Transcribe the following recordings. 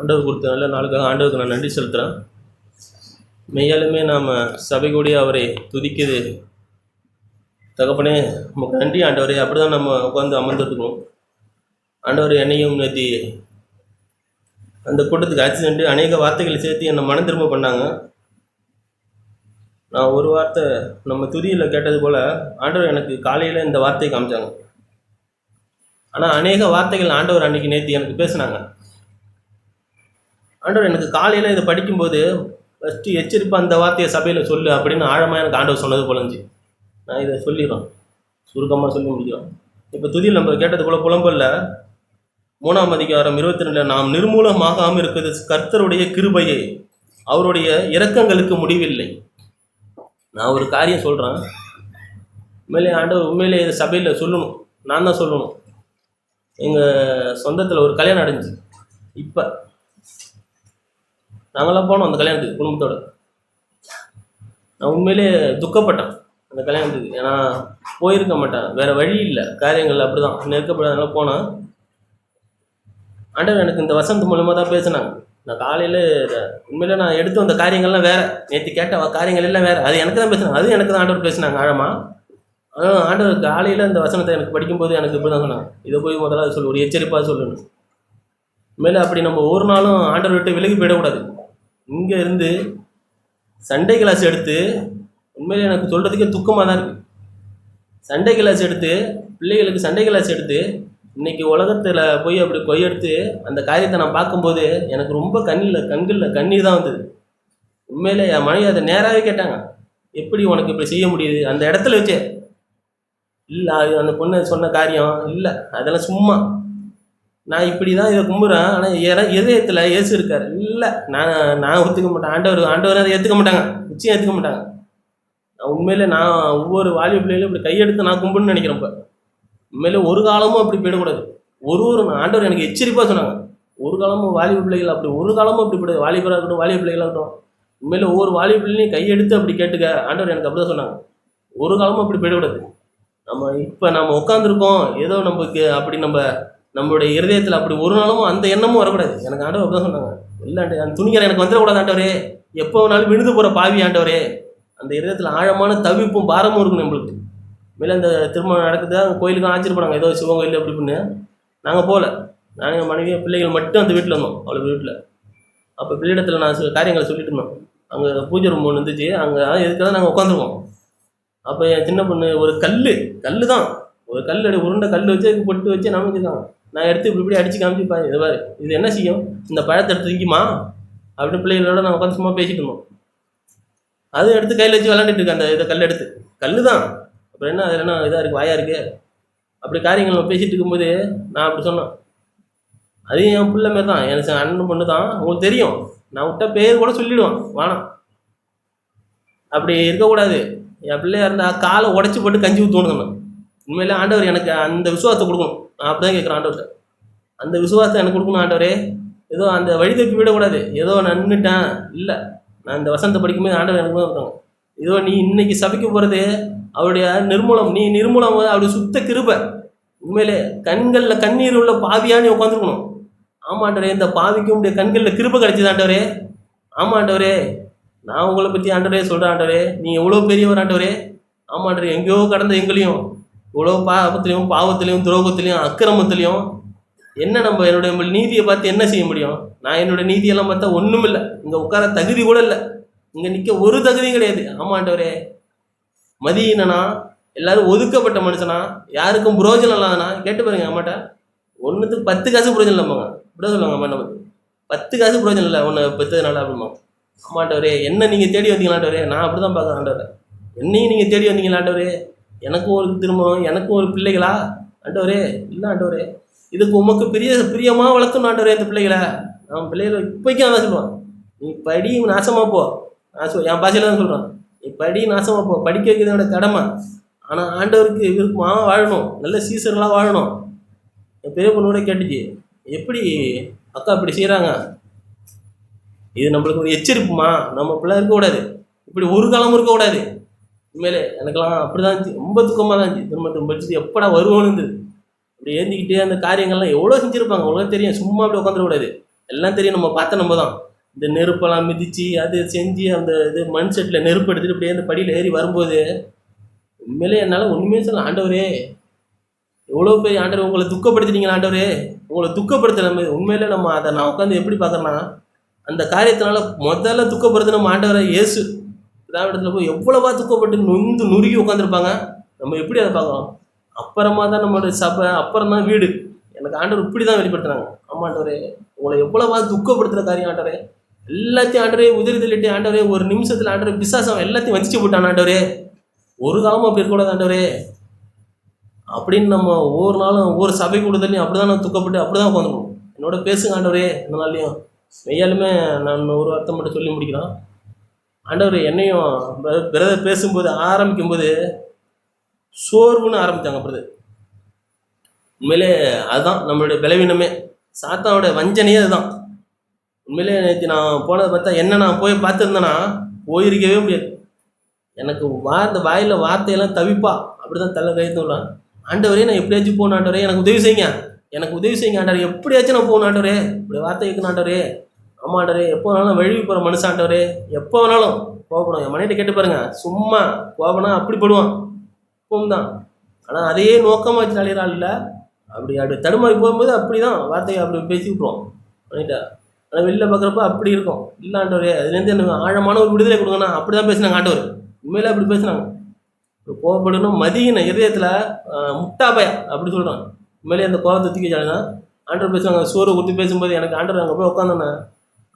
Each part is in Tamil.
ஆண்டவர் கொடுத்த நல்ல நாளுக்காக ஆண்டவருக்கு நான் நன்றி செலுத்துகிறேன். மெய்யாலுமே நாம் சபை கூடி அவரை துதிக்குது. தகப்பனே நமக்கு நன்றி ஆண்டவரே. அப்படி தான் நம்ம உட்காந்து அமர்ந்துருக்கணும். ஆண்டவர் என்னையும் நேற்று அந்த கூட்டத்துக்கு ஆக்சிடென்ட்டு அநேக வார்த்தைகளை சேர்த்து என்னை மனம் திரும்ப பண்ணாங்க. நான் ஒரு வார்த்தை நம்ம துதியில் கேட்டது போல் ஆண்டவர் எனக்கு காலையில் இந்த வார்த்தையை காமிச்சாங்க. ஆனால் அநேக வார்த்தைகள் ஆண்டவர் அன்றைக்கி நேற்று எனக்கு பேசினாங்க. ஆண்டவர் எனக்கு காலையில் இதை படிக்கும்போது ஃபஸ்ட்டு எச்சரிப்பாக அந்த வார்த்தையை சபையில் சொல்லு அப்படின்னு ஆழமாக எனக்கு ஆண்டவர் சொன்னது போல இருந்துச்சு. நான் இதை சொல்லிடுறோம், சுருக்கமாக சொல்லி முடிக்கிறோம். இப்போ துதியில் நம்ம கேட்டது போல் புலம்பல்ல 3ஆம் அதிகாரம் 22 நாம் நிர்மூலமாகாமல் இருக்கிறது கர்த்தருடைய கிருபையே, அவருடைய இரக்கங்களுக்கு முடிவில்லை. நான் ஒரு காரியம் சொல்கிறேன், உண்மையிலே ஆண்டவர் உண்மையிலே இதை சபையில் சொல்லணும், நான் தான் சொல்லணும். எங்கள் சொந்தத்தில் ஒரு கல்யாணம் அடைஞ்சி, இப்போ நாங்களாம் போனோம் அந்த கல்யாணத்துக்கு குடும்பத்தோடு. நான் உண்மையிலே துக்கப்பட்டேன் அந்த கல்யாணத்துக்கு. ஏன்னா போயிருக்க மாட்டேன், வேறு வழி இல்லை, காரியங்கள் அப்படி தான் நெருக்கப்படாதனால போனேன். ஆண்டவர் எனக்கு இந்த வசந்த் மூலமாக தான் பேசினாங்க. நான் காலையில் உண்மையிலே நான் எடுத்து வந்த காரியங்கள்லாம் வேறு, நேற்று கேட்ட காரியங்கள் எல்லாம் வேறு, அது எனக்கு தான் பேசினாங்க, அது எனக்கு தான் ஆண்டவர் பேசினாங்க ஆழமாக. ஆனால் ஆண்டவர் காலையில் இந்த வசனத்தை எனக்கு படிக்கும்போது எனக்கு இப்படி தான் சொன்னாங்க, இதை போய் முதல்ல சொல்லு, ஒரு எச்சரிப்பாக சொல்லணும். உண்மையிலே அப்படி நம்ம ஒரு நாளும் ஆண்டவர் விட்டு விலகி போயிடக்கூடாது. இங்கே இருந்து சண்டே கிளாஸ் எடுத்து, உண்மையிலே எனக்கு சொல்கிறதுக்கே துக்கமாக தான் இருக்குது. சண்டே கிளாஸ் எடுத்து பிள்ளைகளுக்கு சண்டே கிளாஸ் எடுத்து இன்றைக்கி உலகத்தில் போய் அப்படி கொய்யெடுத்து அந்த காரியத்தை நான் பார்க்கும்போது எனக்கு ரொம்ப கண்களில் கண்ணீர் தான் வந்தது. உண்மையிலே என் மனைவி அதை நேராகவே கேட்டாங்க, எப்படி உனக்கு இப்படி செய்ய முடியுது அந்த இடத்துல வச்சே. இல்லை அது அந்த பொண்ணு சொன்ன காரியம் இல்லை, அதெல்லாம் சும்மா, நான் இப்படி தான் இதை கும்பிட்றேன், ஆனால் இதயத்தில் இயேசு இருக்கார். இல்லை நான் ஒத்துக்க மாட்டேன், ஆண்டவர் அதை ஏற்றுக்க மாட்டாங்க, நிச்சயம் ஏற்றுக்க மாட்டாங்க. நான் உண்மையிலே நான் ஒவ்வொரு வாலிப பிள்ளைகளும் இப்படி கையெடுத்து நான் கும்பிடுன்னு நினைக்கிறேன். இப்போ உண்மையிலே ஒரு காலமும் அப்படி போயிடக்கூடாது. ஒரு ஆண்டவர் எனக்கு எச்சரிப்பாக சொன்னாங்க, ஒரு காலமும் வாலிப பிள்ளைகள் அப்படி ஒரு காலமும் அப்படி போய்டாது. வாலிபராக இருக்கட்டும், வாலிப பிள்ளைகளாக இருக்கட்டும், உண்மையிலே ஒவ்வொரு வாலிப பிள்ளையும் கையெடுத்து அப்படி கேட்டுக்க, ஆண்டவர் எனக்கு அப்படி தான் சொன்னாங்க. ஒரு காலமும் அப்படி போயிடக்கூடாது. நம்ம உட்காந்துருக்கோம் ஏதோ நமக்கு அப்படி நம்மளுடைய இருதயத்தில் அப்படி ஒரு நாளும் அந்த எண்ணமும் வரக்கூடாது. எனக்கு ஆண்டவர் அப்படி தான் சொன்னாங்க. இல்லை அந்த துணிகரை எனக்கு வந்துடக்கூடாது ஆண்டவரே, எப்போ வேணாலும் விழுந்து போகிற பாவி ஆண்டவரே. அந்த இருதயத்தில் ஆழமான தவிப்பும் பாரமும் இருக்கும் நம்மளுக்கு. மேலே அந்த திருமணம் நடக்குது, அங்கே கோயிலுக்கு ஆச்சரியப்படாங்க, ஏதோ சிவன் கோயில் அப்படி பண்ணு. நாங்கள் போகல, நாங்கள் எங்கள் மனைவி பிள்ளைகள் மட்டும் அந்த வீட்டில் இருந்தோம், அவ்வளோ வீட்டில். அப்போ பிள்ளையிடத்தில் நான் சில காரியங்களை சொல்லிட்டு இருந்தோம். அங்கே பூஜை ரூம் ஒன்று இருந்துச்சு, அங்கே எதுக்காக நாங்கள் உட்காந்துருவோம். அப்போ என் சின்ன பொண்ணு ஒரு கல் தான், ஒரு கல் உருண்டை கல் வச்சு பொட்டு வச்சு நமக்குதான் நான் எடுத்து இப்படி அடித்து காமிச்சு இது பாரு, இது என்ன செய்யும், இந்த பழத்தை எடுத்து திங்குமா அப்படின்னு பிள்ளைகளோட நான் உட்காந்து சும்மா பேசிட்டு இருந்தோம். அது எடுத்து கையில் வச்சு விளாண்டுட்டு இருக்கேன், அந்த இதை கல் எடுத்து, கல் தான், அப்புறம் என்ன அதில் என்ன இதாக இருக்குது, வாயாக இருக்குது, அப்படி காரியங்கள் நம்ம பேசிகிட்டு இருக்கும்போது நான் அப்படி சொன்னேன். அது என் பிள்ளை மாரி தான், எனக்கு அண்ணன் பொண்ணு தான், உங்களுக்கு தெரியும், நான் விட்ட பேர் கூட சொல்லிவிடுவான், வேணாம் அப்படி இருக்கக்கூடாது. என் பிள்ளையா இருந்தால் காலை உடச்சி போட்டு கஞ்சி ஊற்றணும். உண்மையிலே ஆண்டவர் எனக்கு அந்த விசுவாசத்தை கொடுக்கணும். நான் அப்படி தான் கேட்குறேன் ஆண்டவர்கிட்ட, அந்த விசுவாசத்தை எனக்கு கொடுக்கணும் ஆண்டவரே. ஏதோ அந்த வழி தப்பி விடக்கூடாது, ஏதோ நான் நின்றுட்டேன், இல்லை, நான் இந்த வசனத்தை படிக்கும்போது ஆண்டவர் எனக்கு தான் இருக்காங்க, ஏதோ நீ இன்னைக்கு சபைக்கு போகிறது அவருடைய நிர்மூலம், நீ நிர்மூலம் அவருடைய சுத்த கிருபை. உண்மையிலே கண்களில் கண்ணீர் உள்ள பாவியானே உட்காந்துருக்கணும். ஆமாண்டவரே, இந்த பாவிக்கும் உடைய கண்களில் கிருபை கிடைச்சது ஆண்டவரே. ஆமாண்டவரே, நான் உங்களை பற்றி ஆண்டவரே சொல்கிறேன் ஆண்டவரே, நீங்கள் எவ்வளோ பெரியவர் ஆண்டவரே. ஆமாண்டவரே, எங்கேயோ கடந்த எங்களையும் இவ்வளோ பாவத்திலையும் துரோகத்திலையும் அக்கிரமத்திலையும் என்ன என்னுடைய நீதியை பார்த்து என்ன செய்ய முடியும்? நான் என்னுடைய நீதியெல்லாம் பார்த்தா ஒன்றும் இல்லை, இங்கே உட்கார தகுதி கூட இல்லை, இங்கே நிற்க ஒரு தகுதியும் கிடையாது. ஆமாண்டவரே, மதியினா எல்லாரும் ஒதுக்கப்பட்ட மனுஷனா, யாருக்கும் புரோஜனம் இல்லாதனா கேட்டு பாருங்க அம்மாட்ட, ஒன்றுத்துக்கு 10 காசு புரோஜனம் இல்லைம்பாங்க, இப்படி சொல்லுவாங்க அம்மா. நமக்கு 10 காசு புரோஜனம் இல்லை ஒன்று பெற்றதுனால அப்படிமா. ஆமாண்டவரே, என்ன நீங்கள் தேடி வந்தீங்களாண்டவரே, நான் அப்படி தான் பார்க்குறேன் ஆண்டவரே, என்னையும் நீங்கள் தேடி வந்தீங்களாண்டவரே, எனக்கும் ஒரு திருமணம், எனக்கும் ஒரு பிள்ளைகளா ஆண்டவரே, இல்லை ஆண்டவரே, இதுக்கு உமக்கு பிரியமாக வளர்க்கணும் ஆண்டவரே இந்த பிள்ளைகளை. நான் பிள்ளைகளை இப்போக்கும் அதான் சொல்லுவான், நீ படி நாசமாக போ, என் பாஷையில் தான் சொல்கிறான், நீ படி நாசமாக போ, படிக்க வைக்கிறதோட கடமை. ஆனால் ஆண்டவருக்கு விருப்பமாக வாழணும், நல்ல சீசர்களாக வாழணும். என் பெரிய பொண்ணோட கேட்டுச்சு, எப்படி அக்கா இப்படி செய்கிறாங்க, இது நம்மளுக்கு ஒரு எச்சரிப்புமா, நம்ம பிள்ளை இருக்கக்கூடாது, இப்படி ஒரு காலமும் இருக்கக்கூடாது. உண்மையிலே எனக்கெல்லாம் அப்படி தான் இருந்துச்சு, ரொம்ப துக்கமாக தான் இருந்துச்சு. திரும்ப படிச்சுட்டு எப்படா வருவோன்னு இருந்தது. அப்படி ஏந்திக்கிட்டே அந்த காரியங்கள்லாம் எவ்வளோ செஞ்சுருப்பாங்க உங்களுக்கு தெரியும், சும்மா அப்படி உட்காந்துடக்கூடாது. எல்லாம் தெரியும், நம்ம பார்த்த நம்ம தான். இந்த நெருப்பெல்லாம் மிதித்து அது செஞ்சு அந்த இது மண் செட்டில் நெருப்பு எடுத்துகிட்டு இப்படியே அந்த படியில் ஏறி வரும்போது உண்மையிலே என்னால் ஒன்றுமே சொல்ல, ஆண்டவரே எவ்வளோ பெரிய ஆண்டவர் உங்களை துக்கப்படுத்திட்டீங்களா ஆண்டவரே, உங்களை துக்கப்படுத்துகிற மாதிரி. உண்மையிலே நம்ம அதை நான் உட்காந்து எப்படி பார்க்குறேன்னா, அந்த காரியத்தினால முதல்ல துக்கப்படுத்து நம்ம ஆண்டவரை இயேசு இடத்துல போய் எவ்வளவா துக்கப்பட்டு நொந்து நுருகி உட்காந்துருப்பாங்க. நம்ம எப்படி அதை பார்க்குறோம்? அப்புறமா தான் நம்மளுடைய சபை, அப்புறம் தான் வீடு. எனக்கு ஆண்டவர் இப்படி தான் வெளிப்படுத்துனாங்க. ஆமா ஆண்டவரே, உங்களை எவ்வளவா துக்கப்படுத்துகிற காரியம் ஆண்டவரே, எல்லாத்தையும் ஆண்டவரே உதிரி தள்ளிட்டு ஆண்டவரே, ஒரு நிமிஷத்தில் ஆண்டவரே பிசாசம் எல்லாத்தையும் வஞ்சிச்சு போட்டான் ஆண்டவரே, ஒரு காலமும் அப்படி இருக்கக்கூடாது ஆண்டவரே அப்படின்னு நம்ம ஒவ்வொரு நாளும் ஒவ்வொரு சபை கூடுதலையும் அப்படி தான் நான் துக்கப்பட்டு அப்படி தான் உட்காந்துக்கணும். என்னோட பேசுங்க ஆண்டவரே இந்த நாள்லையும். மெய்யாலுமே நான் ஒரு வார்த்தை மட்டும் சொல்லி முடிக்கிறேன். ஆண்டவர் என்னையும் பிரதர் பேசும்போது ஆரம்பிக்கும்போது சோர்வுன்னு ஆரம்பித்தாங்க பிரதர். உண்மையிலே அதுதான் நம்மளுடைய பலவீனமே, சாத்தானோட வஞ்சனையே அதுதான். உண்மையிலே நேற்று நான் போனதை பார்த்தா என்ன நான் போய் பார்த்துருந்தேன்னா போயிருக்கவே முடியாது. எனக்கு வாயில் வார்த்தையெல்லாம் தவிப்பா அப்படி தான் தலை கைத்து விடலாம். ஆண்டவரே நான் எப்படியாச்சும் போகணும் ஆண்டவரே, எனக்கு உதவி செய்யுங்க, எனக்கு உதவி செய்யுங்க ஆண்டவரே, எப்படியாச்சும் நான் போகணும் ஆண்டவரே, இப்படி வார்த்தை கேட்கணும் ஆண்டவரே. ஆமாம் ஆண்டவரே, எப்போ வேணாலும் வழுவி போகிற மனுஷன் ஆண்டவரே, எப்போ வேணாலும் கோபப்படும். என் மனைவிட்ட கேட்டு பாருங்க, சும்மா கோபனா அப்படி படுவான் இப்பவும் தான். ஆனால் அதையே நோக்கமாக வச்சு அழியிறாள் இல்லை, அப்படி தடுமாறி போகும்போது அப்படி தான் வார்த்தையை அப்படி பேசி விட்ருவோம் பண்ணிட்டா. ஆனால் வெளியில் பார்க்குறப்ப அப்படி இருக்கும். இல்லை ஆண்டவரே, அதுலேருந்து எனக்கு ஆழமான ஒரு விடுதலை கொடுங்கண்ணா, அப்படி தான் பேசினாங்க ஆண்டவர். உண்மையிலே அப்படி பேசினாங்க. கோபப்படணும் மதியின இதயத்தில் முட்டாபயா அப்படி சொல்கிறான். உண்மையிலே அந்த கோபத்தை தூக்கிச்சாலுங்க ஆண்டவர் பேசுவாங்க. சோறு ஊற்றி பேசும்போது எனக்கு ஆண்டவர் அங்கே போய் உட்காந்தேண்ணா,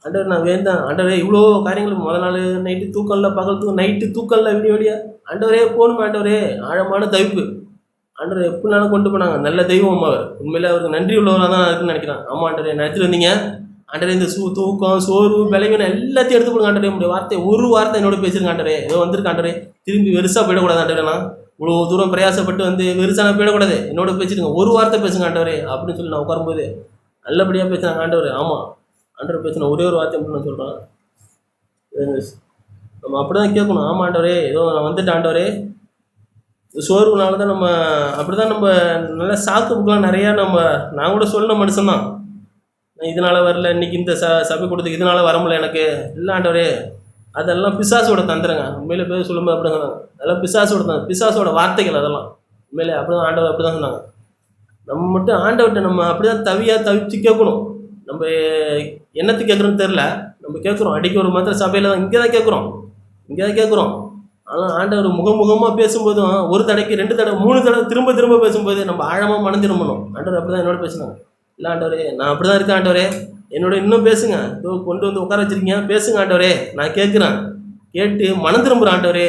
ஆண்டவர் நான் வேந்தேன் ஆண்டவரே, இவ்வளோ காரியங்கள் முதல் நாள் நைட்டு தூக்கம்ல, பகல் தூக்கம், நைட்டு தூக்கம்ல, விடிய விடிய ஆண்டவரே போகணும் ஆண்டவரே, ஆழமான தவிப்பு. ஆண்டவர் எப்படினாலும் கொண்டு போனாங்க. நல்ல தெய்வம் அவர். உண்மையிலே அவருக்கு நன்றி உள்ளவராக தான் இருக்குன்னு நினைக்கிறேன். ஆமாம் ஆண்டவரே, நினைச்சிட்டு வந்தீங்க ஆண்டவரே, இந்த தூக்கம் சோர்வு விளைவின எல்லாத்தையும் எடுத்து கொடுங்க ஆண்டவரே. உங்களுடைய வார்த்தை ஒரு வார்த்தை என்னோட பேசிருங்க ஆண்டவரே, ஏதோ வந்திருக்கு ஆண்டவரே, திரும்பி வெறுசாக போயிடக்கூடாது ஆண்டவரேண்ணா, இவ்வளோ தூரம் பிரயாசப்பட்டு வந்து வெறுசான போயிடக்கூடாது, என்னோட பேசிடுங்க, ஒரு வார்த்தை பேசுங்க ஆண்டவரே அப்படின்னு சொல்லி நான் உட்காரும்போது நல்லபடியாக பேசுனாங்க ஆண்டவர். ஆமாம் ஆண்டவர் பேசின ஒரே ஒரு வார்த்தை அப்படின்னு நான் சொல்கிறேன். நம்ம அப்படி தான் கேட்கணும். ஆமாம் ஆண்டவரே, ஏதோ நான் வந்துட்டு ஆண்டவரே, சோர்வுனால தான் நம்ம அப்படி தான் நம்ம நல்லா சாக்கு புக்கெலாம் நிறையா நான் கூட சொல்ல மனுஷன்தான், இதனால் வரல இன்றைக்கி இந்த சபை கொடுத்து இதனால் வர முடியல எனக்கு, இல்லை ஆண்டவரே அதெல்லாம் பிசாசோட தந்துடுங்க. உண்மையிலே பேர் சொல்லும்போது அப்படி தான், அதெல்லாம் பிசாசோட பிசாசோட வார்த்தைகள் அதெல்லாம். உண்மையிலே அப்படி தான் ஆண்டவர் அப்படி தான் சொன்னாங்க. நம்ம மட்டும் ஆண்டவர்கிட்ட நம்ம அப்படி தான் தவிச்சு கேட்கணும். நம்ம என்னத்துக்கு கேட்குறோன்னு தெரில, நம்ம கேட்குறோம் அடிக்க ஒரு மாத்திரம் சபையில் தான், இங்கே தான் கேட்குறோம். ஆனால் ஆண்டவர் முகமுகமாக பேசும்போதும் ஒரு தடைக்கு 2 தடவை 3 தடவை திரும்ப பேசும்போது நம்ம ஆழமாக மனந்து திரும்பணும். ஆண்டவர் அப்படி தான் என்னோட பேசினாங்க. இல்லை ஆண்டவரே, நான் அப்படி தான் இருக்கேன் ஆண்டவரே, என்னோட இன்னும் பேசுங்க, இதோ கொண்டு வந்து உட்கார வச்சிருக்கீங்க, பேசுங்க ஆண்டவரே, நான் கேட்குறேன், கேட்டு மனம் திரும்புகிறேன் ஆண்டவரே,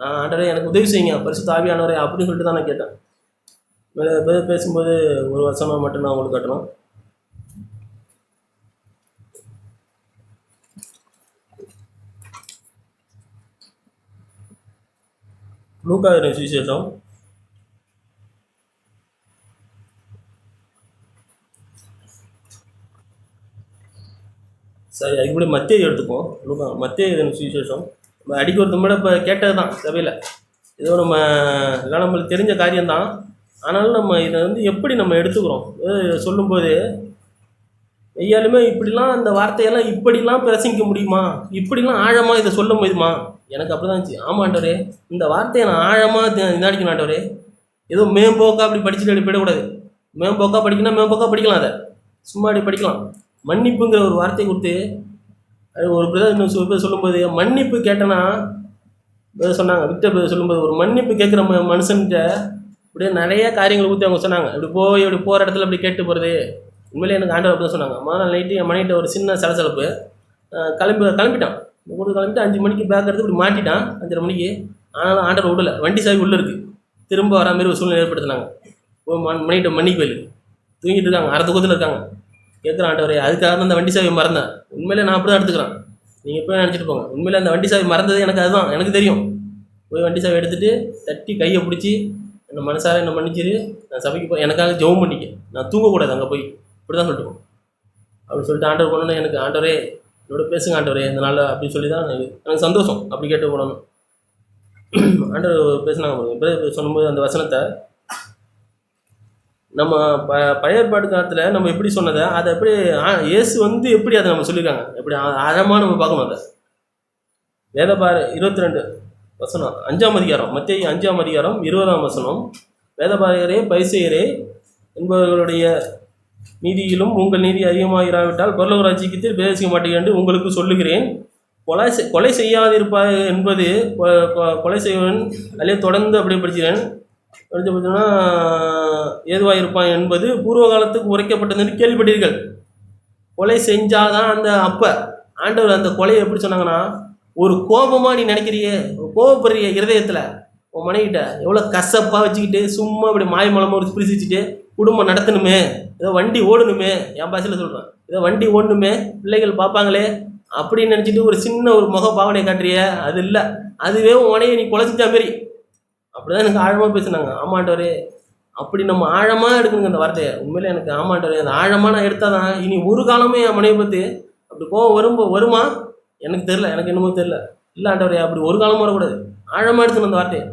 நான் ஆண்டவரே எனக்கு உதவி செய்யுங்க பரிசுத்த ஆவியானவரே அப்படின்னு சொல்லிட்டு தான் நான் கேட்டேன். பேசும்போது ஒரு வசனம் மட்டும் நான் உங்களுக்கு கட்டணும். லூக்கா சுவிசேஷம் சரி, அதுக்கு கூட மத்திய எடுத்துப்போம். லூக்கா மத்திய சுவிசேஷம் நம்ம அடிக்க ஒருத்த கூட இப்போ கேட்டது தான் சபையில், ஏதோ எல்லாம் நம்மளுக்கு தெரிஞ்ச காரியம்தான். ஆனாலும் நம்ம இதை எப்படி நம்ம எடுத்துக்கிறோம் சொல்லும்போது, ஐயாலுமே இப்படிலாம் அந்த வார்த்தையெல்லாம் இப்படிலாம் பிரசங்கிக்க முடியுமா, இப்படிலாம் ஆழமாக இதை சொல்ல முடியுமா, எனக்கு அப்படி தான் இருந்துச்சு. ஆமாம் ஆண்டவரே, இந்த வார்த்தையை நான் ஆழமாக இதாடிக்கணும் ஆண்டவரே, ஏதோ மேம்போக்கா அப்படி படிச்சுட்டு அப்படி போயிடக்கூடாது. மேம்போக்கா படிக்கணும், மேம்போக்கா படிக்கலாம், அதை சும்மா அப்படி படிக்கலாம். மன்னிப்புங்கிற ஒரு வார்த்தையை கொடுத்து அது ஒரு பிரதர் சொல்லும்போது மன்னிப்பு கேட்டேன்னா சொன்னாங்க, விக்டர் சொல்லும்போது ஒரு மன்னிப்பு கேட்குற மனுஷன்கிட்ட இப்படியே நிறைய காரியங்களை ஊற்றி அவங்க சொன்னாங்க. இப்படி போகிற இடத்துல அப்படி கேட்டு போகிறது. உண்மையிலே எனக்கு ஆண்டவர் அப்படி தான் சொன்னாங்க. முதல் நைட்டு என் மனைவிட்ட ஒரு சின்ன சலசலப்பு, கிளம்பிட்டான். கிளம்பிட்டு 5 மணிக்கு பேக் எடுத்து இப்படி மாட்டிட்டான் 5:30 மணிக்கு. ஆனாலும் ஆண்டவர் விடலை, வண்டி சாவி உள்ளே இருக்குது, திரும்ப வரா மாதிரி ஒரு சூழ்நிலை ஏற்படுத்தினாங்க. மணிகிட்ட மன்னிக்கு போயிருக்கு, தூங்கிட்டு இருக்காங்க, அரை தூக்கத்தில் இருக்காங்க. கேட்குறேன் ஆண்டவரே, அதுக்காக தான் அந்த வண்டி சாவி மறந்தேன். உண்மையிலே நான் அப்படி தான் எடுத்துக்கிறேன், நீங்கள் எப்போ நினச்சிட்டு போங்க. உண்மையிலே அந்த வண்டி சாவி மறந்தது எனக்கு அதுதான் எனக்கு தெரியும். போய் வண்டி சாவி எடுத்துகிட்டு தட்டி கையை பிடிச்சி என்னை மனசார என்னை மன்னிச்சிரு, நான் சபைக்கு போய் எனக்காக ஜெபம் பண்ணிக்க, நான் தூங்கக்கூடாது அங்கே போய், இப்படி தான் சொல்லிட்டு போகணும் அப்படின்னு சொல்லிட்டு ஆண்டவர் போனோன்னா எனக்கு ஆண்டவரே என்னோட பேசுங்க ஆண்டவரே இந்த நாள் அப்படின்னு சொல்லி தான் எனக்கு சந்தோஷம். அப்படி கேட்டு போனோம். ஆண்டவர் பேசினாங்க சொல்லும்போது அந்த வசனத்தை நம்ம பழைய ஏற்பாடு காலத்தில் நம்ம எப்படி சொன்னதை அதை எப்படி இயேசு வந்து எப்படி அதை நம்ம சொல்லியிருக்காங்க, எப்படி ஆழமாக நம்ம பார்க்கணும். அதை வேதபார 22 வசனம் 5ஆம் அதிகாரம், மத்தேயு 5ஆம் அதிகாரம் 20ஆம் வசனம். வேதபாரகரே பரிசேயரே என்பவர்களுடைய நீதியிலும் உங்கள் நீதி அதிகமாகிறாவிட்டால் பரலோக ராஜ்யத்தில் பிரவேசிக்க மாட்டீர்கள் என்று உங்களுக்கு சொல்லுகிறேன். கொலை செய்யாதிருப்பாய் என்பது கொலை செய்வன் அதிலே தொடர்ந்து அப்படியே படிச்சுக்கிறேன். படித்து பார்த்தோம்னா ஏதுவாக இருப்பான் என்பது பூர்வ காலத்துக்கு உரைக்கப்பட்டதுன்னு கேள்விப்பட்டீர்கள். கொலை செஞ்சாதான் அந்த அப்போ ஆண்டவர் அந்த கொலையை எப்படி சொன்னாங்கன்னா, ஒரு கோபமாக நீ நினைக்கிறியே, கோபப்படுறிய இருதயத்தில் உன் மனைவிட்ட எவ்வளோ கசப்பாக வச்சுக்கிட்டு சும்மா இப்படி மாயமலமாக ஒரு பிரிச்சுட்டு குடும்பம் நடத்தணுமே, ஏதோ வண்டி ஓடணுமே, என் பாஷையில் சொல்கிறேன், ஏதோ வண்டி ஓடணுமே, பிள்ளைகள் பார்ப்பாங்களே அப்படின்னு நினச்சிட்டு ஒரு சின்ன ஒரு முக பாவனை காட்டுறிய, அது இல்லை, அதுவே உன் மனைவி நீ குலைச்சிட்டா மாரி. அப்படிதான் எனக்கு ஆழமாக பேசுனாங்க. ஆமாண்டவரே, அப்படி நம்ம ஆழமாக எடுக்கணுங்க அந்த வார்த்தையை. உண்மையிலே எனக்கு ஆமாண்டவரே, அந்த ஆழமாக நான் எடுத்தால் தான் இனி ஒரு காலமே என் மனைவி பற்றி அப்படி கோவம் வருமா எனக்கு தெரில, எனக்கு என்னமோ தெரில. இல்லை ஆண்டவரே, அப்படி ஒரு காலமும் வரக்கூடாது, ஆழமாக எடுத்துணும் அந்த வார்த்தையை.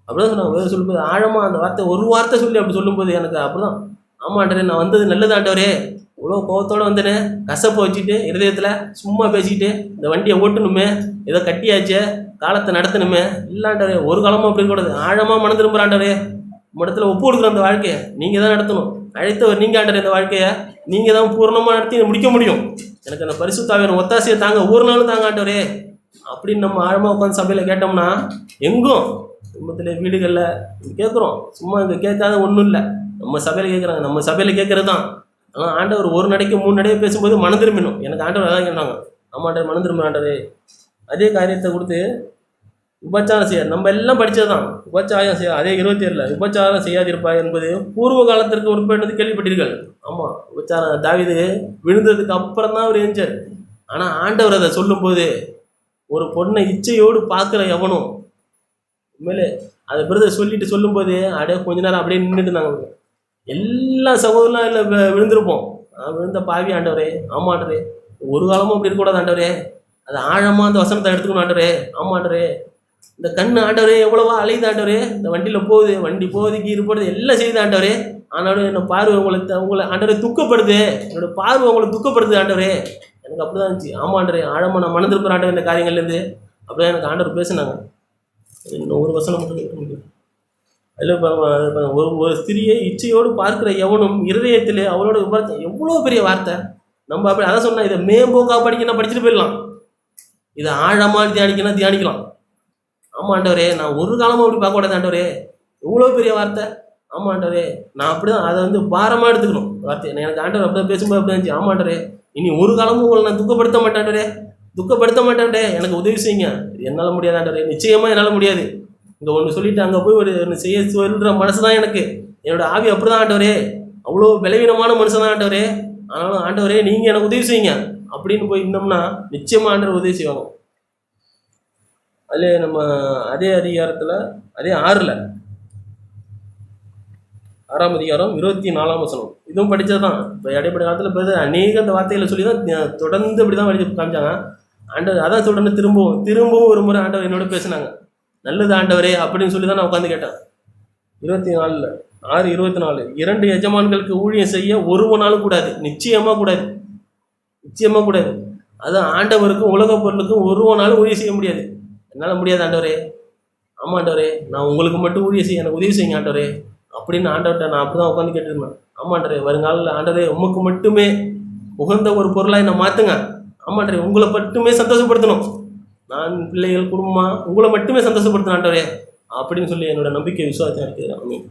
அப்படிதான் சொன்னாங்க. வேறு சொல்லும்போது ஆழமாக அந்த வார்த்தை ஒரு வார்த்தை சொல்லி அப்படி சொல்லும்போது எனக்கு அப்படிதான், ஆமாண்டவரே நான் வந்தது நல்லது ஆண்டவரே, இவ்வளோ கோவத்தோடு வந்தேனே, கசப்பை வச்சுட்டு இருதயத்தில் சும்மா பேசிக்கிட்டு இந்த வண்டியை ஓட்டணுமே, ஏதோ கட்டியாச்சே, காலத்தை நடத்தணுமே, இல்லாண்டவரே ஒரு காலமும் அப்படி இருக்கக்கூடாது, ஆழமாக மனம் திரும்புகிறாண்டவரே, இடத்துல ஒப்பு கொடுக்குற அந்த வாழ்க்கையை நீங்கள் தான் நடத்தணும், அழைத்தவர் நீங்கள் ஆண்டவரே, இந்த வாழ்க்கையை நீங்கள் தான் பூர்ணமாக நடத்தி முடிக்க முடியும், எனக்கு அந்த பரிசுத்தாவியான ஒத்தாசையை தாங்க ஒரு நாளும் தாங்க ஆண்டவரே அப்படின்னு நம்ம ஆழமாக உட்காந்து சபையில் கேட்டோம்னா, எங்கும் குடும்பத்தில் வீடுகளில் கேட்குறோம், சும்மா இங்கே கேட்காத ஒன்றும் இல்லை, நம்ம சபையில் கேட்குறாங்க, நம்ம சபையில் கேட்குறது தான். ஆனால் ஆண்டவர் ஒரு நடைக்கு 3 நடையை பேசும்போது மனம் திரும்பினோம். எனக்கு ஆண்டவர் அதான் கேட்டாங்க, ஆமாண்டவர் மனம் திரும்ப ஆண்டவர். அதே காரியத்தை கொடுத்து உபச்சாரம் செய்ய, நம்ம எல்லாம் படித்தது தான், உபச்சாரம் செய்ய, அதே 27 உபச்சாரம் செய்யாதிருப்பாய் என்பது பூர்வ காலத்திற்கு உட்பட்டது கேள்விப்பட்டீர்கள். ஆமாம், உபச்சாரம் தாவீது விழுந்ததுக்கு அப்புறம் தான் அவர் எழுந்தார். ஆனால் ஆண்டவர் அதை சொல்லும்போது ஒரு பொண்ணை இச்சையோடு பார்க்குற எவனும் உண்மையிலே அதை பிரதர் சொல்லிட்டு சொல்லும்போது அப்படியே கொஞ்ச நேரம் அப்படியே நின்றுட்டு இருந்தாங்க. எல்லா சகோதரலாம் இல்லை விழுந்திருப்போம், விழுந்த பாவி ஆண்டவரே, ஆமாண்டரே ஒரு காலமும் அப்படி இருக்கக்கூடாது ஆண்டவரே, அது ஆழமாக அந்த வசனத்தை எடுத்துக்கணும் ஆண்டவரே, ஆமாண்டரே இந்த கண் ஆண்டவரே எவ்வளவா அலையுது ஆண்டவரே, இந்த வண்டியில் போகுது, வண்டி போகுது, கீறு போடுது, எல்லாம் செய்யுது ஆண்டவரே, ஆனாலும் என்னை பார்வை உங்களை ஆண்டவரே துக்கப்படுது, என்னோட பார்வை உங்களை துக்கப்படுது ஆண்டவரே. எனக்கு அப்படி தான் இருந்துச்சு. ஆமாண்டரே ஆழமாக நான் மனதிருக்கிற ஆண்டவர் இந்த காரியங்கள்லேருந்து அப்படிதான் எனக்கு ஆண்டவர் பேசுனாங்க. இன்னும் ஒரு வசனம் மட்டும் அதில் ஒரு ஸ்திரியை இச்சையோடு பார்க்குற எவனும் இருதயத்தில் அவளோட விபரத்தை, எவ்வளோ பெரிய வார்த்தை. நம்ம அப்படி அதான் சொன்னால், இதை மேம்போக்காக படிக்கணும் படிச்சுட்டு போயிடலாம், இதை ஆழமாக தியானிக்கலாம். ஆமாம் ஆண்டவரே நான் ஒரு காலமாக அப்படி பார்க்கக்கூடாது ஆண்டவரே, எவ்வளோ பெரிய வார்த்தை. ஆமாம் ஆண்டவரே நான் அப்படி தான் அதை வந்து பாரமாக எடுத்துக்கணும் வார்த்தை. எனக்கு ஆண்டவர் அப்படி தான் பேசும்போது அப்படி இருந்துச்சு. ஆமாம் ஆண்டவரே இனி ஒரு காலமும் உங்களை நான் துக்கப்படுத்த மாட்டேன்டே, எனக்கு உதவி செய்யுங்க, என்னால் முடியாது ஆண்டவரே, நிச்சயமாக என்னால் முடியாது. இங்கே ஒன்று சொல்லிவிட்டு அங்கே போய் ஒன்று செய்ய சொல்கிற மனசு தான் எனக்கு, என்னோடய ஆவி அப்படி தான் ஆண்டவரே, அவ்வளோ பலவீனமான மனுஷன் தான் ஆண்டவரே, ஆனாலும் ஆண்டவரே நீங்கள் எனக்கு உதவி செய்யுங்க அப்படின்னு போய் இருந்தோம்னா நிச்சயமாக ஆண்டவர் உதவி செய்வாங்க. அதில் நம்ம அதே அதிகாரத்தில் அதே 6ஆம் அதிகாரம் 24ஆம் வசனம், இதுவும் படித்தது தான். இப்போ இடைப்பட்ட காலத்தில் இப்போ அநேக அந்த வார்த்தைகளை சொல்லி தான் தொடர்ந்து இப்படி தான் படிச்சு காமிச்சாங்க. ஆண்டவர் அதான் சொல்கிறேன்னு திரும்பவும் ஒரு முறை ஆண்டவர் என்னோட பேசுனாங்க, நல்லது ஆண்டவரே அப்படின்னு சொல்லி தான் நான் உட்காந்து கேட்டேன். 6:24 2 எஜமான்களுக்கு ஊழியம் செய்ய ஒருவனாலும் கூடாது, நிச்சயமாக கூடாது. அதான் ஆண்டவருக்கும் உலக பொருளுக்கும் ஒருவனாலும் ஊழியம் செய்ய முடியாது. என்னால் முடியாது ஆண்டவரே, ஆமாம் ஆண்டவரே நான் உங்களுக்கு மட்டும் ஊழியம் செய்ய எனக்கு உதவி செய்யுங்க ஆண்டவரே அப்படின்னு ஆண்டவர்கிட்ட நான் அப்படி தான் உட்காந்து கேட்டுருந்தேன். ஆமாண்டரே வருங்காலில் ஆண்டவரே உமக்கு மட்டுமே உகந்த ஒரு பொருளாக என்னை மாற்றுங்க, ஆமாண்டரே உங்களை மட்டுமே சந்தோஷப்படுத்தணும், நான் பிள்ளைகள் குடும்பமாக உங்களை மட்டுமே சந்தோஷப்படுத்தணும் ஆண்டவரே அப்படின்னு சொல்லி என்னோட நம்பிக்கை விசுவாசம் இருக்குது. ஆமீன்.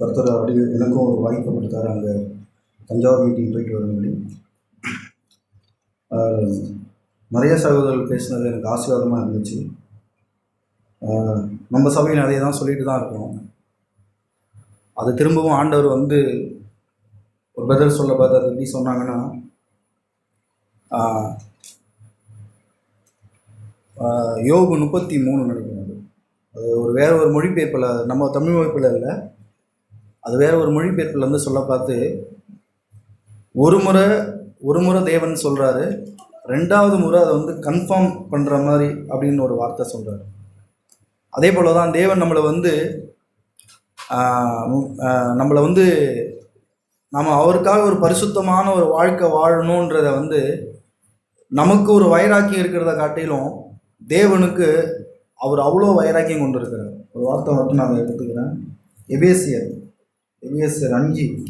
கர்த்தர் அப்படி எனக்கும் ஒரு வாய்ப்பு கொடுத்தாரு, அங்கே தஞ்சாவூர் மீட்டிங் போயிட்டு வரும்படி. நிறைய சகோதரர்கள் பேசினது எனக்கு ஆசீர்வாதமாக இருந்துச்சு. நம்ம சபையில் நிறைய தான் சொல்லிட்டு தான் இருக்கோம். அது திரும்பவும் ஆண்டவர் வந்து ஒரு பதில் சொல்ல பார்த்து அது எப்படி சொன்னாங்கன்னா, யோபு 33 நினைக்கிறது, அது வேற ஒரு மொழிபெயர்ப்பில், நம்ம தமிழ் மொழிப்பில் இல்லை, அது வேற ஒரு மொழிபெயர்ப்பில் வந்து சொல்ல பார்த்து, ஒரு முறை தேவன் சொல்கிறாரு, ரெண்டாவது முறை அதை வந்து கன்ஃபார்ம் பண்ணுற மாதிரி அப்படின்னு ஒரு வார்த்தை சொல்கிறார். அதே போல் தான் தேவன் நம்மளை வந்து நம்ம அவருக்காக ஒரு பரிசுத்தமான ஒரு வாழ்க்கை வாழணுன்றத வந்து நமக்கு ஒரு வைராக்கியம் இருக்கிறத காட்டிலும் தேவனுக்கு அவர் அவ்வளோ வைராக்கியம் கொண்டு இருக்கிறார். ஒரு வார்த்தை மட்டும் நான் எடுத்துக்கிறேன். எபேசியர் 5 எபேசியர் 5:26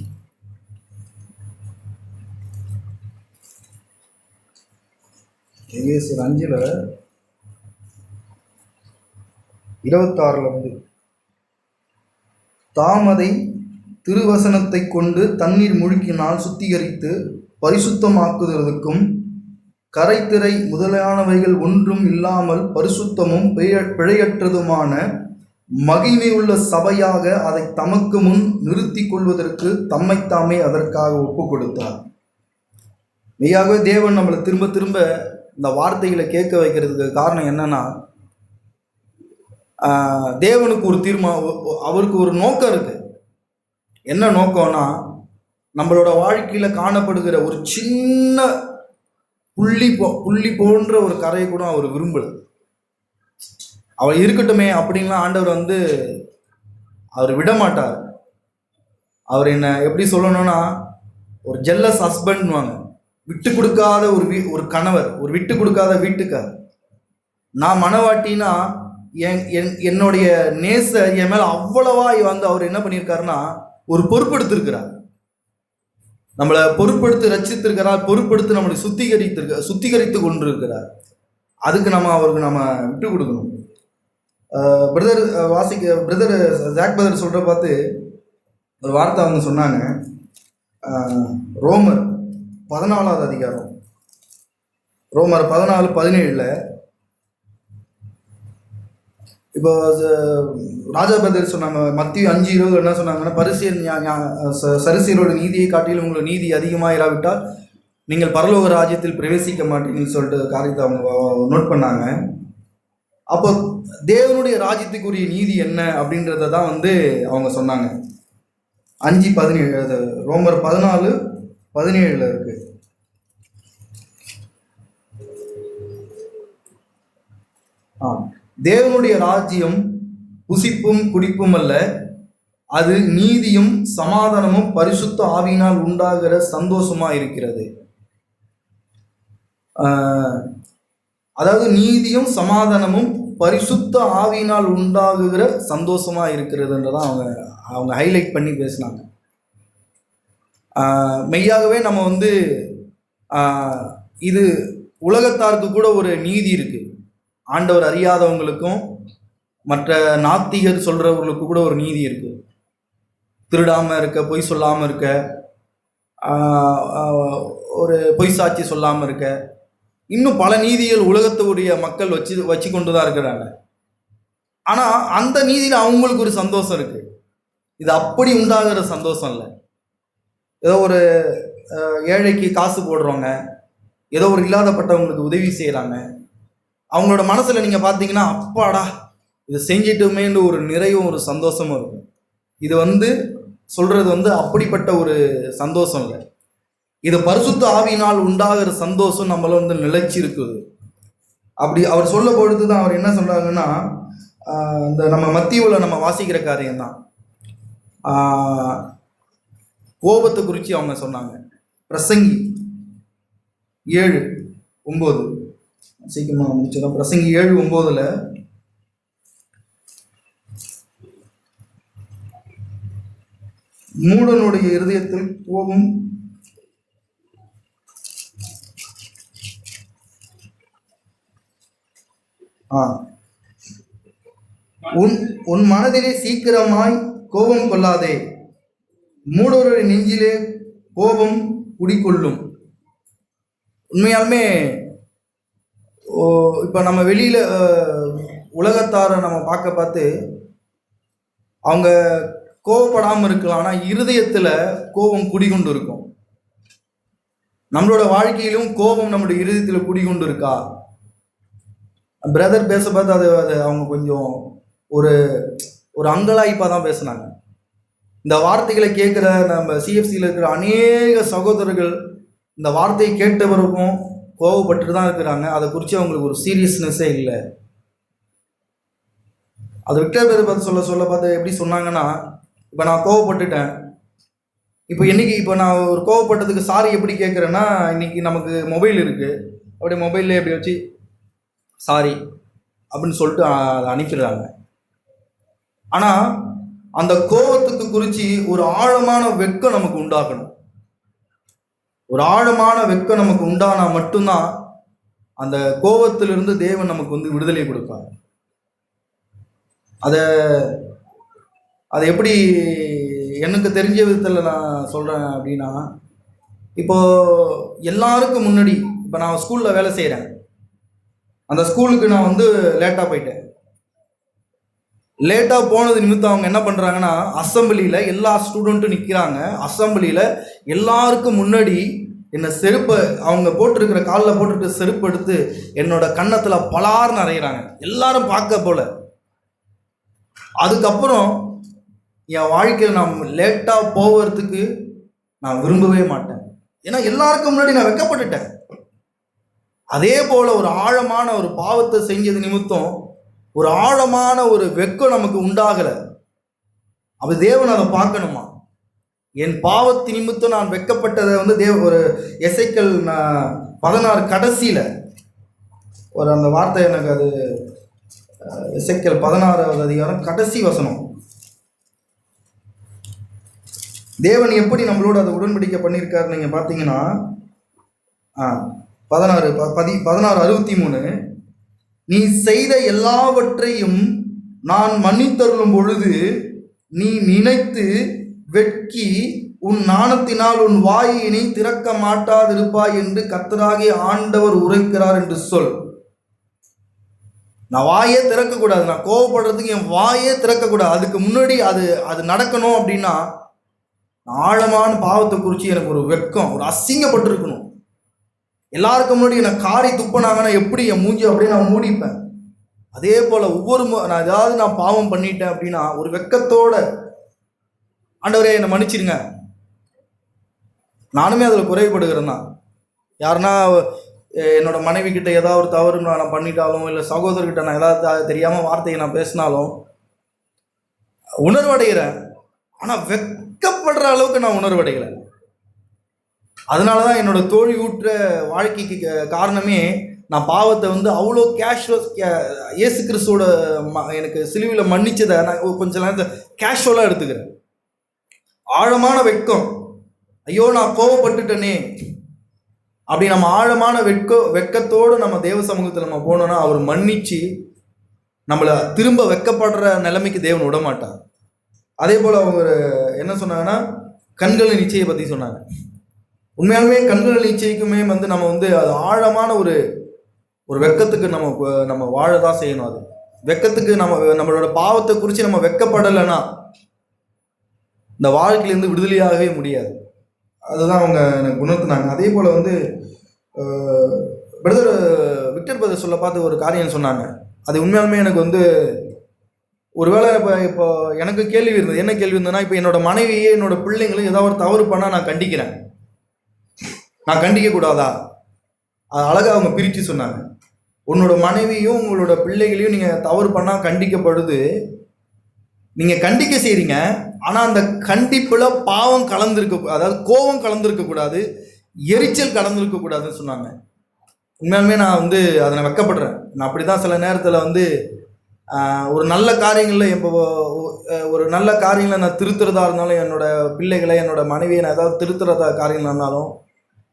தாமதை திருவசனத்தை கொண்டு தண்ணீர் முழுக்கினால் சுத்திகரித்து பரிசுத்தமாக்குதலுக்கும் கரைத்திரை முதலானவைகள் ஒன்றும் இல்லாமல் பரிசுத்தமும் பிழையற்றதுமான மகிமையுள்ள சபையாக அதை தமக்கு முன் நிறுத்தி கொள்வதற்கு தம்மைத்தாமே அதற்காக ஒப்பு கொடுத்தார். மெய்யாகவே தேவன் நம்மளை திரும்ப திரும்ப இந்த வார்த்தைகளை கேட்க வைக்கிறதுக்கு காரணம் என்னன்னா, தேவனுக்கு ஒரு அவருக்கு ஒரு நோக்கம் இருக்கு. என்ன நோக்கம்னா, நம்மளோட வாழ்க்கையில காணப்படுகிற ஒரு சின்ன புள்ளி போன்ற ஒரு கரையை கூட அவர் விரும்பல. அவர் இருக்கட்டுமே அப்படின்லாம் ஆண்டவர் வந்து அவர் விட மாட்டார். அவர் என்ன எப்படி சொல்லணும்னா, ஒரு ஜெல்லஸ் ஹஸ்பண்ட்வாங்க, விட்டு கொடுக்காத ஒரு கணவர், ஒரு விட்டு கொடுக்காத வீட்டுக்கார். நான் மனவாட்டினா என்னுடைய நேசர் என் மேல அவ்வளவா வந்து அவர் என்ன பண்ணியிருக்காருன்னா ஒரு பொறுப்படுத்திருக்கிறார். நம்மளை பொறுப்படுத்தி ரட்சித்திருக்கிறார், பொறுப்படுத்தி நம்மளை சுத்திகரித்து கொண்டிருக்கிறார். அதுக்கு அவருக்கு நம்ம விட்டு கொடுக்கணும். பிரதர் ஜாக் பிரதர் சொல்ற பார்த்து ஒரு வார்த்தை அவங்க சொன்னாங்க. ரோமர் 14வது அதிகாரம், ரோமர் 14:17 இப்போ ராஜா பிரதர் சொன்னாங்க. மத்திய 5:20 என்ன சொன்னாங்கன்னா, சரிசீரோட நீதியை காட்டிலும் உங்களோட நீதி அதிகமாக இராவிட்டால் நீங்கள் பரலோக ராஜ்யத்தில் பிரவேசிக்க மாட்டீங்கன்னு சொல்லிட்டு காரியத்தை அவங்க நோட் பண்ணாங்க. அப்போ தேவனுடைய ராஜ்யத்துக்குரிய நீதி என்ன அப்படின்றத தான் வந்து அவங்க சொன்னாங்க. 5:17 ரோமர் 14:17 இருக்கு. தேவனுடைய ராஜ்யம் புசிப்பும் குடிப்பும் அல்ல, அது நீதியும் சமாதானமும் பரிசுத்த ஆவியினால் உண்டாகிற சந்தோஷமா இருக்கிறது. அதாவது நீதியும் சமாதானமும் பரிசுத்த ஆவியினால் உண்டாகுகிற சந்தோஷமா இருக்கிறதுன்றதான் அவங்க ஹைலைட் பண்ணி பேசினாங்க. மெய்யாகவே நம்ம வந்து இது உலகத்தாருக்கு கூட ஒரு நீதி இருக்கு. ஆண்டவர் அறியாதவங்களுக்கும் மற்ற நாத்திகர் சொல்றவங்களுக்கு கூட ஒரு நீதி இருக்கு. திருடாம இருக்க, பொய் சொல்லாம இருக்க, ஒரு பொய் சாட்சி சொல்லாம இருக்க, இன்னும் பல நீதிகள் உலகத்துடைய மக்கள் வச்சு கொண்டு தான் இருக்கிறாங்க. ஆனா அந்த நீதியில அவங்களுக்கு ஒரு சந்தோஷம் இருக்கு. இது அப்படி உண்டாகிற சந்தோஷம் இல்லை. ஏதோ ஒரு ஏழைக்கு காசு போடுறவங்க, ஏதோ ஒரு இல்லாதப்பட்டவங்களுக்கு உதவி செய்யறாங்க, அவங்களோட மனசுல நீங்க பாத்தீங்கன்னா அப்பாடா இதை செஞ்சிட்டுமேன்னு ஒரு நிறைவும் ஒரு சந்தோஷமும் இருக்கும். இது வந்து சொல்றது வந்து அப்படிப்பட்ட ஒரு சந்தோஷம் இல்லை. இது பரிசுத்த ஆவியினால் உண்டாகிற சந்தோஷம் நம்மள வந்து நிலைச்சி இருக்குது. அப்படி அவர் சொல்ல பொழுதுதான் அவர் என்ன சொல்றாங்கன்னா, இந்த நம்ம மத்தியில் நம்ம வாசிக்கிற காரியம் தான் கோபத்தை குறித்து அவங்க சொன்னாங்க. பிரசங்கி 7:9 சீக்கிரமா முடிச்சிடும். பிரசங்கி 7:9 மூடனுடைய இருதயத்தில் கோபம் உன் மனதிலே சீக்கிரமாய் கோபம் கொள்ளாதே, மூடருடைய நெஞ்சிலே கோபம் குடிக்கொள்ளும். உண்மையாலுமே இப்போ நம்ம வெளியில உலகத்தாரை நம்ம பார்த்து அவங்க கோபப்படாமல் இருக்கலாம், ஆனால் இருதயத்துல கோபம் குடிகொண்டு இருக்கும். நம்மளோட வாழ்க்கையிலும் கோபம் நம்மளுடைய இருதயத்துல குடிகொண்டு இருக்கா? பிரதர் பேச பார்த்து அது அவங்க கொஞ்சம் ஒரு அங்கலாய்ப்பாக தான் பேசுனாங்க. இந்த வார்த்தைகளை கேட்குற நம்ம சிஎஃப்சியில் இருக்கிற அநேக சகோதரர்கள் இந்த வார்த்தையை கேட்ட பிறகும் கோவப்பட்டு தான் இருக்கிறாங்க. அதை குறித்து அவங்களுக்கு ஒரு சீரியஸ்னஸ்ஸே இல்லை. அது விக்டர் பிரதர் பார்த்து சொல்ல பார்த்து எப்படி சொன்னாங்கன்னா, இப்போ நான் கோவப்பட்டுட்டேன். இப்போ நான் ஒரு கோவப்பட்டதுக்கு சாரி எப்படி கேட்குறேன்னா, இன்னைக்கு நமக்கு மொபைல் இருக்குது, அப்படியே மொபைல்ல எப்படி வச்சு சாரி அப்படின்னு சொல்லிட்டு அதை அனுப்பிடுறாங்க. ஆனால் அந்த கோவத்துக்கு குறித்து ஒரு ஆழமான வெட்கம் நமக்கு உண்டாக்கணும். ஒரு ஆழமான வெட்கம் நமக்கு உண்டானா மட்டும்தான் அந்த கோவத்திலிருந்து தேவன் நமக்கு வந்து விடுதலை கொடுப்பார். அதை அதை எப்படி எனக்கு தெரிஞ்ச விதத்தில் நான் சொல்கிறேன் அப்படின்னா, இப்போது எல்லாருக்கும் முன்னாடி இப்போ நான் ஸ்கூலில் வேலை செய்கிறேன். அந்த ஸ்கூலுக்கு நான் வந்து லேட்டாக போயிட்டேன். லேட்டாக போனது நிமித்தம் அவங்க என்ன பண்ணுறாங்கன்னா, அசம்பிளியில் எல்லா ஸ்டூடெண்ட்டும் நிற்கிறாங்க. அசம்பிளியில் எல்லாருக்கும் முன்னாடி என்னை செருப்பை, அவங்க போட்டிருக்கிற காலில் போட்டிருக்கிற செருப்பு எடுத்து என்னோட கன்னத்தில் பலார்னு அறையிறாங்க, எல்லாரும் பார்க்க போல. அதுக்கப்புறம் என் வாழ்க்கையில் நான் லேட்டாக போகிறதுக்கு நான் விரும்பவே மாட்டேன். ஏன்னா எல்லாருக்கும் முன்னாடி நான் வெட்கப்பட்டுட்டேன். அதே போல் ஒரு ஆழமான ஒரு பாவத்தை செஞ்சது நிமித்தம் ஒரு ஆழமான ஒரு வெட்கம் நமக்கு உண்டாகலை. அப்போ தேவன் அதை பார்க்கணுமா? என் பாவத்தின் நிமித்தம் நான் வெட்கப்பட்டதை வந்து ஒரு எசேக்கியேல் 16 கடைசியில் ஒரு அந்த வார்த்தை எனக்கு அது எசேக்கியேல் 16வது அதிகாரம் கடைசி வசனம். தேவன் எப்படி நம்மளோட அதை உடன்படிக்கை பண்ணியிருக்காரு நீங்கள் பார்த்தீங்கன்னா, 16:63, நீ செய்த எல்லாவற்றையும் நான் மன்னித்தருளும் பொழுது நீ நினைத்து வெட்கி உன் நாணத்தினால் உன் வாயினை திறக்க மாட்டாதிருப்பாய் என்று கர்த்தராகிய ஆண்டவர் உரைக்கிறார் என்று சொல். நான் வாயே திறக்கக்கூடாது. நான் கோவப்படுறதுக்கு என் வாயே திறக்கக்கூடாது. அதுக்கு முன்னாடி அது நடக்கணும் அப்படின்னா ஆழமான பாவத்தை குறித்து எனக்கு ஒரு வெட்கம், ஒரு அசிங்கப்பட்டிருக்கணும். எல்லாருக்கும் முன்னாடி என்னை காரி துப்பினாங்கன்னா எப்படி என் மூஞ்சி அப்படியே நான் மூடிப்பேன். அதே போல் நான் ஏதாவது நான் பாவம் பண்ணிட்டேன் அப்படின்னா ஒரு வெட்கத்தோட, ஆண்டவரே என்னை மன்னிச்சிருங்க. நானுமே அதில் குறைபடுகிறேன் தான். யாருன்னா என்னோட மனைவி கிட்ட ஏதாவது ஒரு தவறு நான் பண்ணிட்டாலும், இல்லை சகோதரர்கிட்ட நான் ஏதாவது தெரியாமல் வார்த்தையை நான் பேசினாலும் உணர்வடைகிறேன். ஆனால் வெட்கப்படுற அளவுக்கு நான் உணர்வடைகிறேன். அதனால தான் என்னோட தோல்வி ஊற்ற வாழ்க்கைக்கு காரணமே, நான் பாவத்தை வந்து அவ்வளோ இயேசு கிறிஸ்துவோட எனக்கு சிலுவையில் மன்னிச்சதை நான் கொஞ்சம் நேரத்தில் கேஷுவலாக எடுத்துக்கிறேன். ஆழமான வெட்கம், ஐயோ நான் கோவப்பட்டுட்டேனே அப்படி நம்ம ஆழமான வெட்கத்தோடு நம்ம தேவ சமூகத்தில் நம்ம போனோம்னா அவர் மன்னிச்சு நம்மளை திரும்ப வெட்கப்படுற நிலைமைக்கு தேவன் விட மாட்டார். அதே போல் அவங்க என்ன சொன்னாங்கன்னா, கண்களின் நிச்சயை பற்றி சொன்னாங்க. உண்மையாலுமே கண்களின் நிச்சயிக்குமே வந்து நம்ம வந்து அது ஆழமான ஒரு வெட்கத்துக்கு நம்ம வாழ தான் செய்யணும். அது வெட்கத்துக்கு நம்மளோட பாவத்தை குறித்து நம்ம வெட்கப்படலைன்னா இந்த வாழ்க்கையிலேருந்து விடுதலையாகவே முடியாது. அதுதான் அவங்க எனக்கு உணர்த்தினாங்க. அதே போல் வந்து பிரதர் விக்டர் பிரதர் சொல்ல பார்த்து ஒரு காரியம் சொன்னாங்க. அது உண்மையாலுமே எனக்கு வந்து ஒருவேளை இப்போ எனக்கு கேள்வி இருந்தது. என்ன கேள்வி இருந்ததுன்னா, இப்போ என்னோட மனைவியே என்னோட பிள்ளைங்களும் ஏதாவது ஒரு தவறு பண்ணால் நான் கண்டிக்கிறேன், நான் கண்டிக்கக்கூடாதா? அது அழகாக அவங்க பிரித்து சொன்னாங்க. உன்னோட மனைவியும் உங்களோட பிள்ளைகளையும் நீங்கள் தவறு பண்ணால் கண்டிக்கப்படுது, நீங்கள் கண்டிக்க செய்கிறீங்க. ஆனால் அந்த கண்டிப்பில் பாவம் கலந்துருக்க, அதாவது கோபம் கலந்துருக்கக்கூடாது, எரிச்சல் கலந்துருக்கக்கூடாதுன்னு சொன்னாங்க. உண்மையாலுமே நான் வந்து அதை நான் வெட்கப்படுறேன். நான் அப்படி தான் சில நேரத்தில் வந்து ஒரு நல்ல காரியங்களில் ஒரு நல்ல காரியங்களை நான் திருத்துறதா இருந்தாலும், என்னோட பிள்ளைகளை என்னோட மனைவியை நான் ஏதாவது திருத்துறதா காரியங்கள் இருந்தாலும்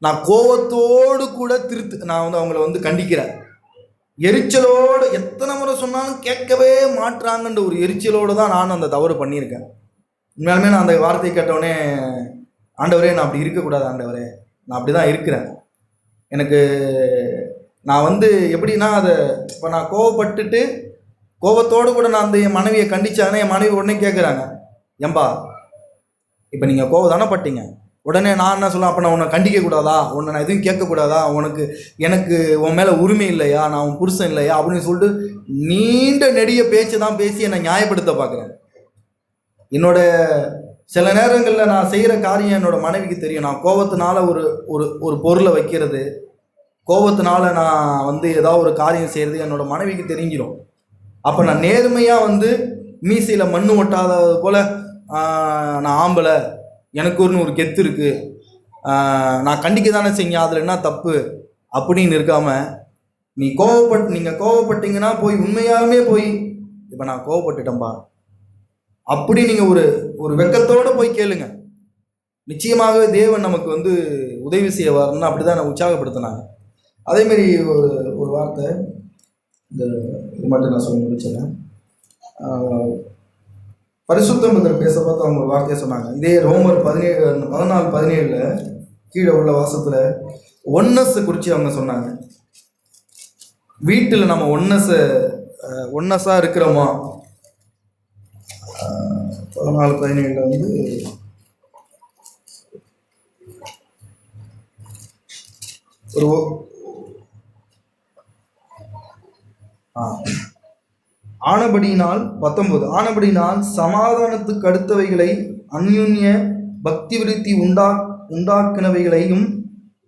நான் கோபத்தோடு கூட நான் வந்து அவங்கள வந்து கண்டிக்கிறேன். எரிச்சலோடு எத்தனை முறை சொன்னாலும் கேட்கவே மாட்டுறாங்கன்ற ஒரு எரிச்சலோடு தான் நான் அந்த தவறு பண்ணியிருக்கேன். உண்மையாலுமே நான் அந்த வார்த்தையை கேட்டவுடனே, ஆண்டவரே நான் அப்படி இருக்கக்கூடாது, ஆண்டவரே நான் அப்படி தான் இருக்கிறேன். எனக்கு நான் வந்து எப்படின்னா, அதை இப்போ நான் கோவப்பட்டுட்டு கோபத்தோடு கூட நான் அந்த என் மனைவியை கண்டிச்சானே, என் மனைவி உடனே கேட்குறாங்க, ஏம்பா இப்போ நீங்கள் கோவம் தானே பட்டீங்க, உடனே நான் என்ன சொல்லுவேன், அப்போ நான் உன்னை கண்டிக்கக்கூடாதா, உன்னை நான் எதுவும் கேட்கக்கூடாதா, எனக்கு உன் மேலே உரிமை இல்லையா, நான் உன் புருஷன் இல்லையா அப்படின்னு சொல்லிட்டு நீண்ட நெடிய பேச்சு தான் பேசி என்னை நியாயப்படுத்த பார்க்குறேன். என்னோட சில நேரங்களில் நான் செய்கிற காரியம் என்னோட மனைவிக்கு தெரியும். நான் கோபத்தினால ஒரு பொருளை வைக்கிறது, கோபத்தினால நான் வந்து ஏதாவது ஒரு காரியம் செய்கிறது என்னோட மனைவிக்கு தெரிஞ்சிடும். அப்போ நான் நேர்மையாக மீசையில் மண்ணு ஒட்டாதது போல் நான் ஆம்பளை, எனக்கு ஒரு கெத்து இருக்குது, நான் கண்டிக்க தானே செஞ்சேன், அதில் என்ன தப்பு அப்படின்னு இருக்காமல், நீங்கள் கோவப்பட்டீங்கன்னா போய் உண்மையாலுமே போய் இப்போ நான் கோவப்பட்டுட்டேன்பா அப்படி நீங்கள் ஒரு வெக்கத்தோடு போய் கேளுங்க. நிச்சயமாகவே தேவன் நமக்கு உதவி செய்ய வரணும்னு அப்படி தான் உற்சாகப்படுத்தினாங்க. அதேமாரி ஒரு வார்த்தை, இது மட்டும் நான் சொல்ல முடிச்சேன். பரிசுத்தம் பேச பார்த்து அவங்க ஒரு வார்த்தையை சொன்னாங்க. இதே ரோமர் 14:17 கீழே உள்ள வாசத்தில் ஒன்னஸை குறித்து அவங்க சொன்னாங்க. வீட்டில் நம்ம ஒன்னஸாக இருக்கிறோமா? 14:17 ஒரு ஆனபடியினால் 19 ஆனபடியினால் சமாதானத்துக்கு அடுத்தவைகளை அந்யுன்ய பக்தி விருத்தி உண்டாக்கினவைகளையும்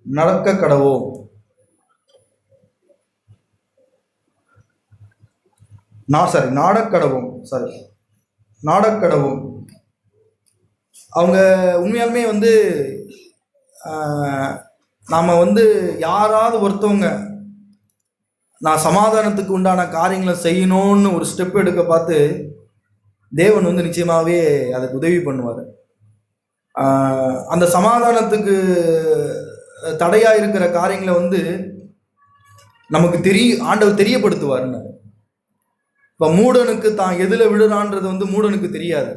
நடக்க கடவோம். நாடக்கடவும். அவங்க உண்மையாலுமே நாம் யாராவது ஒருத்தவங்க நான் சமாதானத்துக்கு உண்டான காரியங்களை செய்யணும்னு ஒரு ஸ்டெப் எடுக்க பார்த்து தேவன் நிச்சயமாகவே அதுக்கு உதவி பண்ணுவார். அந்த சமாதானத்துக்கு தடையாக இருக்கிற காரியங்களை நமக்கு ஆண்டவர் தெரியப்படுத்துவார்னு. இப்போ மூடனுக்கு தான் எதில் விடுறான்றது மூடனுக்கு தெரியாது,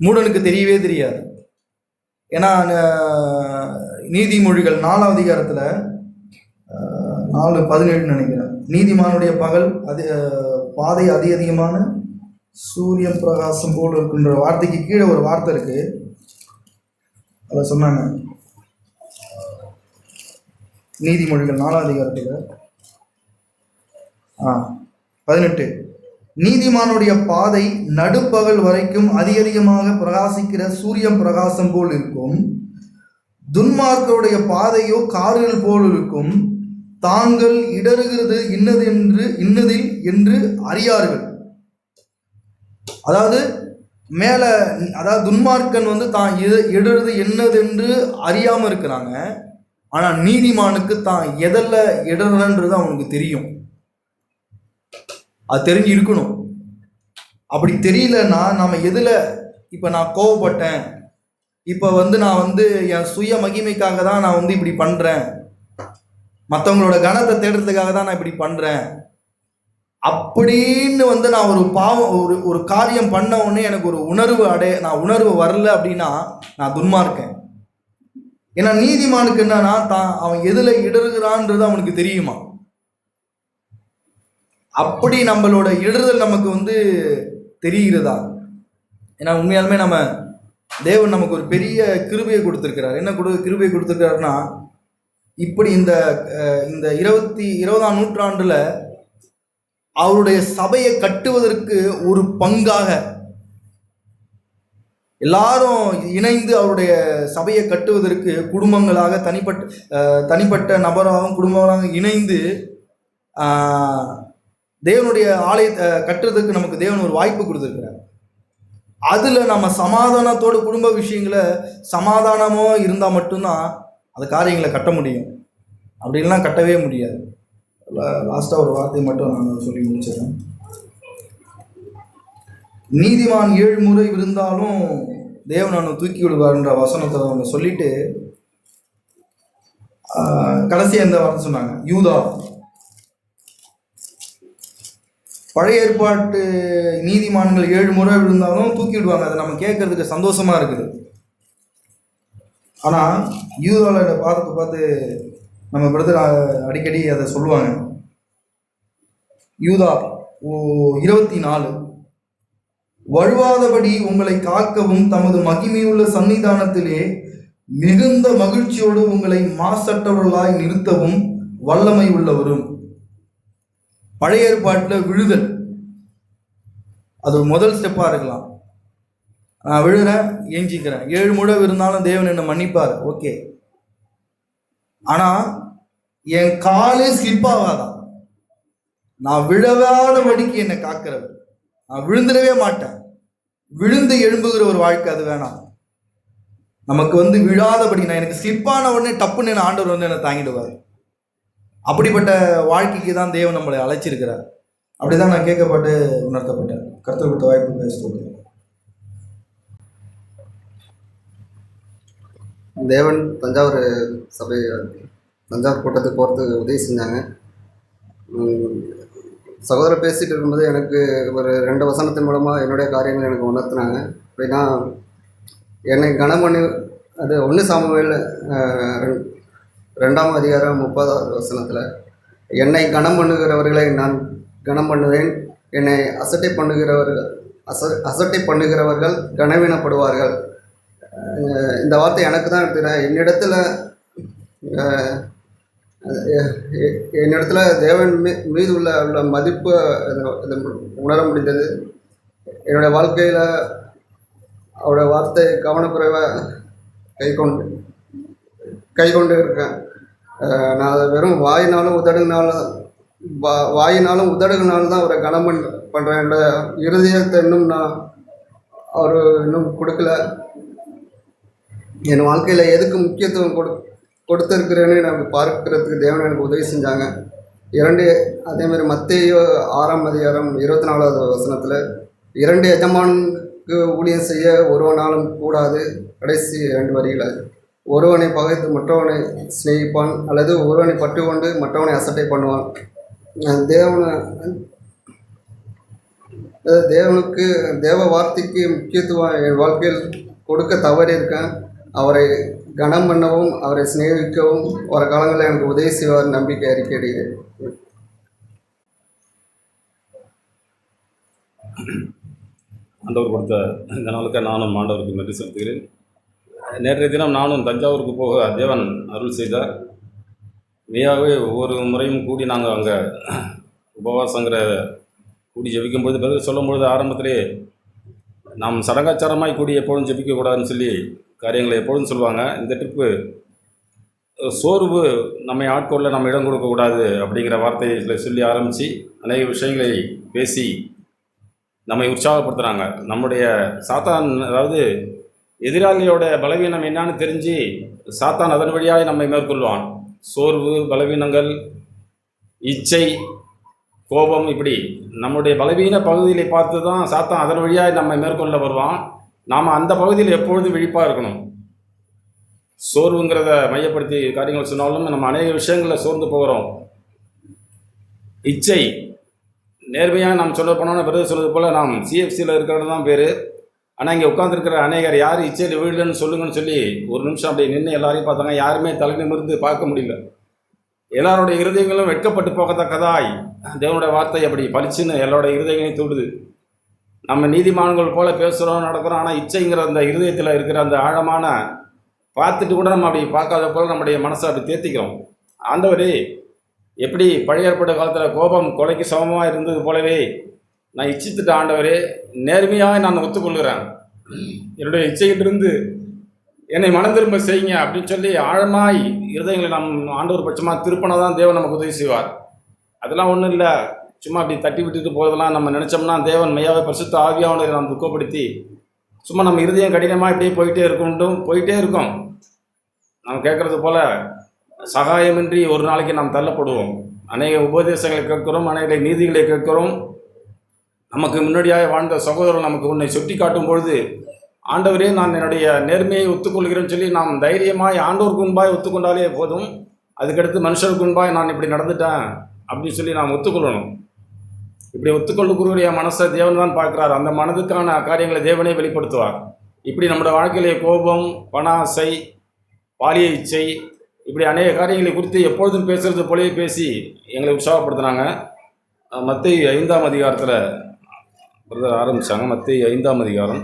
மூடனுக்கு தெரியவே தெரியாது. ஏன்னா நீதிமொழிகள் 4ஆம் அதிகாரத்தில் 4:17 நினைக்கிறேன், நீதிமானுடைய பகல் பாதை அதிகமான சூரியன் பிரகாசம் போல் இருக்கின்ற வார்த்தைக்கு கீழே ஒரு வார்த்தை இருக்கு. அதை சொன்னாங்க நீதிமொழிகள் 4ஆம் அதிகாரத்தில் 18, நீதிமானுடைய பாதை நடுப்பகல் வரைக்கும் அதிகமாக பிரகாசிக்கிற சூரியன் பிரகாசம் போல் இருக்கும், துன்மார்க்கருடைய பாதையோ காரில் போல் இருக்கும், தாங்கள் இடறுகிறது இன்னதில் என்று அறியார்கள். அதாவது துன்மார்க்கன் தான் இடறுறது என்னதென்று அறியாமல் இருக்கிறாங்க. ஆனால் நீதிமானுக்கு தான் எதில் இடறன்றது அவனுக்கு தெரியும், அது தெரிஞ்சு இருக்கணும். அப்படி தெரியலன்னா நம்ம எதில், இப்போ நான் கோவப்பட்டேன், இப்போ நான் என் சுய மகிமைக்காக தான் நான் இப்படி பண்ணுறேன், மற்றவங்களோட கனத்தை தேடுறதுக்காக தான் நான் இப்படி பண்ணுறேன் அப்படின்னு நான் ஒரு பாவம் ஒரு காரியம் பண்ண உடனே எனக்கு ஒரு உணர்வு வரல அப்படின்னா நான் துன்மார்க்கேன். ஏன்னா நீதிமானுக்கு என்னன்னா அவன் எதில் இடறுகிறான்றது அவனுக்கு தெரியுமா. அப்படி நம்மளோட இடறுதல் நமக்கு தெரிகிறதா? ஏன்னா உண்மையாலுமே தேவன் நமக்கு ஒரு பெரிய கிருபையை கொடுத்துருக்கிறார். என்ன கிருபையை கொடுத்துருக்கிறாருன்னா, இப்படி இந்த 20ஆம் நூற்றாண்டுல அவருடைய சபையை கட்டுவதற்கு ஒரு பங்காக எல்லாரும் இணைந்து அவருடைய சபையை கட்டுவதற்கு குடும்பங்களாக தனிப்பட்ட நபராகவும் குடும்பங்களாக இணைந்து தேவனுடைய ஆலயத்தை கட்டுறதுக்கு நமக்கு தேவன் ஒரு வாய்ப்பு கொடுத்துருக்கிறார். அதில் நம்ம சமாதானத்தோடு குடும்ப விஷயங்களை சமாதானமாக இருந்தால் மட்டும்தான் அந்த காரியங்களை கட்ட முடியும், அப்படின்லாம் கட்டவே முடியாது. லாஸ்ட்டாக ஒரு வார்த்தை மட்டும் நான் சொல்லி முடிச்சிடறேன். நீதிமான் 7 முறை விழுந்தாலும் தேவன் அவனை தூக்கி விடுவார்ன்ற வசனத்தை அவங்க சொல்லிட்டு கடைசியாக எந்த வார்த்தை சொன்னாங்க, யூதா. பழைய ஏற்பாட்டு நீதிமான்கள் 7 முறை விழுந்தாலும் தூக்கி விடுவாங்க, அதை நம்ம கேட்கறதுக்கு சந்தோஷமா இருக்குது. ஆனால் யூதாவோட பாதத்தை பார்த்து நம்ம பிரதர் அடிக்கடி அதை சொல்லுவாங்க. யூதா 24, வழுவாதபடி உங்களை காக்கவும் தமது மகிமையுள்ள சன்னிதானத்திலே மிகுந்த மகிழ்ச்சியோடு உங்களை மாசற்றவர்களாய் நிறுத்தவும் வல்லமை உள்ளவரும். பழைய ஏற்பாட்டில் விழுதல் அது முதல் ஸ்டெப்பாக இருக்கலாம். நான் விழுறேன், ஏஞ்சிக்கிறேன், 7 முறை இருந்தாலும் தேவன் என்னை மன்னிப்பார், ஓகே. ஆனால் என் காலே ஸ்லிப் ஆகாதான். நான் விழாதபடிக்கு என்னை காக்கிறவர். நான் விழுந்துடவே மாட்டேன். விழுந்து எழும்புகிற ஒரு வாழ்க்கை அது வேணாம். நமக்கு விழாதபடி, நான் எனக்கு ஸ்லிப்பான உடனே டப்புன்னு என்ன ஆண்டவர் என்னை தாங்கிடுவார். அப்படிப்பட்ட வாழ்க்கைக்கு தான் தேவன் நம்மளை அழைச்சிருக்கிறார். அப்படிதான் நான் கேட்கப்பட்டு உணர்த்தப்பட்டேன். கர்த்தர் கொடுத்த வாய்ப்பு பேசுவது. தேவன் தஞ்சாவூர் சபை தஞ்சாவூர் கூட்டத்துக்கு போகிறதுக்கு உதவி செஞ்சாங்க. சகோதரர் பேசிகிட்டு இருக்கும்போது எனக்கு ஒரு 2 வசனத்தின் மூலமாக என்னுடைய காரியங்கள் எனக்கு உணர்த்தினாங்க. அப்படின்னா என்னை கனம் பண்ணி, அது 1 சாமுவேல் 2ஆம் அதிகாரம் 30வது வசனத்தில், என்னை கனம் பண்ணுகிறவர்களை நான் கனம் பண்ணுவேன், என்னை அசட்டை பண்ணுகிறவர்கள் கனவீனப்படுவார்கள். இந்த வார்த்தை எனக்கு தான் எடுத்துக்கிறேன். என்னிடத்துல தேவன் மீது உள்ள மதிப்பு உணர முடிந்தது. என்னுடைய வாழ்க்கையில் அவருடைய வார்த்தை கவனக்குறைவாக கை கொண்டு இருக்கேன். நான் அதை வெறும் வாயினாலும் உதடுனாலும் தான் அவரை கனம் பண்ணுறேன். என்னோட இருதயத்தை இன்னும் அவர் இன்னும் கொடுக்கல. என் வாழ்க்கையில் எதுக்கு முக்கியத்துவம் கொடுத்துருக்குறேன்னு எனக்கு பார்க்கறதுக்கு தேவன் எனக்கு உதவி செஞ்சாங்க. அதேமாதிரி மத்தேயு 6ஆம் அதிகாரம் 24வது வசனத்தில், 2 எஜமானுக்கு ஊழியம் செய்ய ஒருவனாலும் கூடாது. கடைசி 2 வரிகளை, ஒருவனை பகைத்து மற்றவனை சிநேகிப்பான், அல்லது ஒருவனை பற்றுக்கொண்டு மற்றவனை அசட்டை பண்ணுவான். தேவனுக்கு தேவ வார்த்தைக்கு முக்கியத்துவம் என் வாழ்க்கையில் கொடுக்க தவறியிருக்கேன். அவரை கனம் பண்ணவும் அவரை சிநேகிக்கவும் வர காலங்களில் எனக்கு உதவி செய்வார் நம்பிக்கை அறிக்கையிடுகிறேன். ஆண்டவர் கொடுத்த இந்த நாளுக்கு நானும் ஆண்டவருக்கு நன்றி செலுத்துகிறேன். நேற்றைய தினம் நானும் தஞ்சாவூருக்கு போக தேவன் அருள் செய்தார். மெய்யாகவே ஒவ்வொரு முறையும் கூடி நாங்கள் அங்கே உபவாசங்கிற கூடி ஜெபிக்கும்பொழுது பதில் சொல்லும்பொழுது ஆரம்பத்திலே நாம் சடங்காச்சாரமாய் கூடி எப்பொழுதும் ஜெபிக்கக்கூடாதுன்னு சொல்லி காரியங்களை எப்பொழுதும் சொல்லுவாங்க. இந்த ட்ரிப்பு சோர்வு நம்மை ஆட்கொள்ள நம்ம இடம் கொடுக்கக்கூடாது அப்படிங்கிற வார்த்தைகளை சொல்லி ஆரம்பித்து அநேக விஷயங்களை பேசி நம்மை உற்சாகப்படுத்துகிறாங்க. நம்முடைய சாத்தான், அதாவது எதிராளியோட பலவீனம் என்னான்னு தெரிஞ்சு சாத்தான் அதன் வழியாக நம்மை மேற்கொள்வான். சோர்வு, பலவீனங்கள், இச்சை, கோபம், இப்படி நம்முடைய பலவீன பகுதிகளை பார்த்து தான் சாத்தான் அதன் வழியாக நம்மை மேற்கொள்ள வருவான். நாம் அந்த பகுதியில் எப்பொழுதும் விழிப்பாக இருக்கணும். சோர்வுங்கிறத மையப்படுத்தி காரியங்கள் சொன்னாலும் நம்ம அநேக விஷயங்களில் சோர்ந்து போகிறோம். இச்சை, நேர்மையாக நாம் சொல்ல போனோம்னா பிறகு சொல்வது போல் நாம் சிஎஃப்சியில் இருக்கிறது தான் பேர். ஆனால் இங்கே உட்காந்துருக்கிற அநேகர் யார் இச்சையில் வீடுன்னு சொல்லுங்கன்னு சொல்லி ஒரு நிமிஷம் அப்படி நின்று எல்லாரையும் பார்த்தாங்க. யாருமே தலை நிமிர்ந்து பார்க்க முடியல. எல்லாருடைய இருதயங்களும் வெட்கப்பட்டு போகத்தக்கதாய் தேவனுடைய வார்த்தை அப்படி பளிச்சுன்னு எல்லாருடைய இருதயங்களையும் தூடுது. நம்ம நீதிமான்கள் போல் பேசுகிறோம், நடக்கிறோம். ஆனால் இச்சைங்கிற அந்த இருதயத்தில் இருக்கிற அந்த ஆழமான பார்த்துட்டு கூட நம்ம அப்படி பார்க்காத போல் நம்முடைய மனசை அப்படி தேர்த்திக்கிறோம். ஆண்டவரே, எப்படி பழைய ஏற்பட்ட காலத்தில் கோபம் கொலைக்கு சமமாக இருந்தது போலவே நான் இச்சித்துட்ட ஆண்டவரே, நேர்மையாக நான் ஒத்துக்கொள்கிறேன், என்னுடைய இச்சையிலிருந்து என்னை மனம் திரும்ப செய்யுங்க அப்படின்னு சொல்லி ஆழமாய் இருதயங்களை நம் ஆண்டவர் பட்சமாக திருப்பினா தான் தேவன் நமக்கு உதவி செய்வார். அதெல்லாம் ஒன்றும் இல்லை, சும்மா அப்படி தட்டி விட்டுட்டு போகிறதெல்லாம் நம்ம நினச்சோம்னா தேவன் மெய்யாவே பரிசுத்த ஆவியானவரை நாம் துக்கப்படுத்தி சும்மா நம்ம இருதயம் கடினமாக இப்படியே போயிட்டே இருக்கோம். நாம் கேட்குறது போல் சகாயமின்றி ஒரு நாளைக்கு நாம் தள்ளப்படுவோம். அநேக உபதேசங்களை கேட்கிறோம், அநேக நீதிகளை கேட்கிறோம். நமக்கு முன்னாடியாக வாழ்ந்த சகோதரர்கள் நமக்கு உன்னை சுட்டி காட்டும் பொழுது, ஆண்டவரே நான் என்னுடைய நேர்மையை ஒத்துக்கொள்கிறேன்னு சொல்லி நாம் தைரியமாய் ஆண்டவருக்கு முன்பாய் ஒத்துக்கொண்டாலே போதும். அதுக்கடுத்து மனுஷருக்கு முன்பாய் நான் இப்படி நடந்துட்டேன் அப்படின்னு சொல்லி நாம் ஒத்துக்கொள்ளணும். இப்படி ஒத்துக்கொள்ளக்கூடிய மனசை தேவன் தான் பார்க்குறார். அந்த மனதுக்கான காரியங்களை தேவனே வெளிப்படுத்துவார். இப்படி நம்முடைய வாழ்க்கையிலே கோபம், பண ஆசை, பாலிய இச்சை, இப்படி அநேக காரியங்களை குறித்து எப்பொழுதும் பேசுகிறது போலவே பேசி எங்களை உற்சாகப்படுத்தினாங்க. மத்தேயு 5ஆம் அதிகாரத்தில் ஆரம்பித்தாங்க. மத்தேயு 5ஆம் அதிகாரம்,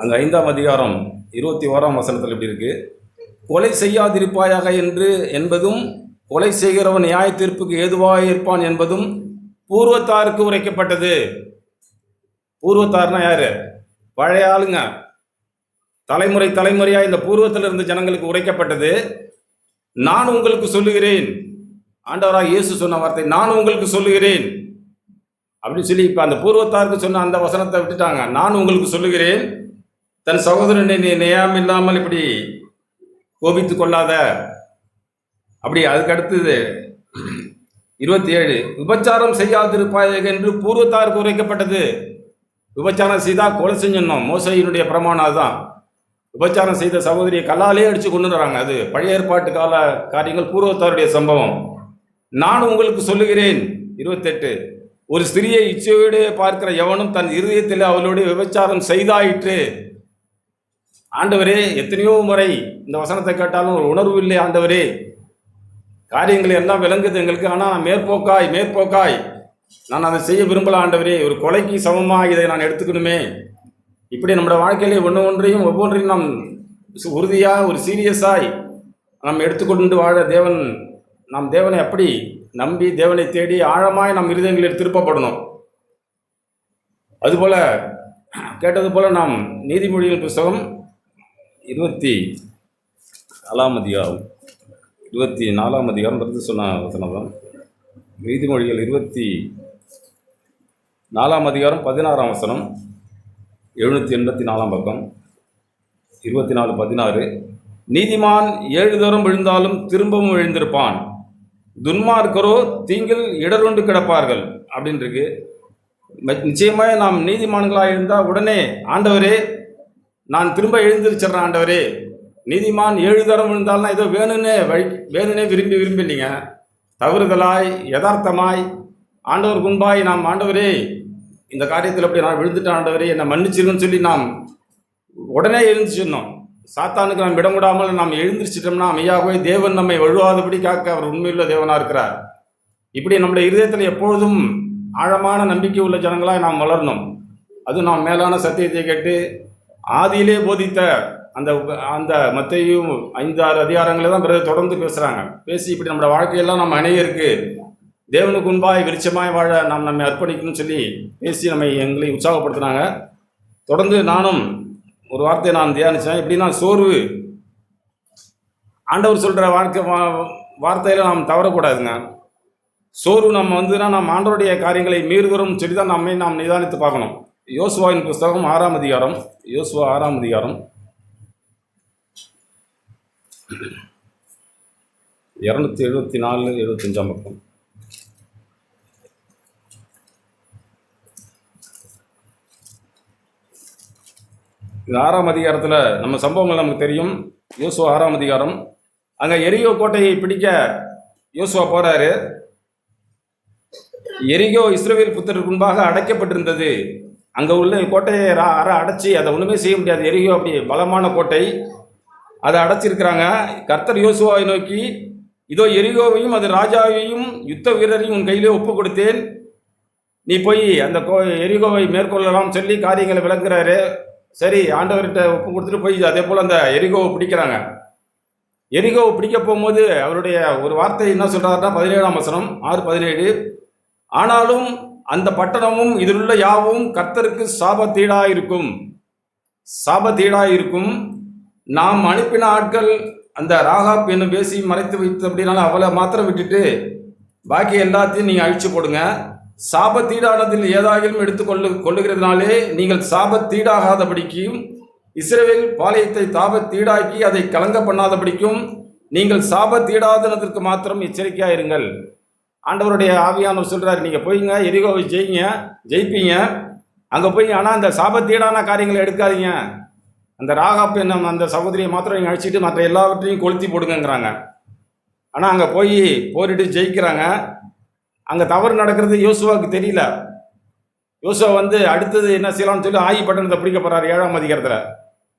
அங்கே 5ஆம் அதிகாரம் 21ஆம் வசனத்தில் எப்படி இருக்குது, கொலை செய்யாதிருப்பாயாக என்பதும் கொலை செய்கிறவன் நியாய தீர்ப்புக்கு ஏதுவாக இருப்பான் என்பதும் பூர்வத்தாருக்கு உரைக்கப்பட்டது. பூர்வத்தார்னா யாரு? பழைய ஆளுங்க. தலைமுறை தலைமுறையாக இந்த பூர்வத்தில் இருந்த ஜனங்களுக்கு உரைக்கப்பட்டது. நான் உங்களுக்கு சொல்லுகிறேன், ஆண்டவராக இயேசு சொன்ன வார்த்தை, நான் உங்களுக்கு சொல்லுகிறேன் அப்படின்னு சொல்லி இப்போ அந்த பூர்வத்தாருக்கு சொன்ன அந்த வசனத்தை விட்டுட்டாங்க. நான் உங்களுக்கு சொல்லுகிறேன், தன் சகோதரனை நீ நியாயமில்லாமல் இப்படி கோபித்து கொள்ளாத. அப்படி அதுக்கு அடுத்தது 27, விபச்சாரம் செய்யாதிருப்பாய் என்று பூர்வத்தாருக்கு உரைக்கப்பட்டது. விபச்சாரம் செய்தா கொலை செஞ்சிடணும், மோசையினுடைய பிரமாணம் அதுதான். விபச்சாரம் செய்த சகோதரியை கல்லாலே அடித்து கொண்டுறாங்க. அது பழைய ஏற்பாட்டு கால காரியங்கள், பூர்வத்தாருடைய சம்பவம். நான் உங்களுக்கு சொல்லுகிறேன் 28, ஒரு ஸ்திரியை இச்சையோடு பார்க்கிற எவனும் தன் இருதயத்தில் அவளுடைய விபச்சாரம் செய்தாயிற்று. ஆண்டவரே, எத்தனையோ முறை இந்த வசனத்தை கேட்டாலும் ஒரு உணர்வு இல்லை ஆண்டவரே, காரியங்கள் எல்லாம் விளங்குது எங்களுக்கு, ஆனால் மேற்போக்காய் நான் அதை செய்ய விரும்பல ஆண்டவரே, ஒரு கொலைக்கு சமமாக இதை நான் எடுத்துக்கணுமே. இப்படி நம்மளோட வாழ்க்கையிலே ஒவ்வொன்றையும் நாம் உறுதியாக ஒரு சீரியஸாய் நாம் எடுத்துக்கொண்டு வாழ நாம் தேவனை அப்படி நம்பி தேவனை தேடி ஆழமாய் நம் இருதயங்களில் திருப்பப்படணும். அதுபோல கேட்டது போல நாம் நீதிமொழிகள் புஸ்தகம் 24ஆம் அதிகாரம் சொன்ன வசனம் தான். நீதிமொழிகள் 24ஆம் அதிகாரம் 16ஆம் வசனம், 784ஆம் பக்கம், 24:16. நீதிமான் 7 தரம் விழுந்தாலும் திரும்பவும் எழுந்திருப்பான், துன்மார்க்கரோ தீங்கில் இடருண்டு கிடப்பார்கள் அப்படின்னு இருக்கு. நிச்சயமாக நாம் நீதிமான்களாக இருந்தால் உடனே ஆண்டவரே நான் திரும்ப எழுந்திருச்சிட்றேன் ஆண்டவரே. நீதிமான் 7 தரம் விழுந்தால்னா ஏதோ வேணுனே விரும்பி இல்லைங்க, தவறுதலாய் யதார்த்தமாய் ஆண்டவர் முன்பாய் நாம் ஆண்டவரே இந்த காரியத்தில் அப்படி நான் விழுந்துட்டேன் ஆண்டவரே என்னை மன்னிச்சிருன்னு சொல்லி நாம் உடனே எழுந்திருச்சிடணும். சாத்தானுக்கு நாம் இடம் விடாமல் நாம் எழுந்திரிச்சிட்டோம்னா மெய்யாகவே தேவன் நம்மை வழுவாதபடி காக்க அவர் உண்மையுள்ள தேவனாக இருக்கிறார். இப்படி நம்முடைய இருதயத்தில் எப்பொழுதும் ஆழமான நம்பிக்கை உள்ள ஜனங்களாக நாம் வளரணும். அது நாம் மேலான சத்தியத்தை கேட்டு ஆதியிலே போதித்த அந்த மத்தேயு 5-6 அதிகாரங்களை தான் பிறகு தொடர்ந்து பேசி இப்படி நம்மளோட வாழ்க்கையெல்லாம் நம்ம அநேகருக்கு தேவனுக்கு முன்பாய் விருட்சமாய் வாழ நாம் நம்மை அர்ப்பணிக்கணும்னு சொல்லி பேசி எங்களை உற்சாகப்படுத்தினாங்க. தொடர்ந்து நானும் ஒரு வார்த்தையை நான் தியானித்தேன். எப்படின்னா, சோர்வு ஆண்டவர் சொல்கிற வார்த்தையில் நாம் தவறக்கூடாதுங்க. சோர்வு நம்ம வந்துன்னா நாம் ஆண்டவருடைய காரியங்களை மீறுகிறோம் சொல்லி தான் நாம் நிதானித்து பார்க்கணும். யோசுவாவின் புஸ்தகம் 6ஆம் அதிகாரம், யோசுவா 6ஆம் அதிகாரம் 274-75ஆம் பக்கம். இந்த 6ஆம் அதிகாரத்தில் நம்ம சம்பவங்கள் நமக்கு தெரியும். யோசுவா 6ஆம் அதிகாரம், அங்கே எரிகோ கோட்டையை பிடிக்க யோசுவா போகிறாரு. எரிகோ இஸ்ரவேல் புத்திரருக்கு முன்பாக அடைக்கப்பட்டிருந்தது. அங்கே உள்ள கோட்டையை அடைச்சி அதை ஒன்றுமே செய்ய முடியாது. எரிகோ அப்படி பலமான கோட்டை, அதை அடைச்சிருக்கிறாங்க. கர்த்தர் யோசுவாவை நோக்கி, இதோ எரிகோவையும் அது ராஜாவையும் யுத்த வீரரையும் உன் கையிலே ஒப்பு கொடுத்தேன், நீ போய் அந்த எரிகோவை மேற்கொள்ளலாம் சொல்லி காரியங்களை விளக்குறாரு. சரி, ஆண்டவர்கிட்ட ஒப்பு கொடுத்துட்டு போய் அதே போல் அந்த எரிகோவை பிடிக்கிறாங்க. எரிகோவை பிடிக்க போகும்போது அவருடைய ஒரு வார்த்தை என்ன சொல்கிறாருன்னா, 17ஆம் வசனம் 6:17, ஆனாலும் அந்த பட்டணமும் இதில் உள்ள யாவும் கர்த்தருக்கு சாபத்தீடாயிருக்கும். நாம் அனுப்பின ஆட்கள் அந்த ராகாப் என்னும் பேசி மறைத்து வைத்து அப்படின்னால அவளை மாத்திரம் விட்டுட்டு பாக்கி எல்லாத்தையும் நீங்கள் அழிச்சு போடுங்க. சாபத்தீடானதில் ஏதாகிலும் கொள்ளுகிறதுனாலே நீங்கள் சாபத்தீடாகாதபடிக்கும், இஸ்ரவேல் பாளையத்தை தாபத்தீடாக்கி அதை கலங்க பண்ணாதபடிக்கும் நீங்கள் சாபத்தீடாதனத்திற்கு மாத்திரம் எச்சரிக்கையாக இருங்கள். ஆண்டவருடைய ஆவியானவர் சொல்கிறார், நீங்கள் போய்ங்க எரிகோவை ஜெயிப்பீங்க, அங்கே போய் ஆனால் அந்த சாபத்தீடான காரியங்களை எடுக்காதீங்க. அந்த ராகாப் என்னும் அந்த சகோதரியை மாத்திரம் நீங்கள் அழிச்சிட்டு மற்ற எல்லாவற்றையும் கொளுத்தி போடுங்கிறாங்க. ஆனால் அங்கே போய் போரிட்டு ஜெயிக்கிறாங்க. அங்கே தவறு நடக்கிறது யோசுவாவுக்கு தெரியல. யோசுவா அடுத்தது என்ன செய்யலாம்னு சொல்லி ஆயி பட்டணத்தை பிடிக்க போகிறார். 7ஆம் அதிகாரத்தில்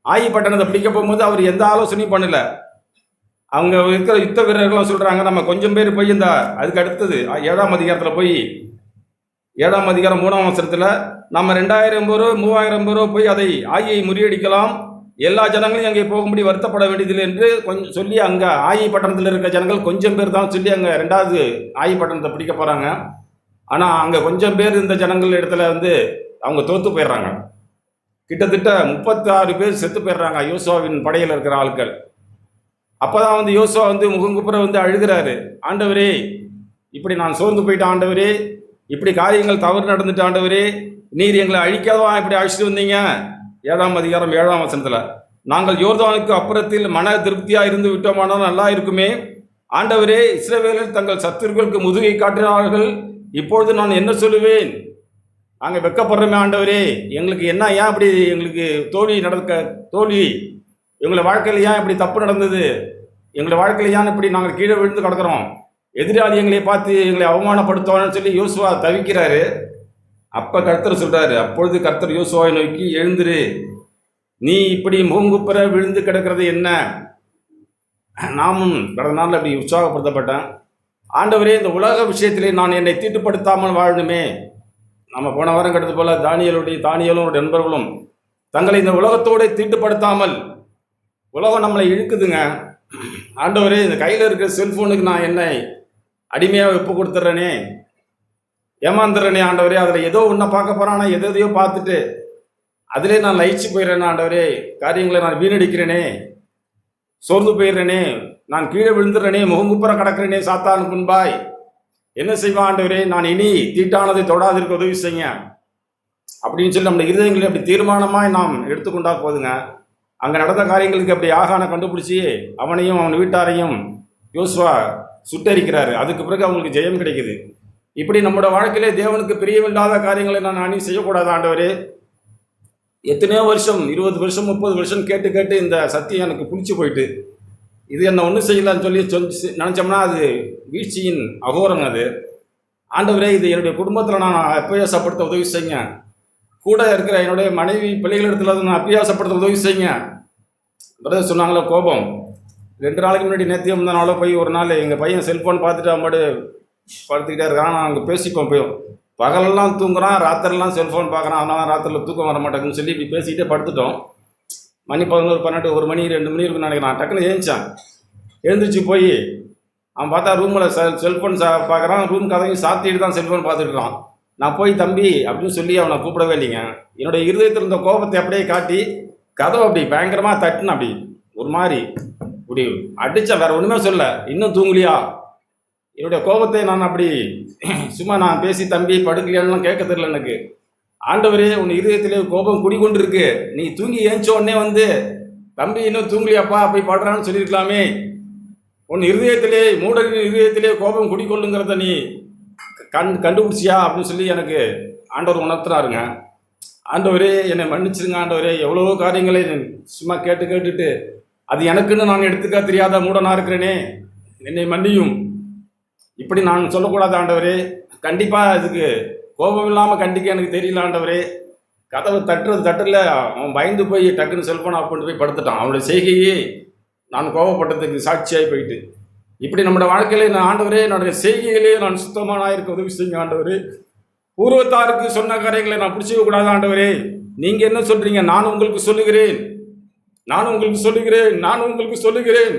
ஆயி பட்டணத்தை பிடிக்க போகும்போது அவர் எந்த ஆலோசனையும் பண்ணல. அவங்க இருக்கிற யுத்த வீரர்களும் சொல்கிறாங்க, நம்ம கொஞ்சம் பேர் போய் அதுக்கு அடுத்தது 7ஆம் அதிகாரத்தில் போய் 7ஆம் அதிகாரம் 3ஆம் வசனத்தில் நம்ம 2000 பேரோ 3000 பேரோ போய் அதை ஆயை முறியடிக்கலாம், எல்லா ஜனங்களையும் அங்கே போகும்படி வருத்தப்பட வேண்டியதில்லை என்று கொஞ்சம் சொல்லி அங்கே ஆயி பட்டணத்தில் இருக்கிற ஜனங்கள் கொஞ்சம் பேர் தான் சொல்லி அங்கே 2வது ஆயி பட்டணத்தை பிடிக்க போகிறாங்க. ஆனால் அங்கே கொஞ்சம் பேர் இந்த ஜனங்கள் இடத்துல அவங்க தோற்று போயிடுறாங்க. கிட்டத்தட்ட 36 பேர் செத்து போயிடுறாங்க யோசுவாவின் படையில் இருக்கிற ஆட்கள். அப்பதான் வந்து யோசுவா வந்து முகங்குப்புற வந்து அழுகிறாரு, ஆண்டவரே இப்படி நான் சோர்ந்து போயிட்டேன் ஆண்டவரே, இப்படி காரியங்கள் தவறு நடந்துட்டு ஆண்டவரே, நீர் எங்களை அழிக்காதவா இப்படி அழிச்சிட்டு வந்தீங்க. 7ஆம் அதிகாரம் 7ஆம் வசனத்துல, நாங்கள் யோர்தானுக்கு அப்புறத்தில் மன திருப்தியா இருந்து விட்டோமானால் நல்லா இருக்குமே. ஆண்டவரே, இஸ்ரவேலர் தங்கள் சத்துருக்களுக்கு முதுகை காட்டினார்கள், இப்பொழுது நான் என்ன சொல்லுவேன்? நாங்கள் வெக்கப்படுறோமே ஆண்டவரே, எங்களுக்கு என்ன, ஏன் இப்படி எங்களுக்கு தோல்வி எங்களை வாழ்க்கையில் ஏன் இப்படி தப்பு நடந்தது, எங்களை வாழ்க்கையில் ஏன் இப்படி நாங்கள் கீழே விழுந்து கிடக்கிறோம், எதிராளி எங்களை பார்த்து எங்களை அவமானப்படுத்துவான்னு சொல்லி யோசுவா தவிக்கிறாரு. அப்போ கர்த்தர் சொல்கிறாரு, அப்பொழுது கர்த்தர் யோசுவாவை நோக்கி, எழுந்துரு, நீ இப்படி முகங்குப்புற விழுந்து கிடக்கிறது என்ன? நாமும் கடந்த நாளில் அப்படி உற்சாகப்படுத்தப்பட்டேன். ஆண்டவரே, இந்த உலக விஷயத்திலே நான் என்னை தீட்டுப்படுத்தாமல் வாழணுமே. நம்ம போன வாரம் கிடது போல தானியலும் நண்பர்களும் தங்களை இந்த உலகத்தோடு தீட்டுப்படுத்தாமல், உலகம் நம்மளை இழுக்குதுங்க. ஆண்டவரே, இந்த கையில் இருக்கிற செல்ஃபோனுக்கு நான் என்னை அடிமையாக ஒப்பு கொடுத்துட்றேனே, ஏமாந்துடுறேனே ஆண்டவரே, அதில் ஏதோ ஒன்றை பார்க்க போகிறானா, எதையோ பார்த்துட்டு அதிலே நான் லயிச்சு போயிடுறேனே ஆண்டவரே, காரியங்களை நான் வீணடிக்கிறேனே, சோர்ந்து போயிடுறேனே, நான் கீழே விழுந்துடுறேனே, முகங்குப்புற கிடக்கிறேனே சாத்தான் முன்பாய், என்ன செய்வான் ஆண்டவரே, நான் இனி தீட்டானதை தொடாதிருக்க உதவி செய்ய அப்படின்னு சொல்லி நம்ம இருதயங்களை அப்படி தீர்மானமாய் நாம் எடுத்துக்கொண்டா போதுங்க. அங்கே நடந்த காரியங்களுக்கு அப்படி ஆகான கண்டுபிடிச்சி அவனையும் அவன் வீட்டாரையும் யோசுவா சுட்டரிக்கிறாரு. அதுக்கு பிறகு அவங்களுக்கு ஜெயம் கிடைக்குது. இப்படி நம்மளோட வாழ்க்கையிலே தேவனுக்கு பிரியமில்லாத காரியங்களை நான் செய்யக்கூடாது ஆண்டவரே. எத்தனையோ வருஷம், 20 வருஷம் 30 வருஷம் கேட்டு கேட்டு இந்த சத்தியம் எனக்கு பிடிச்சி போயிட்டு, இது என்ன ஒன்றும் செய்யலான்னு சொல்லி நினச்சோம்னா அது வீழ்ச்சியின் அகோரம். அது ஆண்டவரே, இது என்னுடைய குடும்பத்தில் நான் அப்பியாசப்படுத்த உதவி செய்யுங்க, கூட இருக்கிற என்னுடைய மனைவி பிள்ளைகளிடத்துல நான் அப்பியாசப்படுத்த உதவி செய்யுங்க. பிரதர் சொன்னாங்களே கோபம், 2 நாளைக்கு முன்னாடி நேத்தியம் முந்தானால போய் ஒரு நாள் எங்கள் பையன் செல்ஃபோன் பார்த்துட்டு அவன் படுத்துக்கிட்டே இருக்கான். நான் அங்கே பேசிப்போம், போய் பகலெல்லாம் தூங்குறான், ராத்திரெல்லாம் செல்ஃபோன் பார்க்குறான், அதனால ராத்திரில் தூக்கம் வர மாட்டேங்குன்னு சொல்லி இப்படி பேசிக்கிட்டே படுத்துட்டோம். மணி 11 12 1 மணி 2 மணி இருக்குன்னு நினைக்கிறேன். டக்குன்னு எழுந்திரிச்சு போய் அவன் பார்த்தா ரூமில் செல்ஃபோன் பார்க்குறான், ரூம் கதையும் சாத்திட்டு தான் செல்ஃபோன் பார்த்துட்டுறான். நான் போய் தம்பி அப்படின்னு சொல்லி அவனை கூப்பிடவே இல்லைங்க. என்னுடைய இருதயத்தில் இருந்த கோபத்தை அப்படியே காட்டி கதவை அப்படி பயங்கரமாக தட்டுன்னு அப்படி ஒரு மாதிரி இப்படி அடித்தா, வேற ஒன்றுமே சொல்ல, இன்னும் தூங்கலியா, என்னுடைய கோபத்தை நான் அப்படி சும்மா நான் பேசி தம்பி படுக்கலையான்னு கேட்க தெரியல எனக்கு. ஆண்டவரே, உன் இருதயத்திலே கோபம் குடிக்கொண்டு இருக்கு, நீ தூங்கி ஏஞ்ச உடனே வந்து தம்பி இன்னும் தூங்கலியாப்பா போய் படுறான்னு சொல்லியிருக்கலாமே. உன் இருதயத்திலே மூடரின் இருதயத்திலே கோபம் குடிக்கொள்ளுங்கிறத நீ கண்டுபிடிச்சியா அப்படின்னு சொல்லி எனக்கு ஆண்டவர் உணர்த்துறாருங்க. ஆண்டவரே, என்னை மன்னிச்சிருங்க ஆண்டவரே, எவ்வளவோ காரியங்களை சும்மா கேட்டுட்டு அது எனக்குன்னு நான் எடுத்துக்க தெரியாத மூடனா இருக்கிறேனே, என்னை மன்னியும். இப்படி நான் சொல்லக்கூடாது ஆண்டவரே, கண்டிப்பாக இதுக்கு கோபம் இல்லாமல் கண்டிக்க எனக்கு தெரியல ஆண்டவரே. கதவை தட்டல, அவன் பயந்து போய் டக்குன்னு செல்ஃபோன் ஆஃப் பண்ணிட்டு போய் படுத்துட்டான். அவனுடைய செய்கையே நான் கோபப்பட்டதுக்கு சாட்சியாகி போயிட்டு, இப்படி நம்மளோட வாழ்க்கையில நான் ஆண்டவரே, என்னுடைய செய்கையிலே நான் சுத்தமான இருக்க உதவி செய்யுங்க ஆண்டவரே. பூர்வத்தாருக்கு சொன்ன காரியங்களை நான் பிடிச்சிக்க கூடாது ஆண்டவரே. நீங்க என்ன சொல்றீங்க? நான் உங்களுக்கு சொல்லுகிறேன், நான் உங்களுக்கு சொல்லுகிறேன், நான் உங்களுக்கு சொல்லுகிறேன்.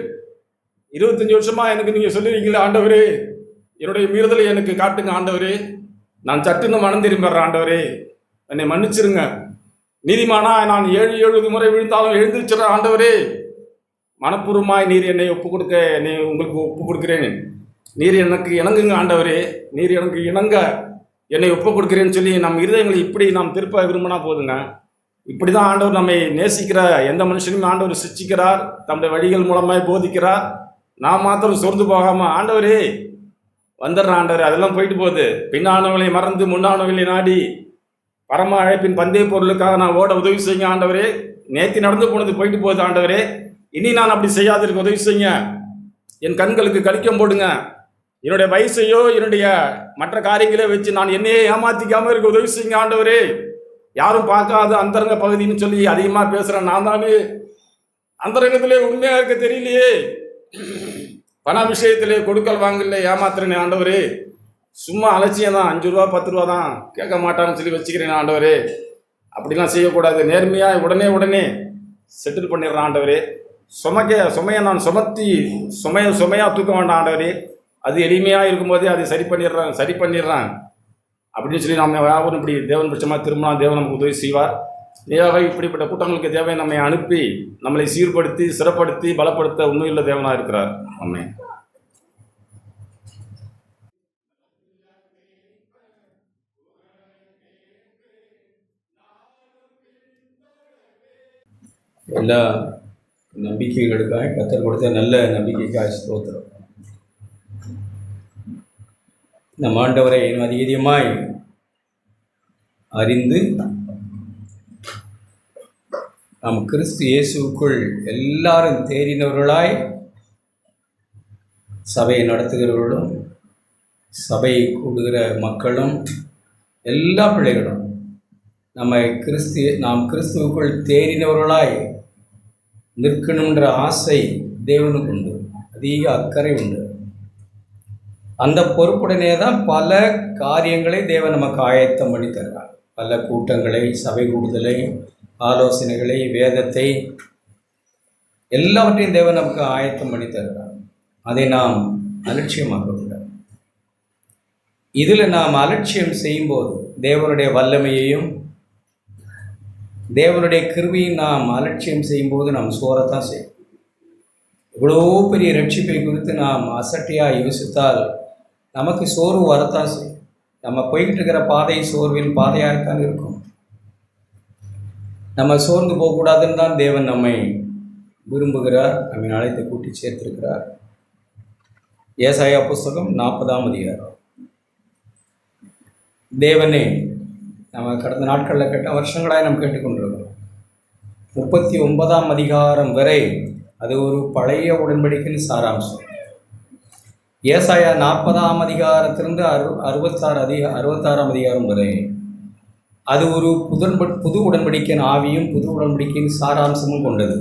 25 வருஷமா எனக்கு நீங்க சொல்லுவீங்களா ஆண்டவரே, என்னுடைய மீறுதலை எனக்கு காட்டுங்க ஆண்டவரே. நான் சட்டுன்னு மனம் திரும்பிடுறேன் ஆண்டவரே, என்னை மன்னிச்சிருங்க. நீதிமானா நான் 7 முறை விழுந்தாலும் எழுந்திருச்சிடறேன் ஆண்டவரே. மனப்பூர்வமாய் நீர் என்னை என்னை உங்களுக்கு ஒப்பு கொடுக்கிறேன். நீர் எனக்கு இணங்குங்க ஆண்டவரே, நீர் எனக்கு இணங்க என்னை ஒப்பு கொடுக்கிறேன்னு சொல்லி நம் இருதயங்களை இப்படி நாம் திருப்ப விரும்பினா போதுங்க. இப்படி தான் ஆண்டவர் நம்மை நேசிக்கிற எந்த மனுஷனுமே ஆண்டவர் சிச்சிக்கிறார், தம்முடைய வழிகள் மூலமாய் போதிக்கிறார். நான் மாத்திரம் சோர்ந்து போகாமல் ஆண்டவரே வந்துடுறேன் ஆண்டவரே, அதெல்லாம் போயிட்டு போகுது, பின்னானவங்களை மறந்து முன்னானவங்களை நாடி பரம அழைப்பின் பந்தய பொருளுக்காக நான் ஓட உதவி செய்யுங்க ஆண்டவரே. நேற்று நடந்து போனது போயிட்டு போகுது ஆண்டவரே, இனி நான் அப்படி செய்யாதிருக்க உதவி செய்யுங்க. என் கண்களுக்கு கலிக்கம் போடுங்க. என்னுடைய வயசையோ என்னுடைய மற்ற காரியங்களே வச்சு நான் என்னையே ஏமாத்திக்காம இருக்க உதவி செய்யுங்க ஆண்டவரே. யாரும் பார்க்காத அந்தரங்க பகுதின்னு சொல்லி அதிகமாக பேசுகிறேன் நான் தானே. அந்தரங்கத்திலே உண்மையாக இருக்க தெரியலையே, பண விஷயத்திலே கொடுக்கல் வாங்கல ஏமாத்துறேனே ஆண்டவரே. சும்மா அலட்சியம் தான், 5 ரூபா 10 ரூபா தான் கேட்க மாட்டான்னு சொல்லி வச்சுக்கிறேன் ஆண்டவரே. அப்படிலாம் செய்யக்கூடாது. நேர்மையாக உடனே செட்டில் பண்ணிடுறேன் ஆண்டவரே. சுமையை நான் சுமையாக தூக்க வேண்டாம் ஆண்டவரே. அது எளிமையாக இருக்கும்போதே அதை சரி பண்ணிடுறான் அப்படின்னு சொல்லி நாம் யாரும் இப்படி தேவன் பட்சமாக திரும்பினா தேவன் நமக்கு உதவி செய்வார். நீராக இப்படிப்பட்ட கூட்டங்களுக்கு தேவை நம்மை அனுப்பி நம்மளை சீர்படுத்தி சிறப்படுத்தி பலப்படுத்த உண்மையுள்ள தேவனாக இருக்கிறார். ஆமென். எல்லா நம்பிக்கைகளுக்காக கர்த்தர் கொடுத்த நல்ல நம்பிக்கைக்காக ஸ்தோத்திரம். நம் ஆண்டவரை இன்னும் அதிகமாய் அறிந்து நாம் கிறிஸ்து இயேசுவுக்குள் எல்லாரும் தேறினவர்களாய் சபையை நடத்துகிறவர்களும் சபையை கூடுகிற மக்களும் எல்லா பிள்ளைகளும் நாம் கிறிஸ்துவுக்குள் தேறினவர்களாய் நிற்கணுன்ற ஆசை தேவனுக்கு உண்டு, அதிக அக்கறை உண்டு. அந்த பொறுப்புடனே தான் பல காரியங்களை தேவன் நமக்கு ஆயத்தம் பண்ணி தருவார். பல கூட்டங்களை, சபை கூடுதலை, ஆலோசனைகளை, வேதத்தை எல்லாவற்றையும் தேவன் நமக்கு ஆயத்தம் பண்ணி தருவார். அதை நாம் அலட்சியமாக கூடாது. இதில் நாம் அலட்சியம் செய்யும்போது தேவனுடைய வல்லமையையும் தேவனுடைய கிருபையும் நாம் அலட்சியம் செய்யும்போது நாம் சோரத்தான் செய்யும். இவ்வளோ பெரிய ரட்சிப்பை குறித்து நாம் அசட்டையாக யோசித்தால் நமக்கு சோர்வு வரத்தான் செய்யும். நம்ம போய்கிட்டு இருக்கிற பாதை சோர்வின் பாதையாகத்தான் இருக்கும். நம்ம சோர்ந்து போகக்கூடாதுன்னு தான் தேவன் நம்மை விரும்புகிறார், நம்மை அழைத்து கூட்டி சேர்த்திருக்கிறார். ஏசாயா புஸ்தகம் 40ஆம் அதிகாரம். தேவனே நம்ம கடந்த நாட்களில் கேட்ட வருஷங்களாக நம்ம கேட்டுக்கொண்டிருக்கிறோம். 39ஆம் அதிகாரம் வரை அது ஒரு பழைய உடன்படிக்கையின் சாராம்சம். ஏசாயா 40ஆம் அதிகாரத்திலிருந்து 66ஆம் அதிகாரம் வரை அது ஒரு புது உடன்படிக்கையின் ஆவியும் புது உடன்படிக்கையின் சாராம்சமும் கொண்டது.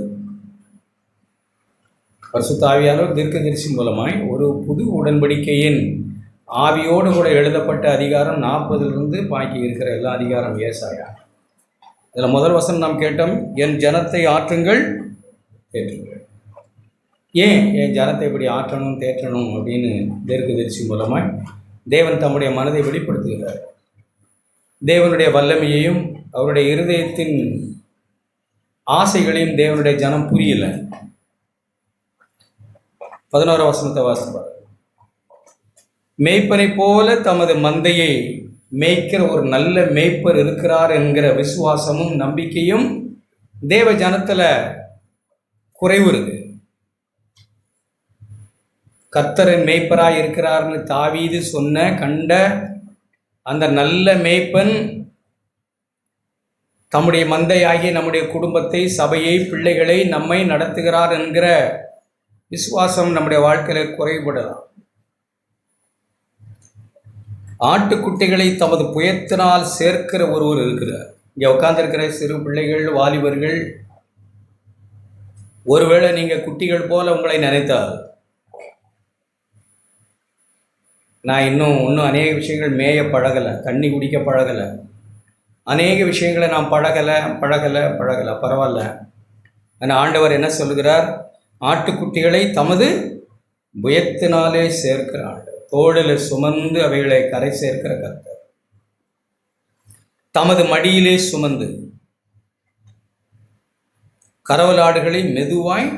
பரிசுத்த ஆவியானவர் தீர்க்கதரிசி மூலமாய் ஒரு புது உடன்படிக்கையின் ஆவியோடு கூட எழுதப்பட்ட அதிகாரம் 40லிருந்து பாக்கி இருக்கிற எல்லா அதிகாரம் ஏசாயா. இதில் முதல் வசனம் நாம் கேட்டோம், என் ஜனத்தை ஆற்றுங்கள் தேற்றுங்கள். ஏன் என் ஜனத்தை இப்படி ஆற்றணும் தேற்றணும் அப்படின்னு தீர்க்கதரிசி மூலமாய் தேவன் தம்முடைய மனதை வெளிப்படுத்துகிறார். தேவனுடைய வல்லமையையும் அவருடைய இருதயத்தின் ஆசைகளையும் தேவனுடைய ஜனம் புரியல. 11ஆம் வசனத்தை வாசிப்பார். மேய்ப்பனை போல தமது மந்தையை மேய்க்கிற ஒரு நல்ல மேய்ப்பர் இருக்கிறார் என்கிற விசுவாசமும் நம்பிக்கையும் தேவ ஜனத்தில் குறைவு இருக்கு. கர்த்தரின் மேய்ப்பராய் இருக்கிறார்னு தாவீது கண்ட அந்த நல்ல மேய்ப்பன் தம்முடைய மந்தையாகிய நம்முடைய குடும்பத்தை, சபையை, பிள்ளைகளை, நம்மை நடத்துகிறார் என்கிற விசுவாசம் நம்முடைய வாழ்க்கையில் குறைபடலாம். ஆட்டுக்குட்டிகளை தமது புயத்தினால் சேர்க்கிற ஒருவர் இருக்கிறார். இங்கே உட்கார்ந்திருக்கிற சிறு பிள்ளைகள், வாலிபர்கள், ஒருவேளை நீங்கள் குட்டிகள் போல உங்களை நினைத்தால், நான் இன்னும் அநேக விஷயங்கள் மேய பழகலை, தண்ணி குடிக்க பழகலை, அநேக விஷயங்களை நான் பழகலை, பரவாயில்ல. ஆனால் ஆண்டவர் என்ன சொல்லுகிறார்? ஆட்டுக்குட்டிகளை தமது புயத்தினாலே சேர்க்கிற ஆண்டவர், தோளில் சுமந்து அவைகளை கரை சேர்க்கிற கர்த்தர், தமது மடியிலே சுமந்து கரவலாடுகளை மெதுவாய்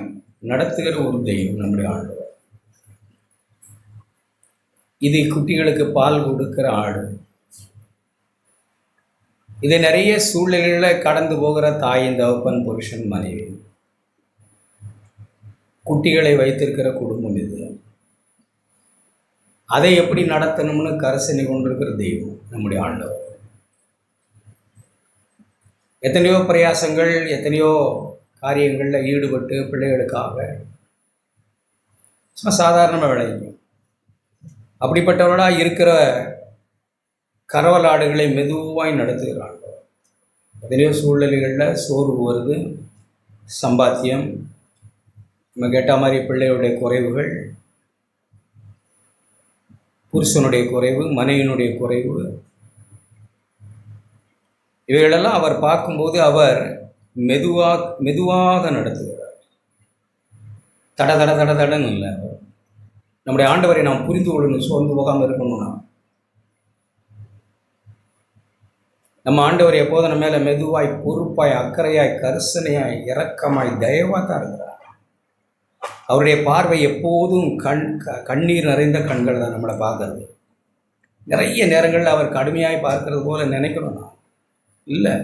நடத்துகிற ஒரு தெய்வம் நம்முடைய ஆண்டவர். இது குட்டிகளுக்கு பால் கொடுக்கிற ஆடு. இதை நிறைய சூழ்நிலைகளில் கடந்து போகிற தாயின் தகப்பன், புருஷன், மனைவி, குட்டிகளை வைத்திருக்கிற குடும்பம் இது. அதை எப்படி நடத்தணும்னு கரசனை கொண்டிருக்கிற தெய்வம் நம்முடைய ஆண்டவர். எத்தனையோ பிரயாசங்கள், எத்தனையோ காரியங்களில் ஈடுபட்டு பிள்ளைகளுக்காக சும்மா சாதாரணமாக விளையும். அப்படிப்பட்டவர்களாக இருக்கிற கரவலாடுகளை மெதுவாய் நடத்துகிறாங்க. எத்தனையோ சூழ்நிலைகளில் சோர்வு வருது, சம்பாத்தியம், நம்ம கேட்ட மாதிரி பிள்ளைகளுடைய குறைவுகள், புருஷனுடைய குறைவு, மனைவியினுடைய குறைவு, இவைகளெல்லாம் அவர் பார்க்கும்போது அவர் மெதுவாக நடத்துகிறார். தடன்னு இல்லை. நம்முடைய ஆண்டவரை நாம் புரிந்து கொள்ளணும், சோர்ந்து போகாமல் இருக்கணும்னா நம்ம ஆண்டவர் எப்போதும் நம்ம மேலே மெதுவாய், பொறுப்பாய், அக்கறையாய், கரிசனையாய், இரக்கமாய், தயவாக தான் இருக்கிறார். அவருடைய பார்வை எப்போதும் கண்ணீர் நிறைந்த கண்கள் தான் நம்மளை பார்க்கறது. நிறைய நேரங்களில் அவர் கடுமையாய் பார்க்கறது போல நினைக்கணும் நான் இல்லை.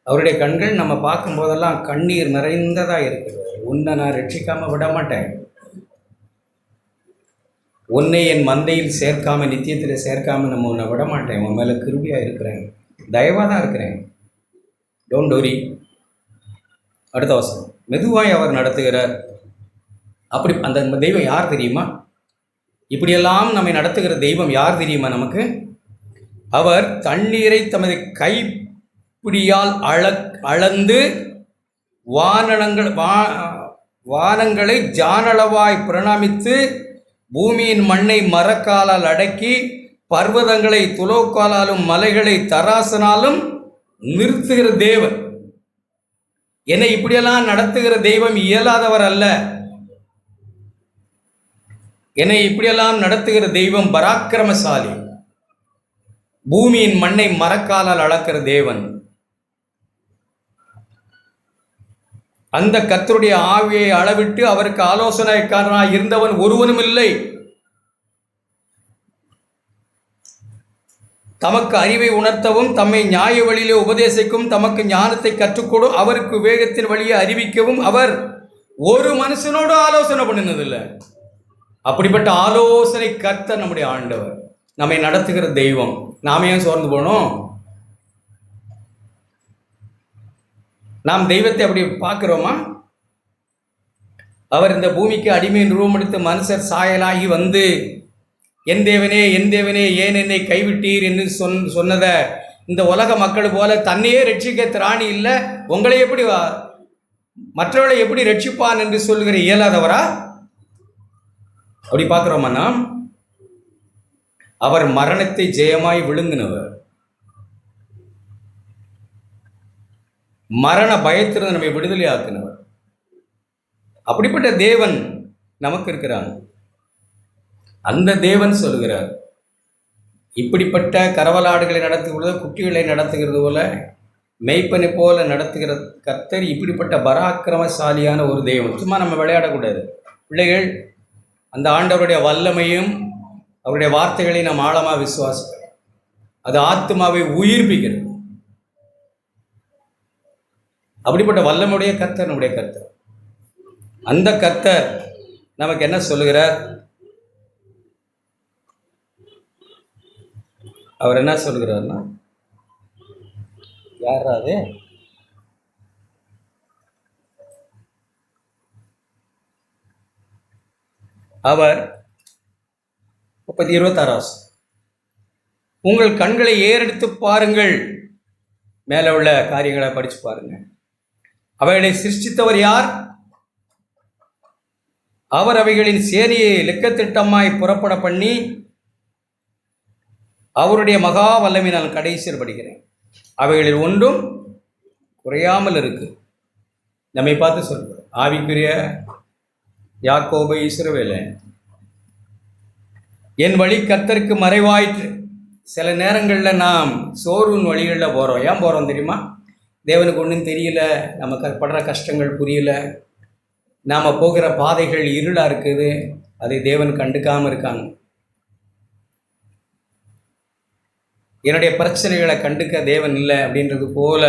அவருடைய கண்கள் நம்ம பார்க்கும்போதெல்லாம் கண்ணீர் நிறைந்ததாக இருக்குது. உன்னை நான் ரட்சிக்காமல் விட மாட்டேன், உன்னை என் மந்தையில் சேர்க்காம, நித்தியத்தில் சேர்க்காம நம்ம உன்னை விட மாட்டேன், உன் மேலே கிருபியாக இருக்கிறேன், தயவாக தான் இருக்கிறேன், டோன்ட் வரி. அடுத்த வசனம், மெதுவாய் அவர் நடத்துகிறார். அப்படி அந்த தெய்வம் யார் தெரியுமா? இப்படியெல்லாம் நம்மை நடத்துகிற தெய்வம் யார் தெரியுமா நமக்கு? அவர் தண்ணீரை தமது கைப்பிடியால் அளந்து வானங்களை ஜானளவாய் பிரணாமித்து பூமியின் மண்ணை மரக்காலால் அடக்கி பர்வதங்களை துலோக்காலாலும் மலைகளை தராசனாலும் நிறுத்துகிற தேவன். என்னை இப்படியெல்லாம் நடத்துகிற தெய்வம் இயலாதவர் அல்ல. என்னை இப்படியெல்லாம் நடத்துகிற தெய்வம் பராக்கிரமசாலி, பூமியின் மண்ணை மரக்காலால் அளக்கிற தேவன். அந்த கர்த்தருடைய ஆவியை அளவிட்டு அவருக்கு ஆலோசனைக்காரனாய் இருந்தவன் ஒருவனும் இல்லை. தமக்கு அறிவை உணர்த்தவும் தம்மை நியாய வழியிலே உபதேசிக்கும் தமக்கு ஞானத்தை கற்றுக்கொடும் அவருக்கு வேகத்தின் வழியை அறிவிக்கவும் அவர் ஒரு மனுஷனோடு ஆலோசனை பண்ணினதில்லை. அப்படிப்பட்ட ஆலோசனை கர்த்தர் நம்முடைய ஆண்டவர், நம்மை நடத்துகிற தெய்வம். நாம ஏன் சோர்ந்து போனோம்? நாம் தெய்வத்தை அப்படி பார்க்கிறோமா? அவர் இந்த பூமிக்கு அடிமையின் ரூபமெடுத்து மனுஷர் சாயலாகி வந்து என் தேவனே என் தேவனே ஏன் என்னை கைவிட்டீர் என்று சொன்னத இந்த உலக மக்கள் போல தன்னையே ரட்சிக்க திராணி இல்லை, உங்களை எப்படி மற்றவர்களை எப்படி ரட்சிப்பான் என்று சொல்லுகிற இயலாதவரா? அப்படி பார்க்கிறோமா நாம்? அவர் மரணத்தை ஜெயமாய் விழுங்கினவர், மரண பயத்திலிருந்து நம்மை விடுதலை ஆக்கினவர். அப்படிப்பட்ட தேவன் நமக்கு இருக்கிறார். அந்த தேவன் சொல்கிறார், இப்படிப்பட்ட கரவலாடுகளை நடத்துகிறது, குட்டிகளை நடத்துகிறது போல, மெய்ப்பனை போல நடத்துகிற கர்த்தர் இப்படிப்பட்ட பராக்கிரமசாலியான ஒரு தெய்வம். சும்மா நம்ம விளையாடக்கூடாது. பிள்ளைகள், அந்த ஆண்டவருடைய வல்லமையும் அவருடைய வார்த்தைகளை நாம் ஆழமாக விசுவாசிக்கிறோம். அது ஆத்மாவை உயிர்ப்பிக்கிறது. அப்படிப்பட்ட வல்லமுடைய கர்த்தர் நம்முடைய கர்த்தர். அந்த கர்த்தர் நமக்கு என்ன சொல்லுகிறார்? அவர் என்ன சொல்கிறார்னா, யாராவது அவர் 26 உங்கள் கண்களை ஏறெடுத்து பாருங்கள், மேலே உள்ள காரியங்களை படித்து பாருங்க. அவைகளை சிருஷ்டித்தவர் யார்? அவர் அவைகளின் சேனையை லெக்கத்திட்டமாய் புறப்பட பண்ணி அவருடைய மகா வல்லமையினால் கடைசியில் படிக்கிறேன். அவைகளில் ஒன்றும் குறையாமல் இருக்கு. நம்மை பார்த்து சொல்கிறோம், ஆவிக்குரிய யாக்கோபு இஸ்ரவேலே, என் வழி கர்த்தருக்கு மறைவாயிற்று. சில நேரங்களில் நாம் சோர்வின் வழிகளில் போகிறோம். ஏன் போகிறோம் தெரியுமா? தேவனுக்கு ஒன்றும் தெரியல, நமக்கு படுற கஷ்டங்கள் புரியல, நாம் போகிற பாதைகள் இருளாக இருக்குது, அதை தேவன் கண்டுக்காமல் இருக்காங்க. என்னுடைய பிரச்சனைகளை கண்டுக்க தேவன் இல்லை அப்படின்றது போல,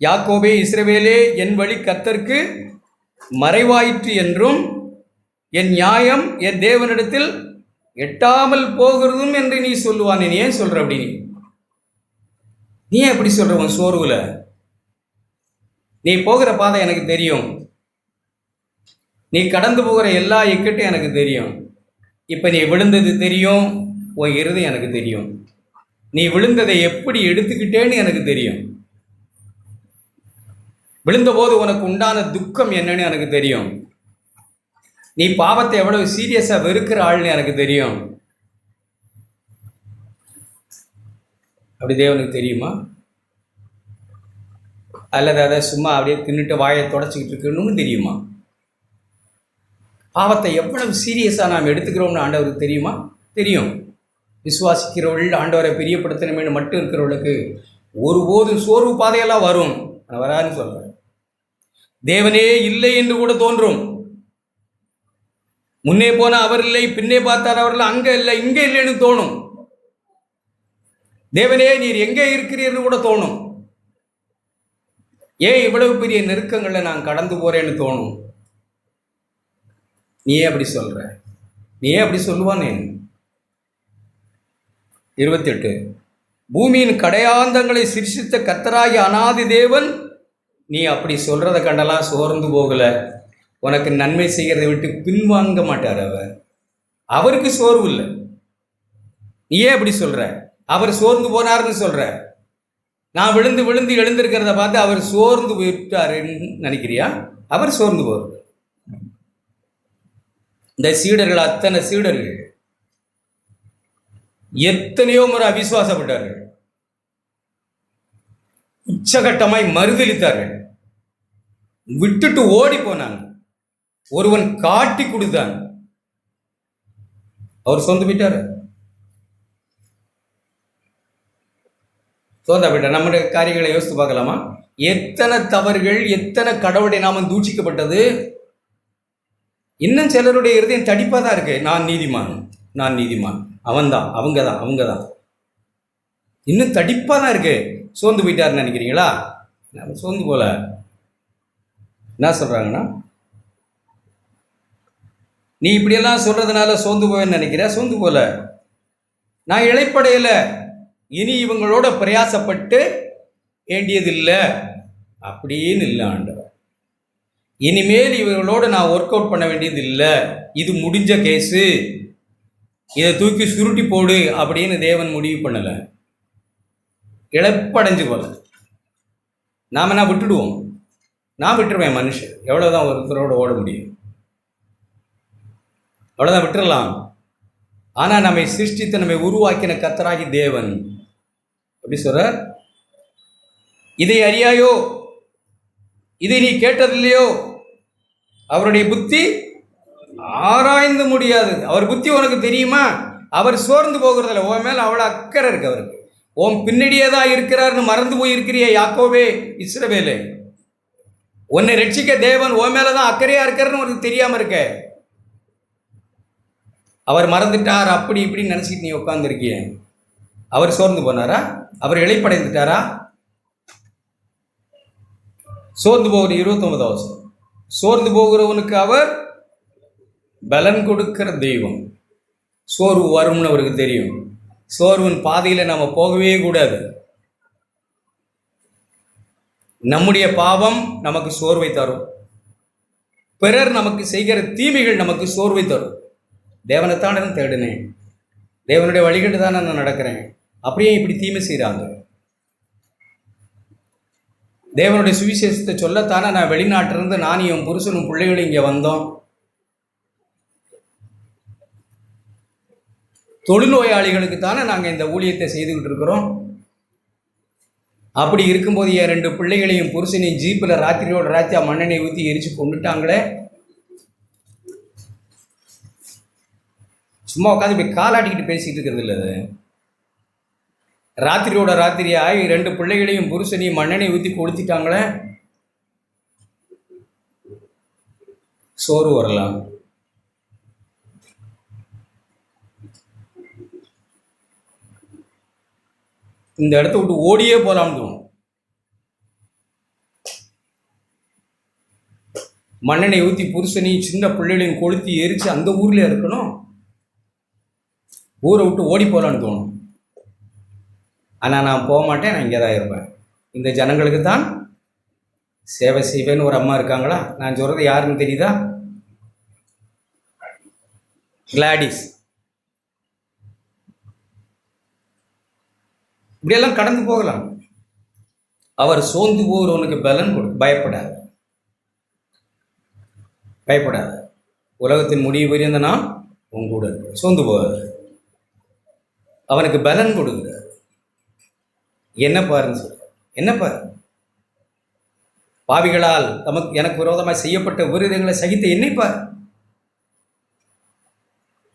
யாக்கோபே இஸ்ரவேலே, என் வழி கர்த்தருக்கு மறைவாயிற்று என்றும் என் நியாயம் என் தேவனிடத்தில் எட்டாமல் போகிறதும் என்று நீ சொல்லுவான். நீ ஏன் சொல்ற அப்படி? நீ ஏன் எப்படி சொல்ற? உன் சோர்வுல நீ போகிற பாதை எனக்கு தெரியும், நீ கடந்து போகிற எல்லா இக்கட்டும் எனக்கு தெரியும். இப்போ நீ விழுந்தது தெரியும், உன் இருதயம் எனக்கு தெரியும், நீ விழுந்ததை எப்படி எடுத்துக்கிட்டேன்னு எனக்கு தெரியும், விழுந்தபோது உனக்கு உண்டான துக்கம் என்னன்னு எனக்கு தெரியும், நீ பாவத்தை எவ்வளவு சீரியஸாக வெறுக்கிற ஆள்னு எனக்கு தெரியும். அப்படி தேவனுக்கு தெரியுமா? அல்லது அதை சும்மா அப்படியே தின்னுட்டு வாயை தொடச்சிக்கிட்டு இருக்கணும்னு தெரியுமா? பாவத்தை எவ்வளவு சீரியஸாக நாம் எடுத்துக்கிறோம்னு ஆண்டவருக்கு தெரியுமா? தெரியும். விசுவாசிக்கிறவர்கள் ஆண்டவரை பிரியப்படுத்தணுமே மட்டும் இருக்கிறவர்களுக்கு ஒருபோதும் சோர்வு பாதையெல்லாம் வரும், ஆனால் வராதுன்னு சொல்கிறேன். தேவனே இல்லை என்று கூட தோன்றும். முன்னே போன அவர் இல்லை, பின்னே பார்த்தார் அவர் இல்லை, அங்கே இல்லை இங்கே இல்லைன்னு தோணும். தேவனே நீர் எங்கே இருக்கிறீர்னு கூட தோணும். ஏன் இவ்வளவு பெரிய நெருக்கங்களை நான் கடந்து போறேன்னு தோணும். நீ ஏன் அப்படி சொல்ற? நீ ஏன் அப்படி சொல்லுவானே? 28 பூமியின் கடையாந்தங்களை சிருஷ்டித்த கர்த்தராகிய அநாதி தேவன், நீ அப்படி சொல்றதை கண்டெல்லாம் சோர்ந்து போகல. உனக்கு நன்மை செய்கிறதை விட்டு பின்வாங்க மாட்டார் அவர். அவருக்கு சோர்வு இல்லை. நீ ஏன் அப்படி சொல்ற? அவர் சோர்ந்து போனார்னு சொல்ற. நான் விழுந்து விழுந்து எழுந்திருக்கிறத பார்த்து அவர் சோர்ந்து போயிட்டாருன்னு நினைக்கிறியா? அவர் சோர்ந்து போவார். இந்த சீடர்கள், அத்தனை சீடர்கள் எத்தனையோ முறை அவிசுவாசப்பட்டார்கள், உச்சகட்டமாய் மறுதளித்தார்கள், விட்டுட்டு ஓடி போனாங்க. ஒருவன் காட்டி கொடுத்தான், அவர் சொந்த போயிட்டாரு. சோர்ந்தா போயிட்டார். நம்முடைய காரியங்களை யோசித்து பார்க்கலாமா? எத்தனை தவறுகள், எத்தனை கடவுளுடைய நாமம் தூஷிக்கப்பட்டது. இன்னும் சிலருடைய இருதயம் தடிப்பாக தான் இருக்கு. நான் நீதிமான், நான் நீதிமான், அவன்தான், அவங்க தான், அவங்க தான். இன்னும் தடிப்பாக தான் இருக்கு. சோர்ந்து போயிட்டாருன்னு நினைக்கிறீங்களா? நம்ம சோர்ந்து போல. என்ன சொல்றாங்கன்னா, நீ இப்படியெல்லாம் சொல்றதுனால சோர்ந்து போவேன்னு நினைக்கிற. சோர்ந்து போல. நான் இளைப்படையில, இனி இவங்களோட பிரயாசப்பட்டு வேண்டியதில்லை அப்படின்னு இல்லை ஆண்டவர். இனிமேல் இவங்களோட நான் ஒர்க் அவுட் பண்ண வேண்டியது இல்லை, இது முடிஞ்ச கேஸு, இதை தூக்கி சுருட்டி போடு அப்படின்னு தேவன் முடிவு பண்ணலை. இழப்படைஞ்சு போல. நாம் என்ன விட்டுடுவோம்? நான் விட்டுருவேன். மனுஷன் எவ்வளோதான் ஒருத்தரோட ஓட முடியும்? அவ்வளோதான், விட்டுடலாம். ஆனால் நம்மை சிருஷ்டித்து நம்மை உருவாக்கின கர்த்தராகி தேவன் எப்படி சொல்றார்? இதை அறியாயோ, இதை நீ கேட்டதில்லையோ, அவருடைய புத்தி ஆராய்ந்து முடியாது. அவர் புத்தி உனக்கு தெரியுமா? அவர் சோர்ந்து போகிறதில்ல. உன் மேல அவ்வளோ அக்கறை இருக்கு அவருக்கு. உன் பின்னாடியே தான் இருக்கிறார்னு மறந்து போயிருக்கிறிய யாக்கோபே, இஸ்ரவேலே. உன்னை ரட்சிக்க தேவன் உன் மேலதான் அக்கறையா இருக்காருன்னு உனக்கு தெரியாம இருக்க. அவர் மறந்துட்டார் அப்படி இப்படின்னு நினைச்சிட்டு நீ உட்கார்ந்துருக்கிய. அவர் சோர்ந்து போனாரா? அவர் இளைப்படைந்துட்டாரா? சோர்ந்து போகிற 29வது வசனம். சோர்ந்து போகிறவனுக்கு அவர் பலன் கொடுக்கிற தெய்வம். சோர்வு வரும்னு அவருக்கு தெரியும். சோர்வின் பாதையில நாம போகவே கூடாது. நம்முடைய பாவம் நமக்கு சோர்வை தரும். பிறர் நமக்கு செய்கிற தீமைகள் நமக்கு சோர்வை தரும். தேவனைத்தான் நான் தேடினேன், தேவனுடைய வழிகட்டு தான் நான் நடக்கிறேன், அப்படியே இப்படி தீமை செய்கிறாங்க. தேவனுடைய சுவிசேஷத்தை சொல்லத்தானே நான் வெளிநாட்டிலிருந்து நானும் என் புருஷனும் பிள்ளைகளும் இங்கே வந்தோம். தொழுநோயாளிகளுக்கு தானே நாங்கள் இந்த ஊழியத்தை செய்துக்கிட்டு இருக்கிறோம். அப்படி இருக்கும்போது என் 2 பிள்ளைகளையும் புருஷனையும் ஜீப்பில் ராத்திரியோட ராத்திரியா மண்ணெண்ணெய் ஊற்றி எரிச்சு கொண்டுட்டாங்களே. சும்மா உட்காந்து இப்படி காலாட்டிக்கிட்டு பேசிக்கிட்டு இருக்கிறது இல்லை. அது ராத்திரியோட ராத்திரியாய் 2 பிள்ளைகளையும் புருஷனையும் மண்ணெண்ணெய் ஊற்றி கொளுத்திட்டாங்களே. சோறு வரலாம். இந்த இடத்த விட்டு ஓடியே போலாம்னு தோணும். மண்ணெண்ணெய் ஊற்றி புருஷனையும் சின்ன பிள்ளைகளையும் கொளுத்தி எரிச்சு அந்த ஊர்ல இருக்கணும். ஊரை விட்டு ஓடி போகலான்னு தோணும். ஆனால் நான் போக மாட்டேன், நான் இங்கே தான் இருப்பேன். இந்த ஜனங்களுக்கு தான் சேவை செய்வேன்னு ஒரு அம்மா இருக்காங்களா? நான் சொல்கிறது யாருன்னு தெரியுதா? கிளாடிஸ். இப்படியெல்லாம் கடந்து போகலாம். அவர் சோர்ந்து போகிறவனுக்கு பலன் கொடு. பயப்படாது, பயப்படாது. உலகத்தின் முடிவு வரையும் நான் உங்க கூட இருக்கிறேன். சோர்ந்து போகாது. அவனுக்கு பலன் கொடுக்குறார். என்ன பாருன்னு சொல்ற. என்ன பாரு? பாவிகளால் எனக்கு விரோதமாக செய்யப்பட்ட விரோதங்களை சகித்த என்னை பார்.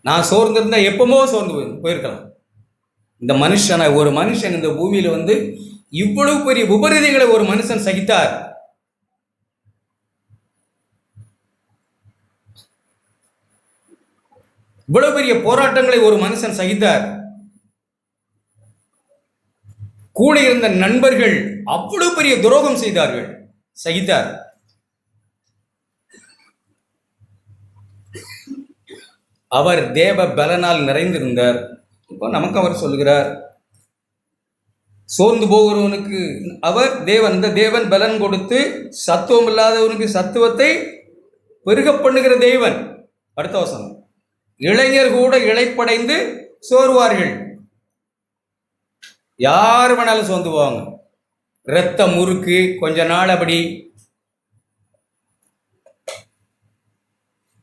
நான் சோர்ந்திருந்தா எப்பமோ சோர்ந்து போயிருக்கலாம். இந்த மனுஷனை, ஒரு மனுஷன் இந்த பூமியில் வந்து இவ்வளவு பெரிய விபரீதங்களை ஒரு மனுஷன் சகித்தார். இவ்வளவு பெரிய போராட்டங்களை ஒரு மனுஷன் சகித்தார். கூட இருந்த நண்பர்கள் அவ்வளவு பெரிய துரோகம் செய்தார்கள், சகித்தார். அவர் தேவ பலனால் நிறைந்திருந்தார். இப்போ நமக்கு அவர் சொல்லுகிறார், சோர்ந்து போகிறவனுக்கு அவர் தேவன், இந்த தேவன் பலன் கொடுத்து சத்துவம் இல்லாதவனுக்கு சத்துவத்தை பெருக பண்ணுகிற தேவன். அடுத்த வசனம், இளைஞர் கூட இளைப்படைந்து சோர்வார்கள். யார் வேணாலும் சோர்ந்து போவாங்க. இரத்த முறுக்கு கொஞ்ச நாள் அப்படி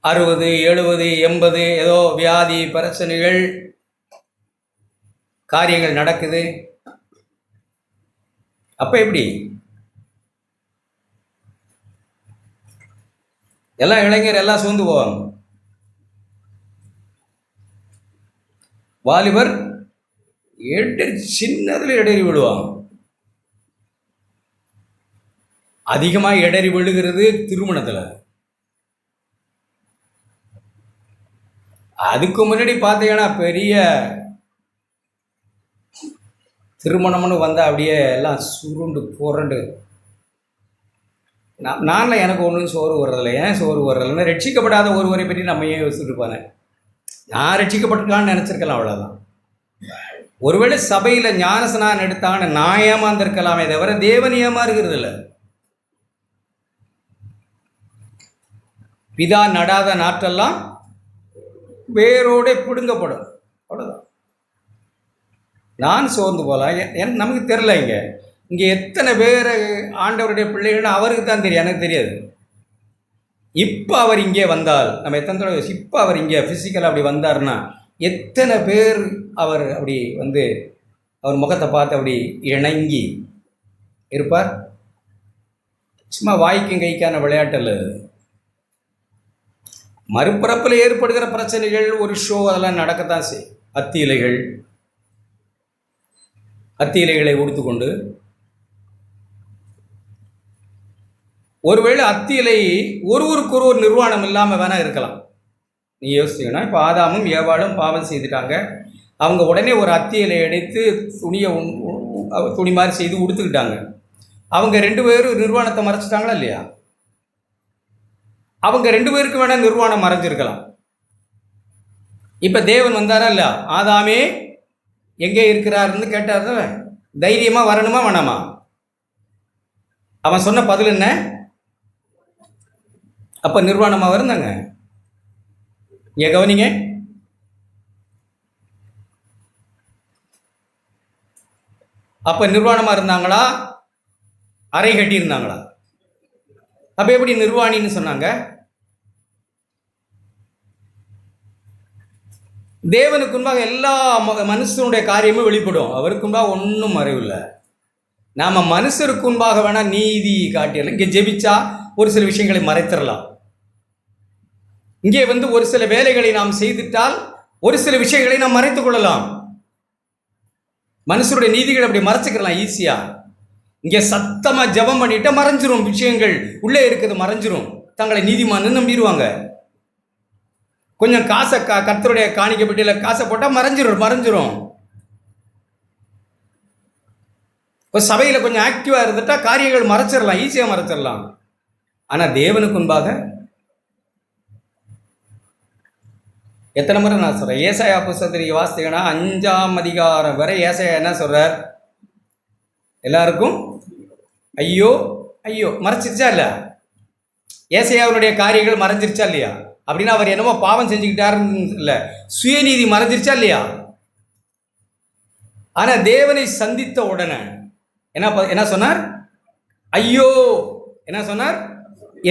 60, 70, 80 ஏதோ வியாதி பிரச்சனைகள் காரியங்கள் நடக்குது. அப்ப எப்படி எல்லாம் இளைஞர் எல்லாம் சோர்ந்து போவாங்க. வாலிபர் சின்னதுல இடறி விடுவாங்க. அதிகமாக இடறி விழுகிறது திருமணத்தில். அதுக்கு முன்னாடி பார்த்தீங்கன்னா பெரிய திருமணம்னு வந்தால் அப்படியே எல்லாம் சுருண்டு புரண்டு. நான் எனக்கு ஒன்றும் சோறு வர்றதில்லை. ஏன் சோறு வர்றதில்லைன்னா, ரட்சிக்கப்படாத ஒருவரை பற்றி நம்ம ஏன் யோசிச்சுட்டு இருப்பானே. நான் ரட்சிக்கப்பட்டிருக்கான்னு நினச்சிருக்கலாம், அவ்வளோதான். ஒருவேளை சபையில் ஞானஸ்நானம் எடுத்தான்னு நான் ஏமாந்திருக்கலாமே தவிர தேவன் ஏமாறுகிறது இல்லை. பிதா நடாத நாற்றெல்லாம் வேரோட பிடுங்கப்படும், அவ்வளோதான். நான் சோர்ந்து போகலாம், நமக்கு தெரில. இங்கே எத்தனை பேர் ஆண்டவருடைய பிள்ளைகள்னு அவருக்கு தான் தெரியும், எனக்கு தெரியாது. இப்போ அவர் இங்கே வந்தால் நம்ம எத்தனை தடவை, இப்போ அவர் இங்கே ஃபிசிக்கலாக அப்படி வந்தார்னா எத்தனை பேர் அவர் அப்படி வந்து அவர் முகத்தை பார்த்து அப்படி இணங்கி இருப்பார். சும்மா வாய்க்கும் கைக்கான விளையாட்டில் மறுபிறப்பில் ஏற்படுகிற பிரச்சனைகள் ஒரு ஷோ அதெல்லாம் நடக்கத்தான் செய்யும். அத்தி இலைகளை உடுத்துக்கொண்டு, ஒருவேளை அத்தி இலை ஒருவருக்கு ஒரு நிர்வாணம் இல்லாமல் வேணா இருக்கலாம். நீ யோசித்தீங்கன்னா, இப்போ ஆதாமும் ஏவாளும் பாவம் செய்துட்டாங்க. அவங்க உடனே ஒரு அத்தி இலையை எடுத்து துணி மாதிரி செய்து உடுத்துக்கிட்டாங்க. அவங்க 2 பேரும் நிர்வாணத்தை மறைச்சிட்டாங்களா இல்லையா? அவங்க 2 பேருக்கு வேணா நிர்வாணம் மறைஞ்சிருக்கலாம். இப்போ தேவன் வந்தாரா இல்லையா? ஆதாமே எங்கே இருக்கிறாருன்னு கேட்டார். தைரியமாக வரணுமா வேணாமா? அவன் சொன்ன பதில் என்ன? அப்போ நிர்வாணமாக இருந்தாங்க. இங்கே கவனிங்க, அப்போ நிர்வாணமாக இருந்தாங்களா, அறை கட்டி இருந்தாங்களா? அப்போ எப்படி நிர்வாணின்னு சொன்னாங்க? தேவனுக்கு முன்பாக எல்லா மனுஷனுடைய காரியமும் வெளிப்படும். அவருக்கு முன்பாக ஒன்றும் மறைவில்லை. நாம் மனுஷருக்கு முன்பாக வேணால் நீதி காட்டிடலாம். இங்கே ஜெபிச்சா ஒரு சில விஷயங்களை மறைத்திடலாம். இங்கே வந்து ஒரு சில வேலைகளை நாம் செய்துட்டால் ஒரு சில விஷயங்களை நாம் மறைத்து கொள்ளலாம். மனுஷருடைய நீதிகளை அப்படி மறைச்சிக்கலாம் ஈஸியா. இங்கே சத்தமாக ஜெபம் பண்ணிட்டு மறைஞ்சிரும், விஷயங்கள் உள்ளே இருக்குது மறைஞ்சிரும். தங்களை நீதிமான்னு நம்பிடுவாங்க. கொஞ்சம் காசை கர்த்தருடைய காணிக்கை பெட்டியில் காசை போட்டால் மறைஞ்சிரும். இப்போ சபையில் கொஞ்சம் ஆக்டிவாக இருந்துட்டா காரியங்கள் மறைச்சிடலாம், ஈஸியாக மறைச்சிடலாம். ஆனால் தேவனுக்கு முன்பாக எத்தனை முறை நான் சொல்கிறேன், ஏசாயா புஸ்தகத்தில் வாசித்தீங்கன்னா 5ஆம் அதிகாரம் வரை ஏசாயா என்ன சொல்கிறார்? எல்லாருக்கும் ஐயோ ஐயோ மறைச்சிருச்சா இல்லை? ஏசாயாவுடைய காரியங்கள் மறைஞ்சிருச்சா இல்லையா? அப்படின்னா அவர் என்னமோ பாவம் செஞ்சுக்கிட்டாருன்னு இல்லை, சுயநீதி மறைஞ்சிருச்சா இல்லையா? ஆனால் தேவனை சந்தித்த உடனே என்ன சொன்னார்? ஐயோ, என்ன சொன்னார்?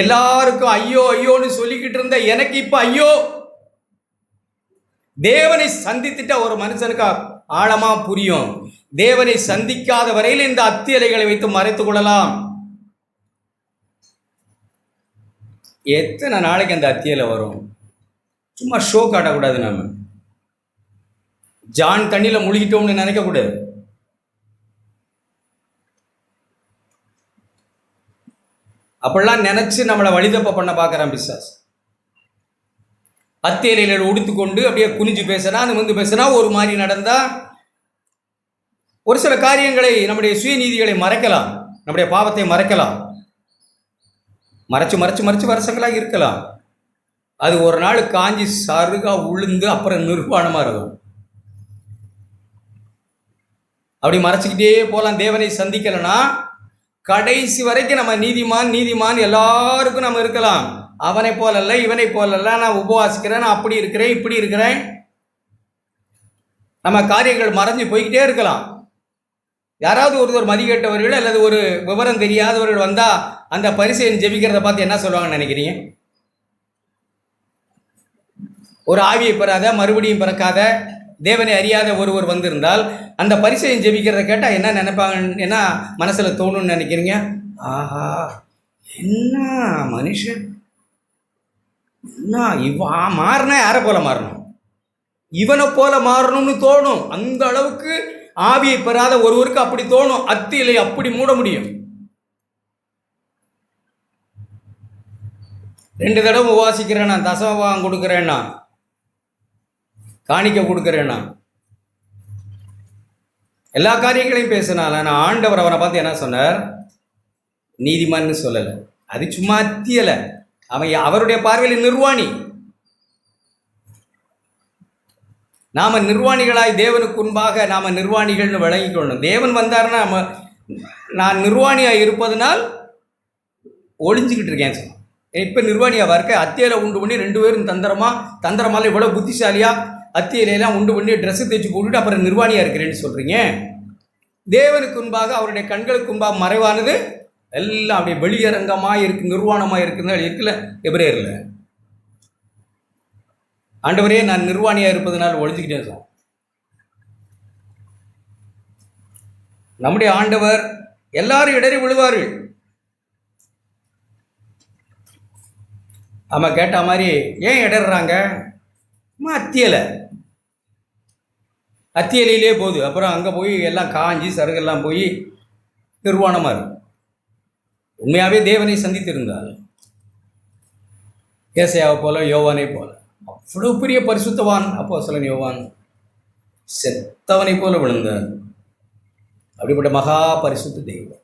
எல்லாருக்கும் ஐயோ ஐயோன்னு சொல்லிக்கிட்டு இருந்த எனக்கு இப்போ ஐயோ. தேவனை சந்தித்துட்ட ஒரு மனுஷனுக்கு ஆழமா புரியும். தேவனை சந்திக்காத வரையில் இந்த அத்தி இலைகளை வைத்து மறைத்துக் கொள்ளலாம். எத்தனை நாளைக்கு அந்த அத்தி இலை வரும்? சும்மா ஷோ காட்டக்கூடாது. நம்ம ஜான் தண்ணியில் முழுகிட்டோம்னு நினைக்கக்கூடாது. அப்படிலாம் நினச்சி நம்மளை வழிதப்ப பண்ண பார்க்குறான் பிசாசு. அத்தியலையில் உடுத்துக்கொண்டு அப்படியே குனிஞ்சு பேசினா, அது வந்து பேசினா, ஒரு மாதிரி நடந்தால் ஒரு சில காரியங்களை, நம்முடைய சுயநீதிகளை மறைக்கலாம், நம்முடைய பாவத்தை மறைக்கலாம். மறைச்சு மறைச்சு மறைச்சு வருஷங்களாக இருக்கலாம். அது ஒரு நாள் காஞ்சி சருகா உளுந்து அப்புறம் நிர்வாணமாக இருக்கும். அப்படி மறைச்சிக்கிட்டே போகலாம். தேவனை சந்திக்கலைன்னா கடைசி வரைக்கும் நம்ம நீதிமான் நீதிமான் எல்லாருக்கும் நம்ம இருக்கலாம். அவனை போலல்ல, இவனை போலல்ல, நான் உபவாசிக்கிறேன், நான் அப்படி இருக்கிறேன், இப்படி இருக்கிறேன். நம்ம காரியங்கள் மறைஞ்சு போய்கிட்டே இருக்கலாம். யாராவது ஒருத்தர் மதிக்கேட்டவர்கள் அல்லது ஒரு விவரம் தெரியாதவர்கள் வந்தால் அந்த பரிசையன் ஜெபிக்கிறத பார்த்து என்ன சொல்லுவாங்கன்னு நினைக்கிறீங்க? ஒரு ஆவியை பெறாத, மறுபடியும் பிறக்காத, தேவனை அறியாத ஒருவர் வந்திருந்தால் அந்த பரிசையன் ஜெபிக்கிறத கேட்டால் என்ன நினைப்பாங்க, என்ன மனசில் தோணுன்னு நினைக்கிறீங்க? ஆஹா, என்ன மனுஷன், என்ன இவன் மாறினா யாரை போல மாறணும், இவனை போல மாறணும்னு தோணும். அந்த அளவுக்கு ஆவியை பெறாத ஒருவருக்கு அப்படி தோணும். அத்தியிலை அப்படி மூட முடியும். 2 தடவை உபாசிக்கிறேன்னா, தசமபாகம் கொடுக்குறேன்னா, காணிக்க கொடுக்குறேன்னா, எல்லா காரியங்களையும் பேசினால நான் ஆண்டவர் அவனை பார்த்து என்ன சொன்னார்? நீதிமான்னு சொல்லலை. அது சும்மா அத்தியலை. அவன் அவருடைய பார்வையில் நிர்வாணி. நாம் நிர்வாணிகளாய் தேவனுக்கு முன்பாக நாம் நிர்வாணிகள்னு விளங்கிக்கொள்ளணும். தேவன் வந்தாருன்னா நான் நிர்வாணியாக இருப்பதனால் ஒளிஞ்சிக்கிட்டு இருக்கேன் சொன்னான். இப்போ நிர்வாணியாக இருக்க அத்தியில உண்டு பண்ணி 2 பேரும் தந்திரமால இவ்வளோ புத்திசாலியாக அத்தியிலாம் உண்டு பண்ணி ட்ரெஸ்ஸு தைச்சு போட்டுட்டு அப்புறம் நிர்வாணியாக இருக்கிறேன்னு சொல்கிறீங்க. தேவனுக்கு முன்பாக அவருடைய கண்களுக்கு முன்பாக மறைவானது எல்லாம் அப்படியே வெளியரங்கமாக இருக்குது, நிர்வாணமாக இருக்குதுன்னு இருக்குல்ல எபிரேயரில். ஆண்டவரே நான் நிர்வாணியாக இருப்பதனால் ஒழிஞ்சுக்கிட்டே சார். நம்முடைய ஆண்டவர் எல்லாரும் இடறி விழுவார்கள். ஆமாம், கேட்ட மாதிரி ஏன் இடறாங்க? அத்தியலையிலே போகுது. அப்புறம் அங்கே போய் எல்லாம் காஞ்சி சருகெல்லாம் போய் நிர்வாணமாக இருக்கும். உண்மையாகவே தேவனை சந்தித்திருந்தால் ஏசாயாவை போல, யோவானை போல, அவ்வளோ பெரிய பரிசுத்தவான் அப்போஸ்தலன் யோவான் செத்தவனை போல விழுந்தார். அப்படிப்பட்ட மகா பரிசுத்த தெய்வம்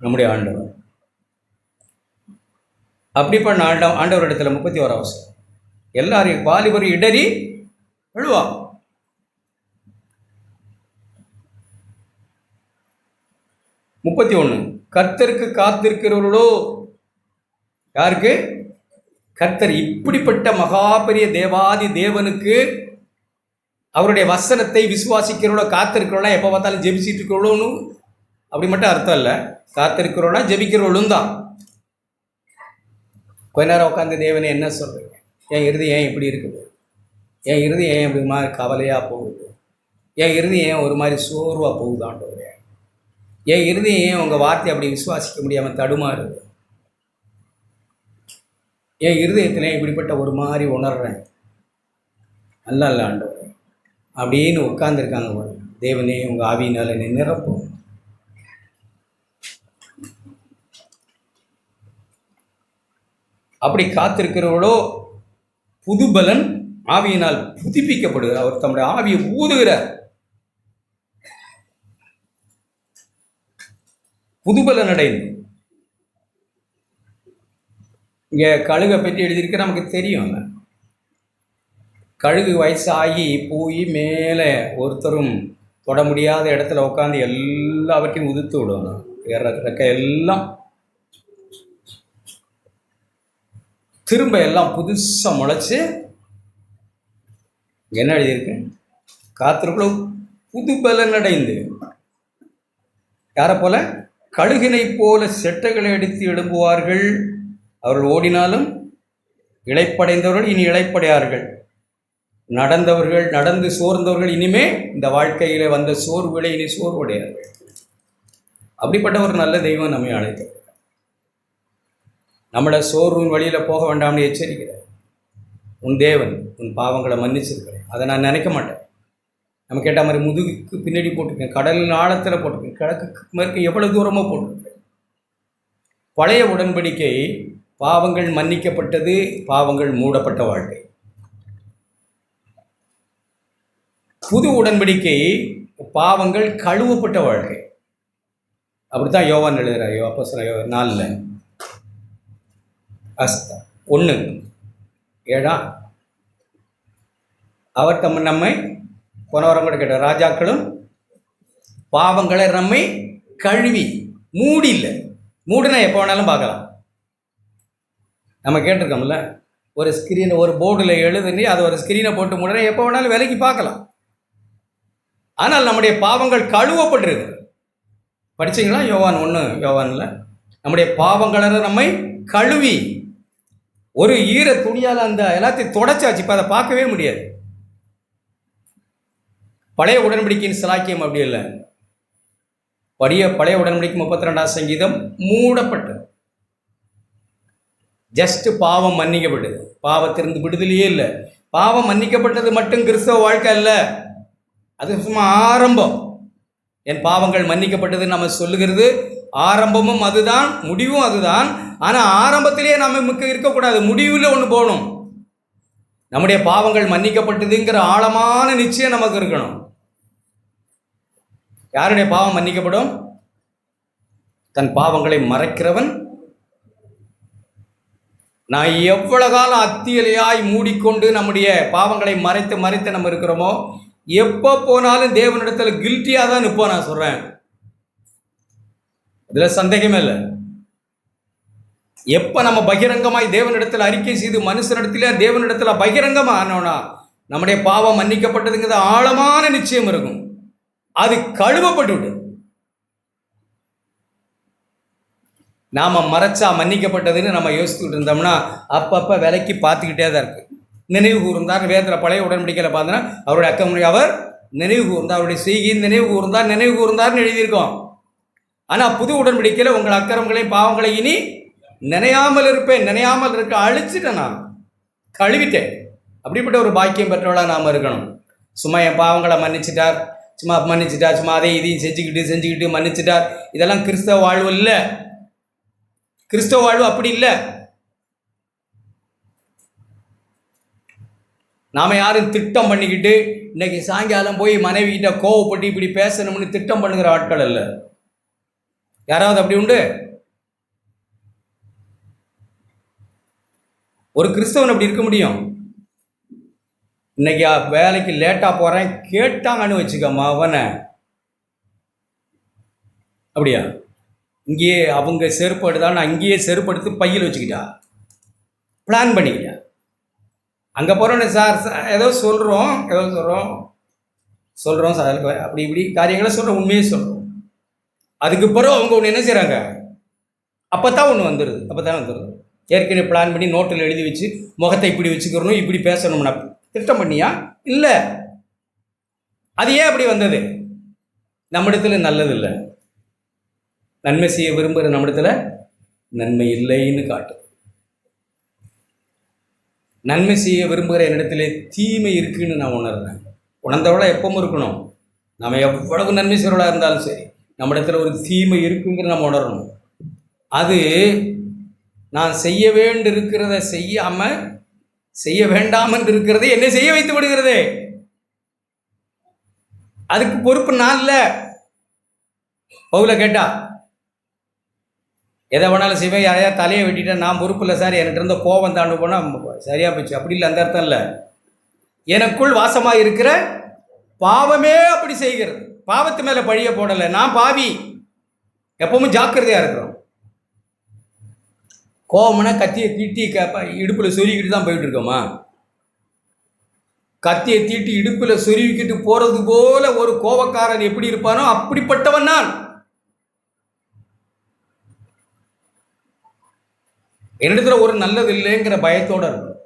நம்முடைய ஆண்டவர். அப்படிப்பட்ட ஆண்டவரிடத்தில் 31 வசனம் எல்லாரையும் வாலிபர் இடறி விழுவான். 31 கர்த்தருக்கு காத்திருக்கிறவர்களோ, யாருக்கு? கர்த்தர். இப்படிப்பட்ட மகா பெரிய தேவாதி தேவனுக்கு அவருடைய வசனத்தை விசுவாசிக்கிறவளோ, காத்திருக்கிறவளா, எப்போ பார்த்தாலும் ஜெபிச்சிட்டு இருக்கிறவளோன்னு அப்படி மட்டும் அர்த்தம் இல்லை. காத்திருக்கிறவளா ஜெபிக்கிறவளும் தான். கொஞ்ச நேரம் உட்காந்து தேவனை என்ன சொல்கிறீங்க? என் இறுதி ஏன் இப்படி இருக்குது? என் இறுதி ஏன் இப்படி மாதிரி கவலையாக போகுது? என் இறுதி ஏன் ஒரு மாதிரி சோர்வாக போகுது ஆண்டவரே? என் இறுதி ஏன் உங்கள் வார்த்தை அப்படி விசுவாசிக்க முடியாமல் தடுமாறுது? என் இருதயத்தில் இப்படிப்பட்ட ஒரு மாதிரி உணர்றேன். நல்லா இல்லை ஆண்டவரே அப்படின்னு உட்கார்ந்துருக்காங்க. தேவனே உங்கள் ஆவியினால் என்னை நிரப்பும். அப்படி காத்திருக்கிறவளோ புதுபலன் ஆவியினால் புதுப்பிக்கப்படுகிறார். அவர் தம்முடைய ஆவியை ஊதுகிறார். புதுபலன் அடைந்து. இங்கே கழுகை பற்றி எழுதியிருக்க நமக்கு தெரியும். கழுகு வயசாகி போய் மேலே ஒருத்தரும் தொட முடியாத இடத்துல உட்காந்து எல்லாவற்றையும் உதிர்த்து விடணும். ரெக்க எல்லாம் திரும்ப எல்லாம் புதுசாக முளைச்சி என்ன எழுதியிருக்கு? காத்திருக்குள்ள புதுபலன் அடைந்து. யாரை போல? கழுகினை போல செட்டைகளை அடித்து எழும்புவார்கள். அவர்கள் ஓடினாலும் இளைப்படைந்தவர்கள் இனி இளைப்படையார்கள். நடந்து சோர்ந்தவர்கள் இனிமே இந்த வாழ்க்கையிலே வந்த சோர்வுகளை இனி சோர்வடையார்கள். அப்படிப்பட்ட ஒரு நல்ல தெய்வம் நம்மை அழைக்கிறார். நம்மளை சோர்வின் வழியில் போக வேண்டாம்னு எச்சரிக்கிறார். உன் தேவன் உன் பாவங்களை மன்னிச்சிருக்கிறேன், அதை நான் நினைக்க மாட்டேன். நம்ம கேட்ட மாதிரி முதுகுக்கு பின்னாடி போட்டிருக்கேன், கடலின் ஆழத்தில் போட்டிருக்கேன், கிழக்கு மேற்கு எவ்வளவு தூரமாக போட்டிருக்கேன். பழைய உடன்படிக்கை பாவங்கள் மன்னிக்கப்பட்டது, பாவங்கள் மூடப்பட்ட வாழ்க்கை. புது உடன்படிக்கை பாவங்கள் கழுவப்பட்ட வாழ்க்கை. அப்படித்தான் யோவான் எழுதுகிறார், அப்போஸ்தலர் 4 1:7. அவர் நம்மை போன வாரம் கூட கேட்டார், ராஜாக்களும் பாவங்களை நம்மை கழுவி மூடி இல்லை. மூடுனா எப்போ வேணாலும் பார்க்கலாம். நம்ம கேட்டிருக்கோம்ல, ஒரு ஸ்க்ரீனை ஒரு போர்டில் எழுதுனி அதை ஒரு ஸ்க்ரீனை போட்டு மூடுனா எப்போ வேணாலும் விலைக்கு பார்க்கலாம். ஆனால் நம்முடைய பாவங்கள் கழுவப்பட்டிருக்கு. படிச்சிங்களா? யோவான் 1 யோவானில் நம்முடைய பாவங்களை நம்மை கழுவி ஒரு ஈர துணியால் அந்த எல்லாத்தையும் தொடச்சாச்சு. இப்போ அதை பார்க்கவே முடியாது. பழைய உடன்படிக்கையின் சிலாக்கியம் அப்படி இல்லை. பழைய உடன்படிக்கை 32ஆம் சங்கீதம் மூடப்பட்டது. ஜஸ்ட் பாவம் மன்னிக்கப்பட்டது, பாவத்திலிருந்து விடுதலையே இல்லை. பாவம் மன்னிக்கப்பட்டது மட்டும் கிறிஸ்தவ வாழ்க்கை அல்ல, அது சும்மா ஆரம்பம். என் பாவங்கள் மன்னிக்கப்பட்டது நம்ம சொல்லுகிறது ஆரம்பமும் அதுதான், முடிவும் அதுதான். ஆனால் ஆரம்பத்திலேயே நம்ம இருக்கக்கூடாது, முடிவில் ஒன்று போகணும். நம்முடைய பாவங்கள் மன்னிக்கப்பட்டதுங்கிற ஆழமான நிச்சயம் நமக்கு இருக்கணும். யாருடைய பாவம் மன்னிக்கப்படும்? தன் பாவங்களை மறைக்கிறவன். நான் எவ்வளவு காலம் அத்தியலையாய் மூடிக்கொண்டு நம்முடைய பாவங்களை மறைத்து மறைத்து நம்ம இருக்கிறோமோ, எப்போ போனாலும் தேவனிடத்தில் கில்ட்டியாக தான் நிற்போம். நான் சொல்கிறேன், இதில் சந்தேகமே இல்லை. எப்போ நம்ம பகிரங்கமாய் தேவனிடத்தில் அறிக்கை செய்து மனுஷனிடத்துல தேவனிடத்தில் பகிரங்கமாக ஆனோன்னா நம்முடைய பாவம் மன்னிக்கப்பட்டதுங்கிறது ஆழமான நிச்சயம் இருக்கும். அது கழுவப்பட்டு விட்டு நாம் மறைச்சா மன்னிக்கப்பட்டதுன்னு நம்ம யோசிச்சுக்கிட்டு இருந்தோம்னா அப்பப்போ விலைக்கு பார்த்துக்கிட்டே தான் இருக்குது. நினைவு கூர்ந்தார், வேதத்தில் பழைய உடன்படிக்கையில் பார்த்தோன்னா அவருடைய அக்கமுறை அவர் நினைவு கூர்ந்தார், அவருடைய செய்கையின் நினைவு கூர்ந்தார்னு எழுதியிருக்கோம். ஆனால் புது உடன்படிக்கையில் உங்கள் அக்கிரமங்களையும் பாவங்களை இனி நினையாமல் இருப்பேன், நினையாமல் இருக்க அழிச்சிட்டேன், நான் கழுவிட்டேன். அப்படிப்பட்ட ஒரு பாக்கியம் பெற்றவளாக நாம் இருக்கணும். சும்மா என் பாவங்களை மன்னிச்சிட்டார், சும்மா அதை இதையும் செஞ்சுக்கிட்டு மன்னிச்சிட்டார். இதெல்லாம் கிறிஸ்தவ வாழ்வு இல்லை. கிறிஸ்தவ வாழ்வு அப்படி இல்லை. நாம் யாரும் திட்டம் பண்ணிக்கிட்டு இன்னைக்கு சாயங்காலம் போய் மனைவி கிட்ட கோவப்பட்டு இப்படி பேசணும்னு திட்டம் பண்ணுகிற ஆட்கள் அல்ல. யாராவது அப்படி உண்டு? ஒரு கிறிஸ்தவன் அப்படி இருக்க முடியும்? இன்னைக்கு வேலைக்கு லேட்டாக போகிறேன் கேட்டாங்கன்னு வச்சுக்கம்மா, அவனை அப்படியா இங்கேயே அவங்க செருப்படுதான், நான் அங்கேயே செருப்படுத்து பையில் வச்சுக்கிட்டா, பிளான் பண்ணிக்கிட்டா. அங்கே போகிறோன்னு சார் ஏதோ சொல்கிறோம் சார், அப்படி இப்படி காரியங்களை சொல்கிறோம், உண்மையே சொல்கிறோம். அதுக்கு பிறகு அவங்க ஒன்று என்ன செய்கிறாங்க, அப்போ தான் ஒன்று வந்துடுது. ஏற்கனவே பிளான் பண்ணி நோட்டில் எழுதி வச்சு முகத்தை இப்படி வச்சுக்கிறணும், இப்படி பேசணும்னா திட்டம் பண்ணியா? இல்லை. அது ஏன் அப்படி வந்தது? நம்மிடத்தில் நல்லது இல்லை. நன்மை செய்ய விரும்புகிற நம்மிடத்தில் நன்மை இல்லைன்னு காட்டு. நன்மை செய்ய விரும்புகிற என்னிடத்துல தீமை இருக்குன்னு நான் உணர்றேன். உணர்ந்தவளா எப்பவும் இருக்கணும். நம்ம எவ்வளவு நன்மை செய்கிறவளாக இருந்தாலும் சரி, நம்மிடத்தில் ஒரு தீமை இருக்குங்கிற நம்ம உணரணும். அது நான் செய்ய வேண்டியிருக்கிறத செய்யாமல் செய்ய வேண்டாமல் இருக்கிறது என்னை செய்ய வைத்து விடுகிறது. அதுக்கு பொறுப்பு நான் இல்லை. பவுல கேட்டா எதை வேணாலும் செய்வேன், யாரையா தலையை வெட்டிட்டேன், நான் பொறுப்பு இல்லை சார், என்கிட்ட இருந்த கோபம் தாண்டு போனால் சரியாக போச்சு. அப்படி இல்லை, அந்த அர்த்தம் இல்லை. எனக்குள் வாசமாக இருக்கிற பாவமே அப்படி செய்கிறது. பாவத்து மேலே பழிய போடலை, நான் பாவி. எப்பவும் ஜாக்கிரதையாக இருக்கிறோம். கோபம்னா கத்தியை தீட்டி இடுப்பில் சொருகிக்கிட்டு தான் போயிட்டு இருக்கோமா? கத்தியை தீட்டி இடுப்பில் சொருகிக்கிட்டு போகிறது போல ஒரு கோபக்காரன் எப்படி இருப்பானோ அப்படிப்பட்டவன் நான். என்னிடத்துல ஒரு நல்லது இல்லைங்கிற பயத்தோடு இருக்கும்,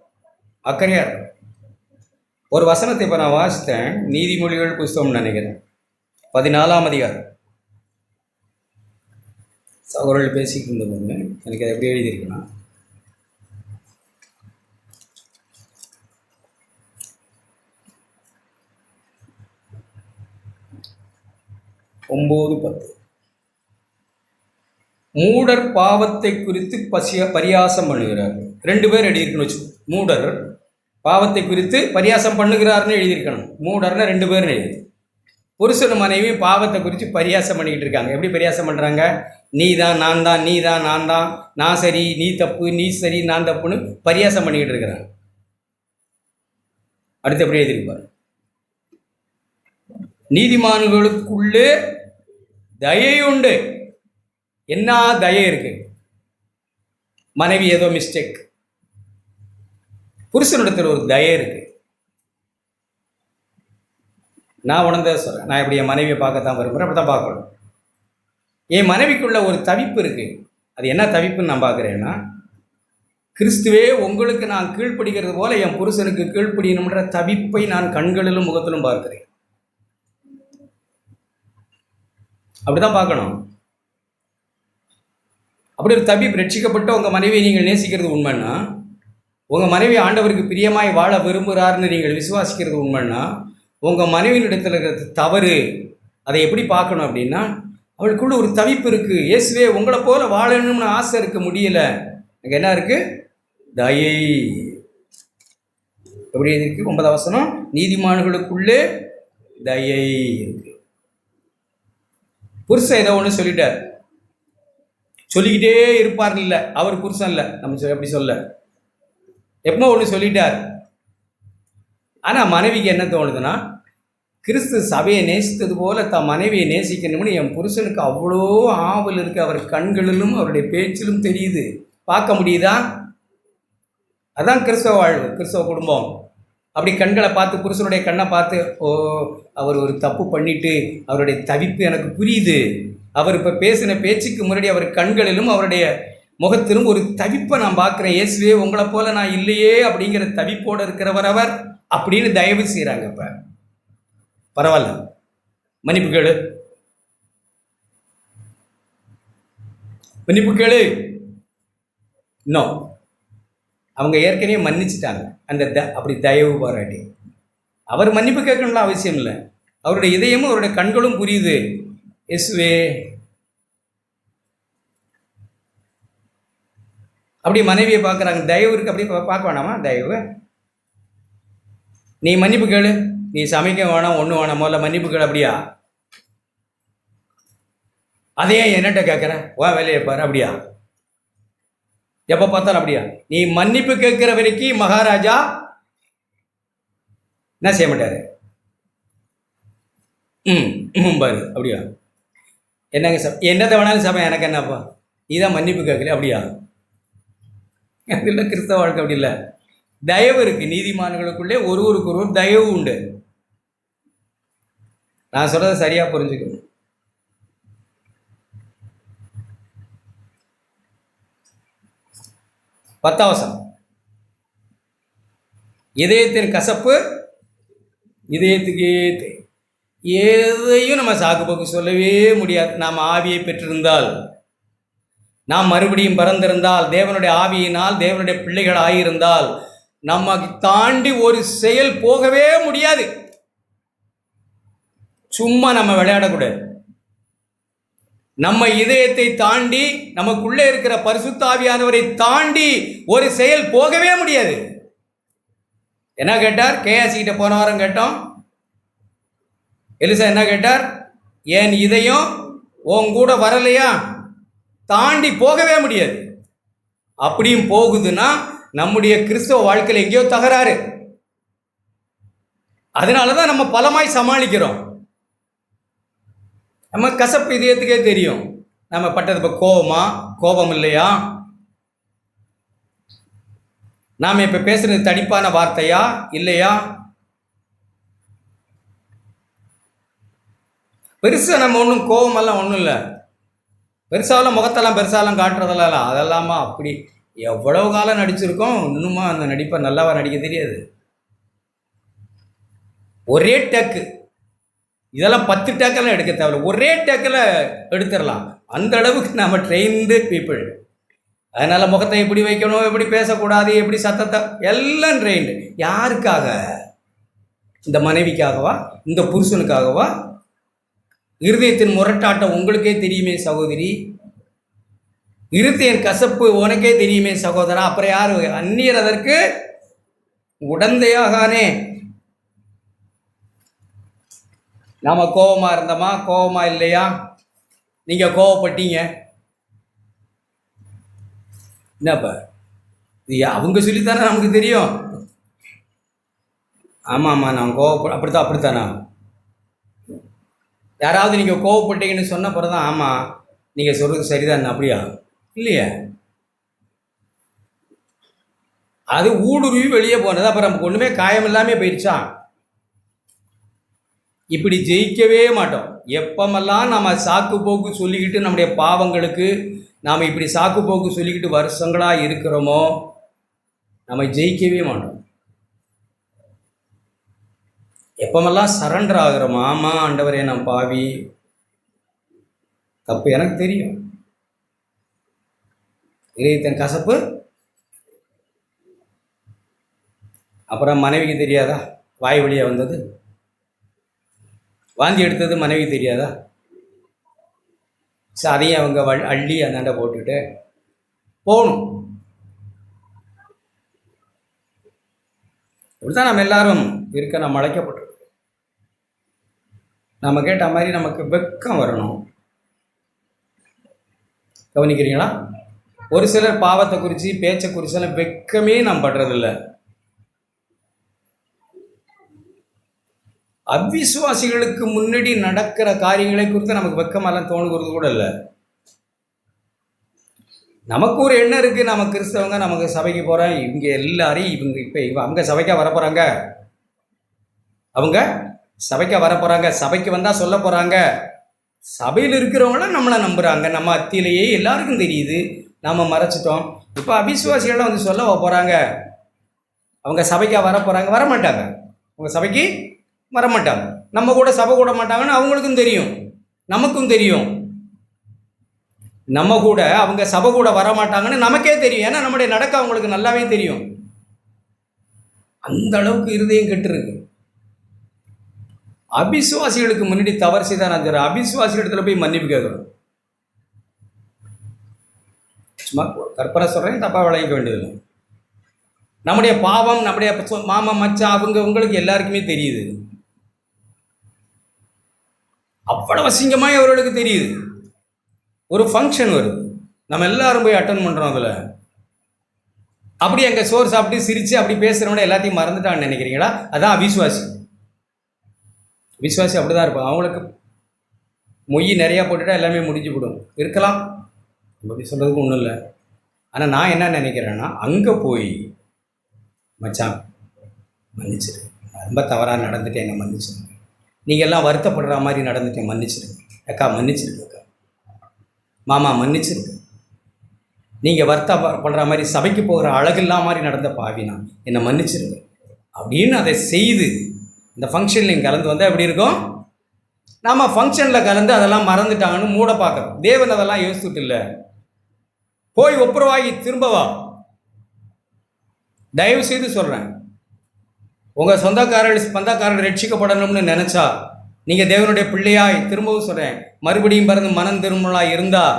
அக்கறையாக இருக்கும். ஒரு வசனத்தை இப்போ நான் வாசித்தேன், நீதிமொழிகள் புஸ்தகம்னு நினைக்கிறேன், 14ஆம் அதிகாரம். சகோதரர்கள் பேசிக்கிட்டு இருந்தவங்க எனக்கு அதை எப்படி எழுதியிருக்குன்னா, 9:10. மூடர் பாவத்தை குறித்து பரியாசம் பண்ணுகிறார். 2 பேர் எழுதியிருக்கணும் வச்சு. மூடர் பாவத்தை குறித்து பரியாசம் பண்ணுகிறார்னு எழுதியிருக்கணும். மூடர்னு 2 பேர் எழுதி. புருஷன் மனைவி பாவத்தை குறித்து பரியாசம் பண்ணிக்கிட்டு இருக்காங்க. எப்படி பரியாசம் பண்ணுறாங்க? நீ தான் நான் தான், நீ தான் நான் தான், நான் சரி நீ தப்பு, நீ சரி நான் தப்புன்னு பரியாசம் பண்ணிக்கிட்டு இருக்கிறாங்க. அடுத்து எப்படி எழுதியிருப்பார்? நீதிமான்களுக்குள்ளே தயை உண்டு. என்ன தயை இருக்கு? மனைவி ஏதோ மிஸ்டேக், புருஷனிடத்தில் ஒரு தயை இருக்கு. நான் உணர்ந்த சொல்கிறேன். நான் இப்படி என் மனைவியை பார்க்கத்தான் விரும்புகிறேன், அப்படி தான் பார்க்கணும். என் மனைவிக்குள்ள ஒரு தவிப்பு இருக்கு. அது என்ன தவிப்புன்னு நான் பார்க்குறேன்னா, கிறிஸ்துவே உங்களுக்கு நான் கீழ்ப்படுகிறது போல என் புருஷனுக்கு கீழ்ப்படியணுன்ற தவிப்பை நான் கண்களிலும் முகத்திலும் பார்க்கிறேன். அப்படிதான் பார்க்கணும். அப்படி ஒரு தவிப்பு, ரட்சிக்கப்பட்ட உங்கள் மனைவியை நீங்கள் நேசிக்கிறது உண்மைன்னா, உங்கள் மனைவி ஆண்டவருக்கு பிரியமாய் வாழ விரும்புகிறாருன்னு நீங்கள் விசுவாசிக்கிறது உண்மைன்னா, உங்கள் மனைவியினிடத்தில் இருக்கிறது தவறு. அதை எப்படி பார்க்கணும் அப்படின்னா, அவளுக்குள்ள ஒரு தவிப்பு இருக்குது. இயேசுவே உங்களை போல வாழணும்னு ஆசை இருக்க முடியல. எனக்கு என்ன இருக்குது? தயை. எப்படி இருக்கு? 9 வசனம், நீதிமான்களுக்குள்ளே தயை இருக்கு. புருஷன் ஏதோ ஒன்று சொல்லிட்டார், சொல்லிக்கிட்டே இருப்பார். இல்லை, அவர் புருஷன் இல்லை, நம்ம எப்படி சொல்ல, எப்போ ஒன்று சொல்லிட்டார். ஆனால் மனைவிக்கு என்ன தோணுதுன்னா, கிறிஸ்து சபையை நேசித்தது போல தன் மனைவியை நேசிக்கணும்னு என் புருஷனுக்கு அவ்வளோ ஆவல் இருக்குது. அவர் கண்களிலும் அவருடைய பேச்சிலும் தெரியுது. பார்க்க முடியுதா? அதான் கிறிஸ்தவ வாழ்வு, கிறிஸ்தவ குடும்பம். அப்படி கண்களை பார்த்து, புருஷனுடைய கண்ணை பார்த்து, ஓ அவர் ஒரு தப்பு பண்ணிட்டு அவருடைய தவிப்பு எனக்கு புரியுது. அவர் இப்போ பேசின பேச்சுக்கு முன்னாடி அவர் கண்களிலும் அவருடைய முகத்திலும் ஒரு தவிப்பை நான் பார்க்குறேன். இயேசுவே உங்களை போல நான் இல்லையே அப்படிங்கிற தவிப்போடு இருக்கிறவர் அவர் அப்படின்னு தயவு செய்கிறாங்க. இப்போ பரவாயில்ல, மன்னிப்பு கேளு, மன்னிப்பு கேளு. இன்னும் அவங்க ஏற்கனவே மன்னிச்சிட்டாங்க. அந்த அப்படி தயவு பாராட்டி அவர் மன்னிப்பு கேட்கணும்லாம் அவசியம் இல்லை. அவருடைய இதயமும் அவருடைய கண்களும் புரியுது. இயேசுவே, அப்படி மனைவியை பார்க்குறாங்க. தயவு இருக்கு, அப்படி பார்க்க வேணாமா? தயவு, நீ மன்னிப்பு கேளு, நீ சமைக்க வேணாம், ஒன்றும் வேணாம், முதல்ல மன்னிப்பு கேளு. அப்படியா? அதையே என்னட்ட கேட்குற, வா வேலையை பாரு. அப்படியா? எப்போ பார்த்தாலும் அப்படியா? நீ மன்னிப்பு கேட்குற வரைக்கும் மகாராஜா என்ன செய்ய மாட்டாரு? பாரு. அப்படியா? என்னங்க என்னத்தை வேணாலும் சபை, எனக்கு என்னப்பா, நீ தான் மன்னிப்பு கேட்கல. அப்படியா? அது இல்லை, கிறிஸ்தவ வாழ்க்கை அப்படி இல்லை. தயவு இருக்கு. நீதிமான்களுக்குள்ளே ஒருவருக்கு ஒருவர் தயவு உண்டு. நான் சொல்றதை சரியா புரிஞ்சுக்கணும். பத்தாவசம், இதயத்தின் கசப்பு இதயத்துக்கே. எதையும் நம்ம சாக்கு போக்கு சொல்லவே முடியாது. நாம் ஆவியை பெற்றிருந்தால், நாம் மறுபடியும் பிறந்திருந்தால், தேவனுடைய ஆவியினால் தேவனுடைய பிள்ளைகள் ஆகியிருந்தால், நம்ம தாண்டி ஒரு செயல் போகவே முடியாது. சும்மா நம்ம விளையாடக்கூடாது. நம்ம இதயத்தை தாண்டி, நமக்குள்ளே இருக்கிற பரிசுத்த ஆவியானவரை தாண்டி ஒரு செயல் போகவே முடியாது. என்ன கேட்டார்? கேஆசி கிட்ட போன வாரம் கேட்டோம். எலிசா என்ன கேட்டார்? என் இதயம் உன் கூட வரலையா? தாண்டி போகவே முடியாது. அப்படியும் போகுதுன்னா நம்முடைய கிறிஸ்தவ வாழ்க்கையில் எங்கேயோ தகராறு. அதனால தான் நம்ம பலமாய் சமாளிக்கிறோம். நம்ம கசப்பு இதயத்துக்கே தெரியும். நம்ம பட்டது இப்போ கோபமா, கோபம் இல்லையா? நாம் இப்போ பேசுறது தடிப்பான வார்த்தையா இல்லையா? பெருசாக நம்ம ஒன்றும் கோபமெல்லாம் ஒன்றும் இல்லை. பெருசாலாம் முகத்தெல்லாம் பெருசாலாம் காட்டுறதெல்லாம் அதெல்லாமா அப்படி எவ்வளவு காலம் நடிச்சிருக்கோம். இன்னுமா அந்த நடிப்பை நல்லாவா நடிக்க தெரியாது? ஒரே டேக்கு, இதெல்லாம் 10 டேக்கெல்லாம் எடுக்க தேவையில்ல, ஒரே டேக்கில் எடுத்துடலாம். அந்த அளவுக்கு நம்ம ட்ரெயின்டு பீப்புள். அதனால் முகத்தை எப்படி வைக்கணும், எப்படி பேசக்கூடாது, எப்படி சத்தத்தை எல்லாம் ட்ரெயின்டு. யாருக்காக? இந்த மனைவிக்காகவா? இந்த புருஷனுக்காகவா? இருதயத்தின் முரட்டாட்டம் உங்களுக்கே தெரியுமே சகோதரி, இருதயன் கசப்பு உனக்கே தெரியுமே சகோதரா, அப்புறம் யார் அந்நியர் அதற்கு உடந்தையாகானே. நாம கோபமா இருந்தோமா, கோபமா இல்லையா? நீங்க கோவப்பட்டீங்க, என்னப்பா இது அவங்க சொல்லித்தானே நமக்கு தெரியும். ஆமாம்மா நான் அப்படித்தானா? யாராவது நீங்கள் கோவப்பட்டீங்கன்னு சொன்ன பிறகு தான் ஆமாம் நீங்கள் சொல்கிறது சரிதான், அப்படியா இல்லையா? அது ஊடுருவி வெளியே போனது, அப்புறம் நமக்கு ஒன்றுமே காயம் இல்லாமல் போயிடுச்சா? இப்படி ஜெயிக்கவே மாட்டோம். எப்பமெல்லாம் நம்ம சாக்கு போக்கு சொல்லிக்கிட்டு நம்முடைய பாவங்களுக்கு நாம் இப்படி சாக்கு போக்கு சொல்லிக்கிட்டு வருஷங்களாக இருக்கிறோமோ நம்ம ஜெயிக்கவே மாட்டோம். எப்பமெல்லாம் சரண்டர் ஆகிறோம், ஆமாம் ஆண்டவரே நான் பாவி, தப்பு எனக்கு தெரியும், இதயத்தின் கசப்பு அப்புறம் மனைவிக்கு தெரியாதா? வாய் வழியாக வந்தது, வாந்தி எடுத்தது மனைவி தெரியாதா? அதையும் அவங்க அள்ளி அந்தாண்ட போட்டுட்டு போகணும். இப்படிதான் நம்ம எல்லாரும் இருக்க நம்ம அழைக்கப்பட்டிருக்கோம். நம்ம கேட்ட மாதிரி நமக்கு வெக்கம் வரணும். கவனிக்கிறீங்களா? ஒரு சிலர் பாவத்தை குறித்து பேச்சை குறிச்செல்லாம் வெக்கமே நாம் படுறதில்ல. அவிசுவாசிகளுக்கு முன்னாடி நடக்கிற காரியங்களை குறித்து நமக்கு வெக்கமெல்லாம் தோணுகிறது கூட இல்லை. நமக்கு ஒரு எண்ணம் இருக்குது, நம்ம கிறிஸ்தவங்க, நமக்கு சபைக்கு போகிறோம், இவங்க எல்லாரையும் இப்போ அவங்க சபைக்காக வர போகிறாங்க, அவங்க சபைக்காக வர போகிறாங்க, சபைக்கு வந்தால் சொல்ல போகிறாங்க, சபையில் இருக்கிறவங்களாம் நம்மளை நம்புகிறாங்க, நம்ம அத்தியிலேயே எல்லாருக்கும் தெரியுது, நாம் மறைச்சிட்டோம். இப்போ அவிசுவாசிகள்லாம் வந்து சொல்ல போகிறாங்க, அவங்க சபைக்காக வர போகிறாங்க, வரமாட்டாங்க, அவங்க சபைக்கு வரமாட்டாங்க, நம்ம கூட சபை கூட மாட்டாங்கன்னு அவங்களுக்கும் தெரியும், நமக்கும் தெரியும். நம்ம கூட அவங்க சபை கூட வரமாட்டாங்கன்னு நமக்கே தெரியும். ஏன்னா நம்முடைய நடக்க அவங்களுக்கு நல்லாவே தெரியும். அந்த அளவுக்கு இருதயம் கெட்டுருக்கு. அபிசுவாசிகளுக்கு முன்னாடி தவறு செய்தான் அந்த அபிசுவாசிகளிடத்துல போய் மன்னிப்பு கேட்கணும். சும்மா கற்பனை சொல்கிறேன், தப்பாக விளைவிக்க வேண்டியதில்லை. நம்முடைய பாவம் நம்முடைய மாமா மச்சான் அவங்க உங்களுக்கு எல்லாருக்குமே தெரியுது. அவ்வளவு அசிங்கமாய் அவர்களுக்கு தெரியுது. ஒரு ஃபங்க்ஷன் வருது, நம்ம எல்லாரும் போய் அட்டன் பண்ணுறோம். அதில் அப்படி அங்கே சோறு சாப்பிட்டு சிரித்து அப்படி பேசுகிறவங்க எல்லாத்தையும் மறந்துட்டான்னு நினைக்கிறீங்களா? அதான் அவிசுவாசி. விசுவாசி அப்படி தான் இருப்பாங்க. அவங்களுக்கு மொய் நிறையா போட்டுட்டா எல்லாமே முடிஞ்சு விடும். இருக்கலாம், அப்படி சொல்கிறதுக்கு ஒன்றும் இல்லை. ஆனால் நான் என்ன நினைக்கிறேன்னா, அங்கே போய் மச்சான் மன்னிச்சிரு, ரொம்ப தவறாக நடந்துட்டேன், என்னை மன்னிச்சிருங்க, நீங்கள் எல்லாம் வருத்தப்படுற மாதிரி நடந்துட்டேன், மன்னிச்சிருங்க அக்கா, மன்னிச்சிருங்க அக்கா, மாமா மன்னிச்சிருங்க, நீங்கள் வருத்தப்படுற மாதிரி சபைக்கு போகிற அழகில்லா மாதிரி நடந்த பாவினா என்னை மன்னிச்சிருங்க அப்படின்னு அதை செய்து இந்த ஃபங்க்ஷனில் நீங்கள் கலந்து வந்தால் எப்படி இருக்கும்? நாம் ஃபங்க்ஷனில் கலந்து அதெல்லாம் மறந்துட்டாங்கன்னு மூட பார்க்குறோம். தேவன் அதெல்லாம் யோசிச்சுட்டு இல்லை. போய் ஒப்புரவாகி திரும்பவா. தயவு செய்து சொல்கிறேன், உங்கள் சொந்தக்காரர்கள் ரட்சிக்கப்படணும்னு நினச்சா, நீங்கள் தேவனுடைய பிள்ளையாய், திரும்பவும் சொல்கிறேன், மறுபடியும் பிறந்து மனம் திரும்பலாக இருந்தால்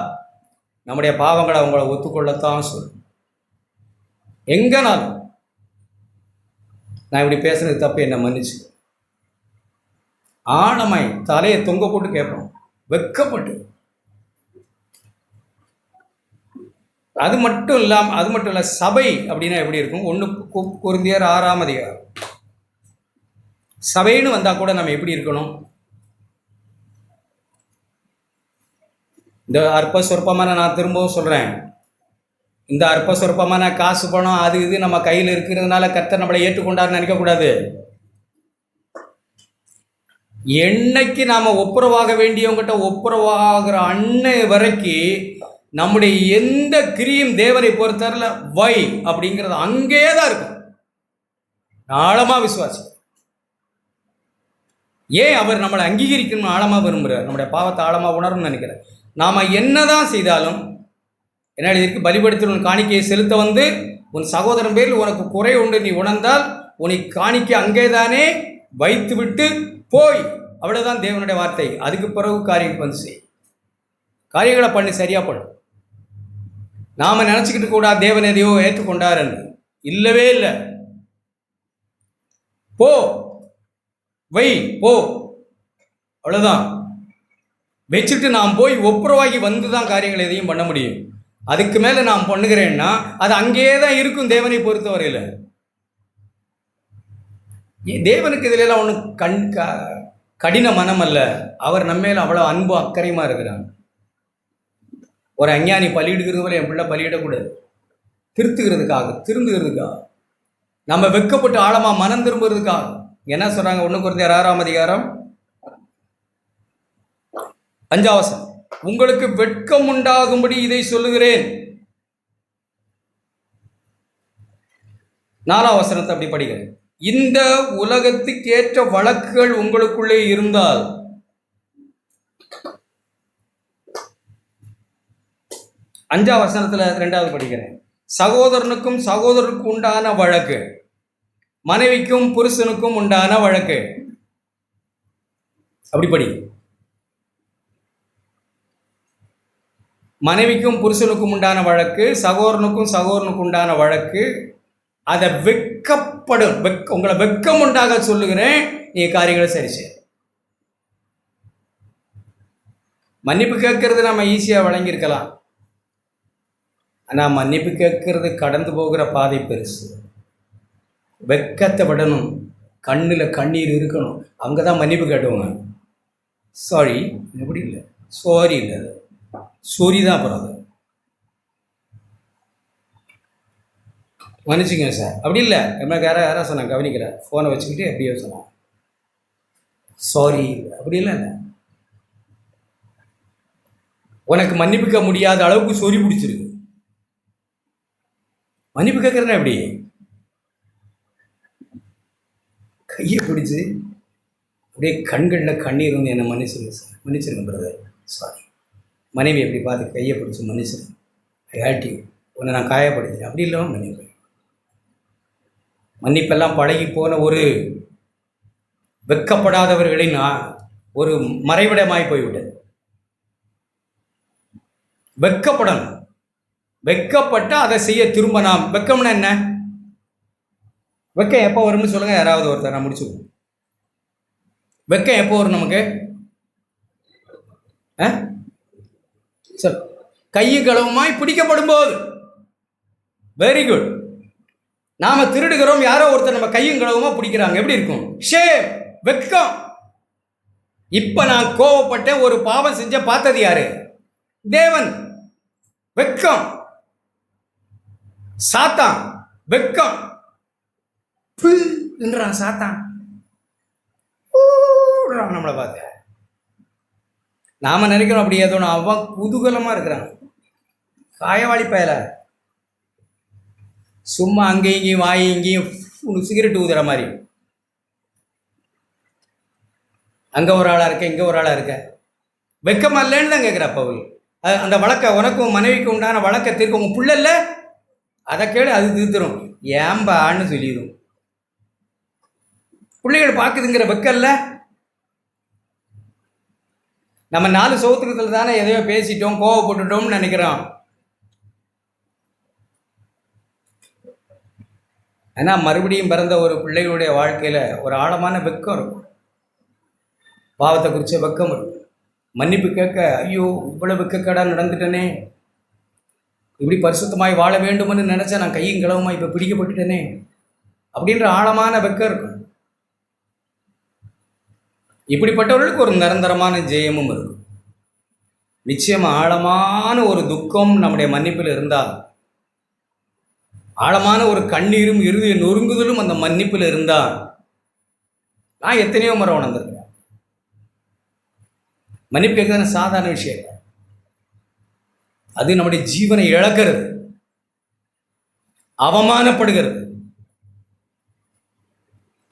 நம்முடைய பாவங்களை அவங்கள ஒத்துக்கொள்ளத்தான் சொல்லும். எங்கேனாலும் நான் இப்படி பேசுறது தப்பு, என்னை மன்னிச்சு. ஆழமாய் தலையை தொங்க போட்டு கேட்போம், வெக்கப்பட்டு. அது மட்டும் இல்லை, சபை அப்படின்னா எப்படி இருக்கும்? 1 கொரிந்தியர் 6ஆம் அதிகாரம். சபைன்னு வந்தால் கூட நம்ம எப்படி இருக்கணும்? இந்த அற்ப சொற்பமான, நான் திரும்பவும் சொல்கிறேன், இந்த அற்ப சொற்பமான காசு பணம் அது இது நம்ம கையில் இருக்கிறதுனால கர்த்தர் நம்மளை ஏற்றுக்கொண்டார்னு நினைக்கக்கூடாது. என்னைக்கு நாம் ஒப்புரவாக வேண்டியவங்கிட்ட ஒப்புரவாகிற அன்னை வரைக்கும் நம்முடைய எந்த கிரியும் தேவனை பொறுத்தவரையில் வை அப்படிங்கிறது அங்கே தான் இருக்கும். ஆழமாக விசுவாசி. ஏன் அவர் நம்மளை அங்கீகரிக்கணும்னு ஆழமாக விரும்புகிறார், நம்முடைய பாவத்தை ஆழமாக உணரணும்னு நினைக்கிறேன். நாம் என்னதான் செய்தாலும், என்ன இதற்கு பலிபடுத்த காணிக்கையை செலுத்த வந்து உன் சகோதரன் பேரில் உனக்கு குறை உண்டு நீ உணர்ந்தால் உன்னை காணிக்கை அங்கேதானே வைத்து விட்டு போய் அவ்வளோதான் தேவனுடைய வார்த்தை. அதுக்கு பிறகு காரியம் வந்து செய், காரியங்களை பண்ணி சரியா பண்ணு. நாம் நினச்சிக்கிட்டு கூட தேவன் எதையோ ஏற்றுக்கொண்டாருன்னு இல்லவே இல்லை. போ, வை, போ, அவ்வளோதான். வச்சுட்டு நாம் போய் ஒப்புரவாகி வந்து தான் காரியங்கள் எதையும் பண்ண முடியும். அதுக்கு மேலே நான் பண்ணுகிறேன்னா அது அங்கேயே தான் இருக்கும் தேவனை பொறுத்தவரையில். தேவனுக்கு இதிலெல்லாம் ஒன்றும் கடின மனம் அல்ல. அவர் நம்மேல அவ்வளோ அன்பு அக்கறையுமா இருக்கிறாங்க. ஒரு அஞ்ஞானி பலியிடுகிறது போல என் பிள்ளை பலியிடக்கூடாது. திருந்துகிறதுக்காக நம்ம வெட்கப்பட்டு ஆழமாக மனம் திரும்புறதுக்காக. என்ன சொல்கிறாங்க? 1 கொரிந்தியர் 6ஆம் அதிகாரம் 5ஆம் வசனம், உங்களுக்கு வெட்கம் உண்டாகும்படி இதை சொல்லுகிறேன். 4ஆம் வசனத்தை அப்படி படிக்கிறேன். இந்த உலகத்துக்கேற்ற வழக்குகள் உங்களுக்குள்ளே இருந்தால், 5ஆம் வசனத்தில் 2வது படிக்கிறேன். சகோதரனுக்கும் சகோதரனுக்கு உண்டான வழக்கு, மனைவிக்கும் புருஷனுக்கும் உண்டான வழக்கு. அப்படி படி. மனைவிக்கும் புருஷனுக்கும் உண்டான வழக்கு, சகோதரனுக்கும் சகோதரனுக்கு உண்டான வழக்கு. அதை உங்களை வெட்கம் உண்டாக சொல்லுகிறேன். நீ காரியங்களை சரி செய்ய. மன்னிப்பு கேட்கறது நம்ம ஈஸியாக வழங்கியிருக்கலாம். ஆனால் மன்னிப்பு கேட்கறது கடந்து போகிற பாதை பெருசு. வெட்கத்தை விடணும், கண்ணில் கண்ணீர் இருக்கணும். அங்கே தான் மன்னிப்பு கேட்டுவாங்க. சாரி, எப்படி இல்லை, சாரி இல்லை, சொரி தான். அப்புறம் அது மன்னிச்சுங்க சார், அப்படி இல்லை. என்ன யாராவது சொன்னாங்க, கவனிக்கல, ஃபோனை வச்சுக்கிட்டு எப்படியோ சொன்னாங்க சாரி, அப்படி இல்லை. உனக்கு மன்னிப்புக்க முடியாத அளவுக்கு சொறி பிடிச்சிருக்கு. மன்னிப்பு கேட்குறேன்னா எப்படி? கையை பிடிச்சு அப்படியே கண்களில் கண்ணீர் வந்து என்னை மன்னிச்சிருங்க சார், மன்னிச்சிருங்க பிரதர், சாரி. மனைவி எப்படி பார்த்து கையை பிடிச்சி மன்னிச்சிருங்க, ஐயாட்டி உன்னை நான் காயப்படுத்தினேன், அப்படி இல்லாமல் மன்னிப்பு. மன்னிப்பெல்லாம் பழகி போன ஒரு வெட்கப்படாதவர்களின் ஒரு மறைவிடமாய் போய்விட்டது. வெட்கப்படணும். வெட்கப்பட்டு அதை செய்ய திரும்ப நாம். வெட்கம்னா என்ன? வெட்கம் எப்போ வரும்னு சொல்லுங்க யாராவது ஒருத்தர், நான் முடிச்சுக்கணும். வெட்கம் எப்போ வரும் நமக்கு? சார், கையும் களவுமாய் பிடிக்கப்படும் போது. Very good. நாம திருடுகிறோம், யாரோ ஒருத்தர் நம்ம கையும் களவுமா பிடிக்கிறாங்க, எப்படி இருக்கும்? ஷேம், வெட்கம். இப்ப நான் கோவப்பட்டேன், ஒரு பாவம் செஞ்ச, பார்த்தது யாரு? தேவன். வெட்கம். சாத்தான் வெட்கம் என்றான். சாத்தான் நம்மளை பார்த்த நாம நினைக்கிறோம் அப்படி ஏதோ அவன் குதூகலமா இருக்கிறான். காயவாளி பயல சும்மா அங்கேயும் இங்கேயும் வாய் இங்கேயும் சிகரெட் ஊதுற மாதிரி. அங்க ஒரு ஆளா இருக்க, இங்க ஒரு ஆளா இருக்க. வெக்கமா இல்லைன்னு தான் கேட்குற பவுல். அந்த வழக்க உனக்கும் மனைவிக்கு உண்டான வழக்க தீர்க்க உங்க புள்ள இல்லை, அதை கேளு, அது தீர்த்துரும். ஏம்பான்னு சொல்லிடும். பிள்ளைகள் பார்க்குதுங்கிற வெக்கல்ல. நம்ம 4 சோத்துக்கத்துல தானே எதையோ பேசிட்டோம், கோவப்பட்டுட்டோம்னு நினைக்கிறோம். ஏன்னா மறுபடியும் பிறந்த ஒரு பிள்ளைகளுடைய வாழ்க்கையில ஒரு ஆழமான வெக்கம் இருக்கும். பாவத்தை குறிச்ச வெக்கம் இருக்கும். மன்னிப்பு கேட்க, ஐயோ இவ்வளவு வெக்கக்கேடா நடந்துட்டேனே, இப்படி பரிசுத்தமாய் வாழ வேண்டும்னு நினைச்சா நான் கையும் களவுமா இப்ப பிடிக்கப்பட்டுட்டேனே அப்படின்ற ஆழமான வெக்கம் இருக்கும். இப்படிப்பட்டவர்களுக்கு ஒரு நிரந்தரமான ஜெயமும் இருக்கும். நிச்சயமா ஆழமான ஒரு துக்கம் நம்முடைய மன்னிப்பில் இருந்தால், ஆழமான ஒரு கண்ணீரும் இறுதிய நொறுங்குதலும் அந்த மன்னிப்பில் இருந்தால், நான் எத்தனையோ முறை உணர்ந்திருக்கிறேன். மன்னிப்பு கேட்கறது சாதாரண விஷயம் இல்லை. அது நம்முடைய ஜீவனை இழக்கிறது, அவமானப்படுகிறது.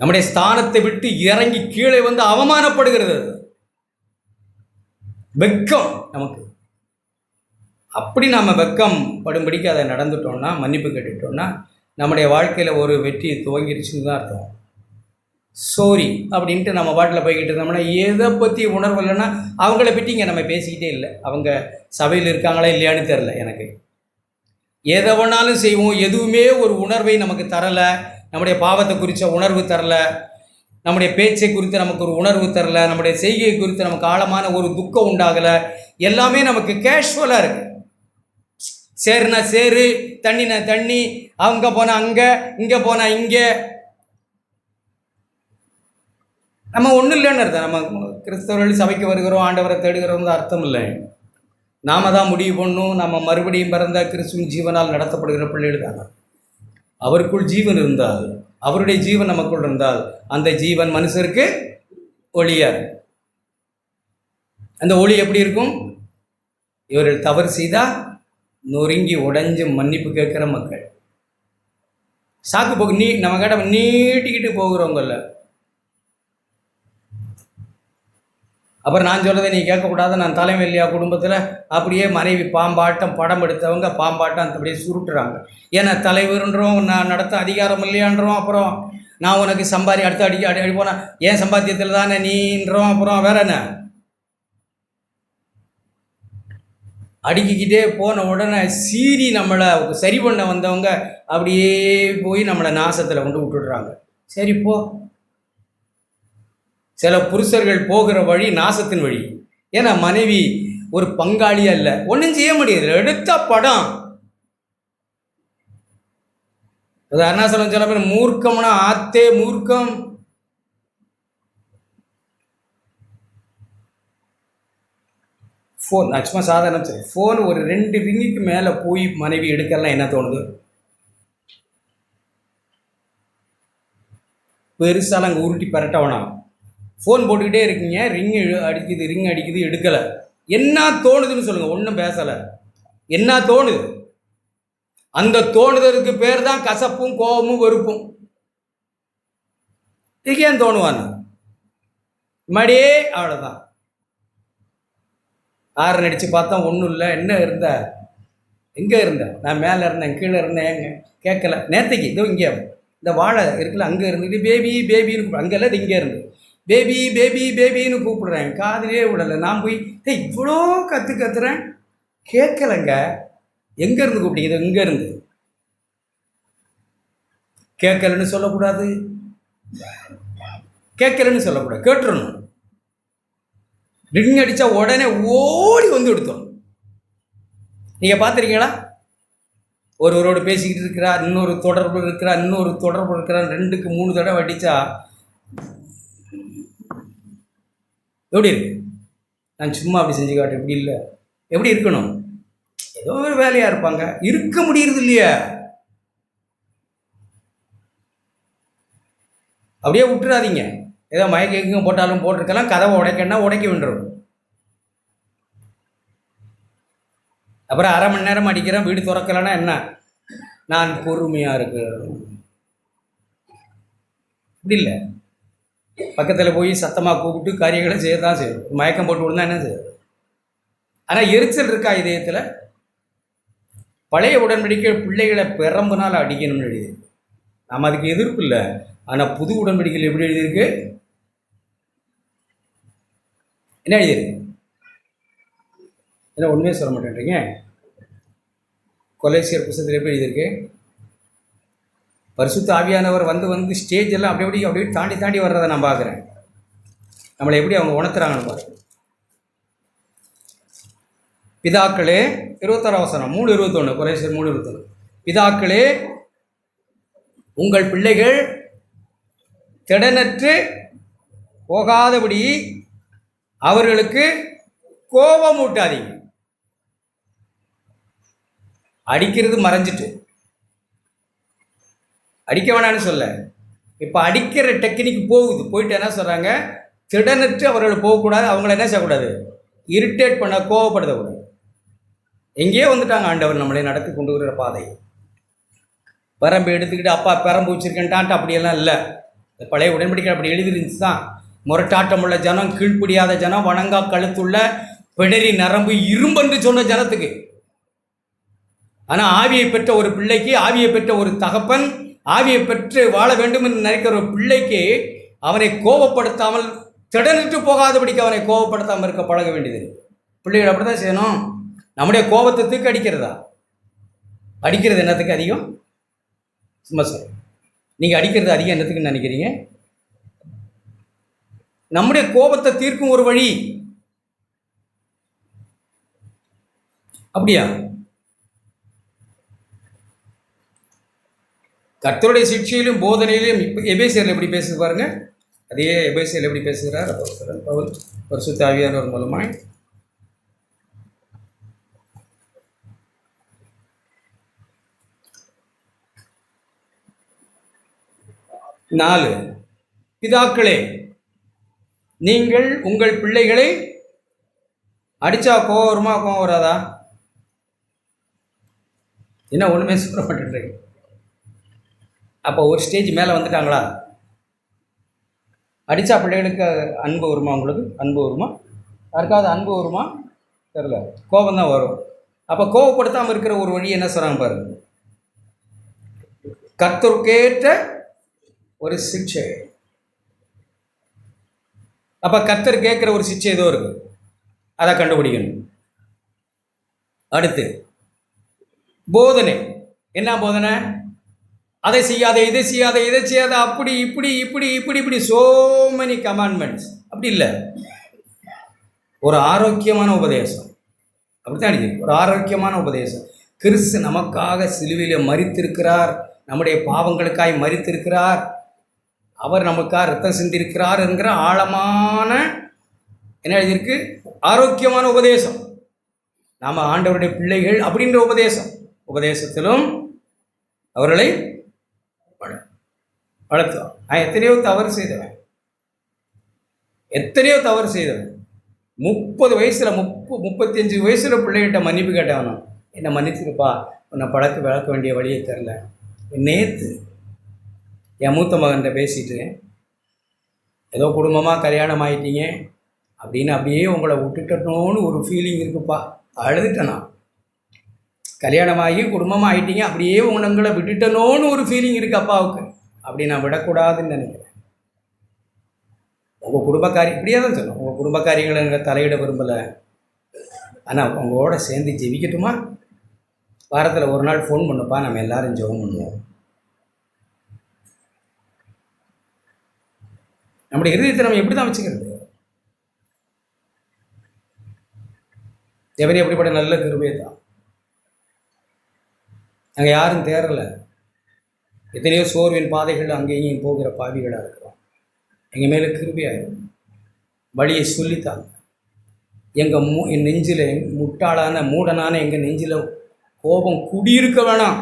நம்முடைய ஸ்தானத்தை விட்டு இறங்கி கீழே வந்து அவமானப்படுகிறது. வெக்கம் நமக்கு. அப்படி நாம் வெக்கம் படும்படிக்கு அதை நடந்துட்டோம்னா, மன்னிப்பு கேட்டுட்டோம்னா, நம்முடைய வாழ்க்கையில் ஒரு வெற்றி துவங்கிடுச்சுன்னு தான் அர்த்தம். சோரி அப்படின்ட்டு நம்ம பாட்டில் போய்கிட்டு இருந்தோம்னா எதை பற்றி உணர்வு இல்லைன்னா அவங்கள பற்றி இங்கே நம்ம பேசிக்கிட்டே இல்லை. அவங்க சபையில் இருக்காங்களா இல்லையான்னு தெரில எனக்கு. எதை வேணாலும் செய்வோம், எதுவுமே ஒரு உணர்வை நமக்கு தரலை. நம்முடைய பாவத்தை குறித்த உணர்வு தரலை, நம்முடைய பேச்சை குறித்து நமக்கு ஒரு உணர்வு தரலை, நம்முடைய செய்கை குறித்து நமக்கு ஆழமான ஒரு துக்கம் உண்டாகலை. எல்லாமே நமக்கு கேஷுவலாக இருக்குது. சேருனா சேரு, தண்ணினா தண்ணி, அங்கே போனால் அங்கே, இங்கே போனால் இங்கே. நம்ம ஒன்றும் இல்லைன்னு அர்த்தம். நம்ம கிறிஸ்தவர்கள் சபைக்கு வருகிறோம், ஆண்டவரை தேடுகிறோம் அர்த்தம் இல்லை. நாம தான் முடிவு பண்ணணும். நம்ம மறுபடியும் பிறந்த கிறிஸ்துவின் ஜீவனால் நடத்தப்படுகிற பிள்ளைகள் தானே. அவருக்குள் ஜீவன் இருந்தால், அவருடைய ஜீவன் நமக்குள் இருந்தால், அந்த ஜீவன் மனுஷருக்கு ஒளியார். அந்த ஒளி எப்படி இருக்கும்? இவர்கள் தவறு செய்தால் நொறுங்கி உடைஞ்சு மன்னிப்பு கேட்குற மக்கள். சாக்கு போக்கு நம்ம கிட்ட நீட்டிக்கிட்டு போகிறவங்கள. அப்புறம் நான் சொல்கிறத நீ கேட்கக்கூடாது, நான் தலைமை இல்லையா குடும்பத்தில், அப்படியே மனைவி பாம்பாட்டம் படம் எடுத்தவங்க பாம்பாட்டம் அப்படியே சுருட்டுறாங்க. ஏன்னா தலைவருன்றோம், நான் நடத்த அதிகாரம் இல்லையான்றோம். அப்புறம் நான் உனக்கு அடுத்து அடி போனால் ஏன் சம்பாத்தியத்தில் தானே நீன்றோம். அப்புறம் வேற என்ன, அடுக்கிக்கிட்டே போன உடனே சீறி நம்மளை சரி பண்ண வந்தவங்க அப்படியே போய் நம்மளை நாசத்தில் கொண்டு விட்டுடுறாங்க. சரி போ. சில புருஷர்கள் போகிற வழி நாசத்தின் வழி. ஏன்னா மனைவி ஒரு பங்காளி அல்ல, ஒன்றும் செய்ய முடியாது. எடுத்த படம் அருணாசலம் சொல்ல பேர் மூர்க்கம்னா ஆத்தே மூர்க்கம். ஃபோன் சும்மா சாதாரணம் சரி, ஃபோன் ஒரு 2 ரிங்குக்கு மேலே போய் மனைவி எடுக்கலாம் என்ன தோணுது? பெருசாலாம் அங்கே உருட்டி பரட்டவனா. ஃபோன் போட்டுக்கிட்டே இருக்கீங்க, ரிங் அடிக்குது எடுக்கலை. என்ன தோணுதுன்னு சொல்லுங்கள். ஒன்றும் பேசலை. என்ன தோணுது? அந்த தோணுதலுக்கு பேர் தான் கசப்பும் கோபமும் வெறுப்பும். இதுக்கு ஏன் தோணுவான்னு மடியே அவ்வளோதான். ஆறு அடித்து பார்த்தா ஒன்றும் இல்லை. என்ன இருந்த? எங்கே இருந்த? நான் மேலே இருந்தேன், கீழே இருந்தேன். ஏங்க கேட்கல? நேற்றுக்கு இதோ இங்கே இந்த வாழை இருக்குல்ல, அங்கே இருந்துக்கிட்டு பேபின்னு கூப்பிடு. அங்கே இல்லை, இது இங்கே இருந்து பேபின்னு கூப்பிடுறேன். காதிலே விடலை. நான் போய் இவ்வளோ கத்துறேன், கேட்கலைங்க. எங்கேருந்து கூப்பிட்டீங்க? இது இங்கேருந்து. கேட்கலன்னு சொல்லக்கூடாது, கேட்டுறணும். ரிங் அடித்தா உடனே ஓடி வந்து எடுத்தோம். நீங்கள் பார்த்துருக்கீங்களா? ஒருவரோடு பேசிக்கிட்டு இருக்கிறார், இன்னொரு தொடர்பு இருக்கிறார், 2க்கு 3 தடவை அடித்தா எப்படி இருக்கு? நான் சும்மா அப்படி செஞ்சு காட்டேன். இப்படி இல்லை. எப்படி இருக்கணும்? ஏதோ ஒரு வேலையாக இருப்பாங்க, இருக்க முடியறது இல்லையா? அப்படியே விட்டுறாதீங்க. ஏதோ மயக்க எங்க போட்டாலும் போட்டிருக்கலாம். கதவை உடைக்கன்னா உடைக்க வேண்டுரும். அப்புறம் அரை மணி நேரம் அடிக்கிறேன், வீடு திறக்கலைன்னா என்ன? நான் பொறுமையாக இருக்கிறேன். இப்படி இல்லை. பக்கத்தில் போய் சத்தமாக கூப்பிட்டு காரியங்களை செய்ய தான் செய்யும். மயக்கம் போட்டு விடுந்தா என்ன செய்யும்? ஆனால் எரிச்சல் இருக்கா இதயத்தில்? பழைய உடன்படிக்கை பிள்ளைகளை பெரம்புனால் அடிக்கணும்னு எழுதியிருக்கு. நம்ம அதுக்கு எதிர்ப்பு இல்லை. ஆனால் புது உடன்படிக்கையில் எப்படி எழுதியிருக்கு? என்ன எழுதியிருக்கு? என்ன உண்மையாக சொல்ல மாட்டேன்றீங்க? கொலைசியர் புத்தகத்தில் எப்படி எழுதியிருக்கு? பரிசுத்த ஆவியானவர் வந்து ஸ்டேஜ் எல்லாம் அப்படியே தாண்டி வர்றதை நான் பார்க்குறேன். நம்மளை எப்படி அவங்க உணர்த்துறாங்கன்னு பாருங்க. பிதாக்களே 26 வசனம் 3:21, கொலைசியர் 3:21. பிதாக்களே உங்கள் பிள்ளைகள் திடனற்று போகாதபடி அவர்களுக்கு கோபம் ஊட்டாதீங்க. அடிக்கிறது மறைஞ்சிட்டு, அடிக்க வேணான்னு சொல்ல. இப்போ அடிக்கிற டெக்னிக் போயிட்டு என்ன சொல்கிறாங்க? திடனற்று அவர்கள் போகக்கூடாது. அவங்கள என்ன செய்யக்கூடாது? இரிட்டேட் பண்ண, கோவப்படுத்தக்கூடாது. எங்கேயோ வந்துட்டாங்க ஆண்டவர் நம்மளே நடத்தி கொண்டு வருகிற பாதை. பெரம்பு எடுத்துக்கிட்டு அப்பா பெரம்பு வச்சுருக்கேன்ட்டான்ட்டு அப்படியெல்லாம் இல்லை. பழைய உடன்படிக்கை அப்படி எழுதிருந்துச்சு தான். முரட்டாட்டம் உள்ள ஜனம், கீழ்ப்படியாத ஜனம், வணங்கா கழுத்துள்ள பிடரி நரம்பு இரும்பென்று சொன்ன ஜனத்துக்கு. ஆனால் ஆவியை பெற்ற ஒரு பிள்ளைக்கு, ஆவியை பெற்ற ஒரு தகப்பன், ஆவியை பெற்று வாழ வேண்டும் என்று நினைக்கிற ஒரு பிள்ளைக்கு அவனை கோபப்படுத்தாமல் திடனிட்டு போகாதபடிக்கு அவனை கோபப்படுத்தாமல் இருக்க பழக வேண்டியது. பிள்ளைகள் அப்படி தான் செய்யணும். நம்முடைய கோபத்தை தூக்கி அடிக்கிறதா? அடிக்கிறது என்னத்துக்கு அதிகம்? சும்மா சார், நீங்கள் அடிக்கிறது அதிகம் என்னத்துக்குன்னு நினைக்கிறீங்க? நம்முடைய கோபத்தை தீர்க்கும் ஒரு வழி. அப்படியா? கர்த்தருடைய சிக்ஷையிலும் போதனையிலும் எபேசியரில் எப்படி பேசுது பாருங்க. அதே எபேசியரில் எப்படி பேசுகிறார் அப்போஸ்தலன் பவுல் பரிசுத்த ஆவியானவர் மூலமாய். 4 பிதாக்களே, நீங்கள் உங்கள் பிள்ளைகளை அடித்தா கோவம் வருமா, கோவம் வராதா? என்ன ஒன்றுமே சொல்ல மாட்டேன்றீங்க? அப்போ ஒரு ஸ்டேஜ் மேலே வந்துட்டாங்களா? அடித்தா பிள்ளைகளுக்கு அன்பு வருமா? உங்களுக்கு அன்பு வருமா? யாருக்காவது அன்பு வருமா? தெரில, கோபம் தான் வரும். அப்போ கோவப்படுத்தாமல் இருக்கிற ஒரு வழி என்ன சொல்கிறாங்க பாருங்க. கர்த்தருக்கேற்ற ஒரு சிக்ஷை. அப்போ கர்த்தர் கேட்குற ஒரு சிக்ஷை ஏதோ இருக்குது, அதை கண்டுபிடிக்கணும். அடுத்து போதனை. என்ன போதனை? அதை செய்யாத, இதை செய்யாத, இதை செய்யாத, அப்படி இப்படி இப்படி இப்படி இப்படி so many commandments. அப்படி இல்லை, ஒரு ஆரோக்கியமான உபதேசம். அப்படித்தான் இருக்கு, ஒரு ஆரோக்கியமான உபதேசம். கிறிஸ்து நமக்காக சிலுவையில் மரித்திருக்கிறார், நம்முடைய பாவங்களுக்காய் மரித்திருக்கிறார், அவர் நமக்காக ரத்தம் சிந்திருக்கிறார் என்கிற ஆழமான என்ன எழுதியிருக்கு? ஆரோக்கியமான உபதேசம். நாம் ஆண்டவருடைய பிள்ளைகள் அப்படின்ற உபதேசம். உபதேசத்திலும் அவர்களை வளர்த்துவோம். நான் எத்தனையோ தவறு செய்தவன், 30 வயசில் 35 வயசில் பிள்ளைகிட்ட மன்னிப்பு கேட்டவனும், என்னை மன்னிச்சிருப்பா, உன்னை வளர்க்க வேண்டிய வழியை தெரில. நேற்று என் மூத்த மகன்கிட்ட பேசிட்டு, ஏதோ குடும்பமாக கல்யாணம் ஆகிட்டீங்க அப்படின்னு அப்படியே உங்களை விட்டுட்டோன்னு ஒரு ஃபீலிங் இருக்குப்பா. அழுதுட்டேன் நான். கல்யாணமாகி குடும்பமாக ஆகிட்டீங்க, அப்படியே உங்களை விட்டுட்டனோன்னு ஒரு ஃபீலிங் இருக்குது அப்பாவுக்கு. அப்படி நான் விடக்கூடாதுன்னு நினைக்கிறேன். உங்கள் குடும்பக்காரி இப்படியே தான் சொல்லணும். உங்கள் குடும்பக்காரிகளை எனக்கு தலையிட விரும்பலை, ஆனால் உங்களோட சேர்ந்து ஜெபிக்கட்டுமா? வாரத்தில் ஒரு நாள் ஃபோன் பண்ணுப்பா, நம்ம எல்லாரும் ஜெபம் பண்ணுவோம். நம்முடைய இருதயத்தை நம்ம எப்படி தான் வச்சுக்கிறது? எவரி எப்படிப்பட்ட நல்ல கிருபையை தான். நாங்கள் யாரும் தேரலை. எத்தனையோ சோர்வின் பாதைகள் அங்கேயும் போகிற பாவிகளாக இருக்கிறோம். எங்கள் மேலே கிருபையாக இருக்கும், வழியை சொல்லித்தாங்க. என் நெஞ்சில் முட்டாளான மூடனான எங்கள் நெஞ்சில் கோபம் குடியிருக்க வேணாம்.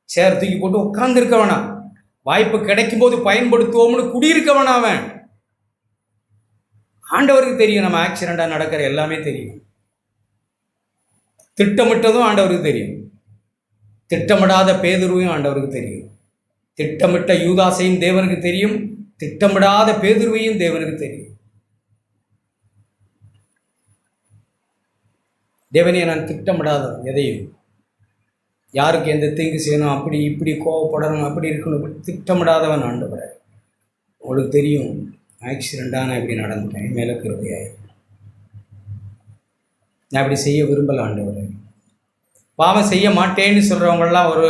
சேர் தூக்கி போட்டு உட்காந்துருக்க வேணாம். வாய்ப்பு கிடைக்கும்போது பயன்படுத்துவோம்னு குடியிருக்க வேணாம். அவன் ஆண்டவருக்கு தெரியும், நம்ம ஆக்சிடெண்ட்டாக நடக்கிற எல்லாமே தெரியும். திட்டமிட்டதும் ஆண்டவருக்கு தெரியும், திட்டமிடாத பேதுருவையும் ஆண்டவருக்கு தெரியும். திட்டமிட்ட யூதாசையும் தேவனுக்கு தெரியும், திட்டமிடாத பேதுருவையும் தேவனுக்கு தெரியும். தேவனே, நான் திட்டமிடாதவன், எதையும் யாருக்கு எந்த தீங்கு செய்யணும், அப்படி இப்படி கோவப்படணும், அப்படி இருக்கணும், திட்டமிடாதவன் ஆண்டவரை. உங்களுக்கு தெரியும், ஆக்சிடெண்ட்டாக நான் இப்படி நடந்துட்டேன், என் மேலே கிருபையாயிரும். நான் இப்படி செய்ய விரும்பலை ஆண்டவரை. பாவம் செய்ய மாட்டேன்னு சொல்கிறவங்களாம் ஒரு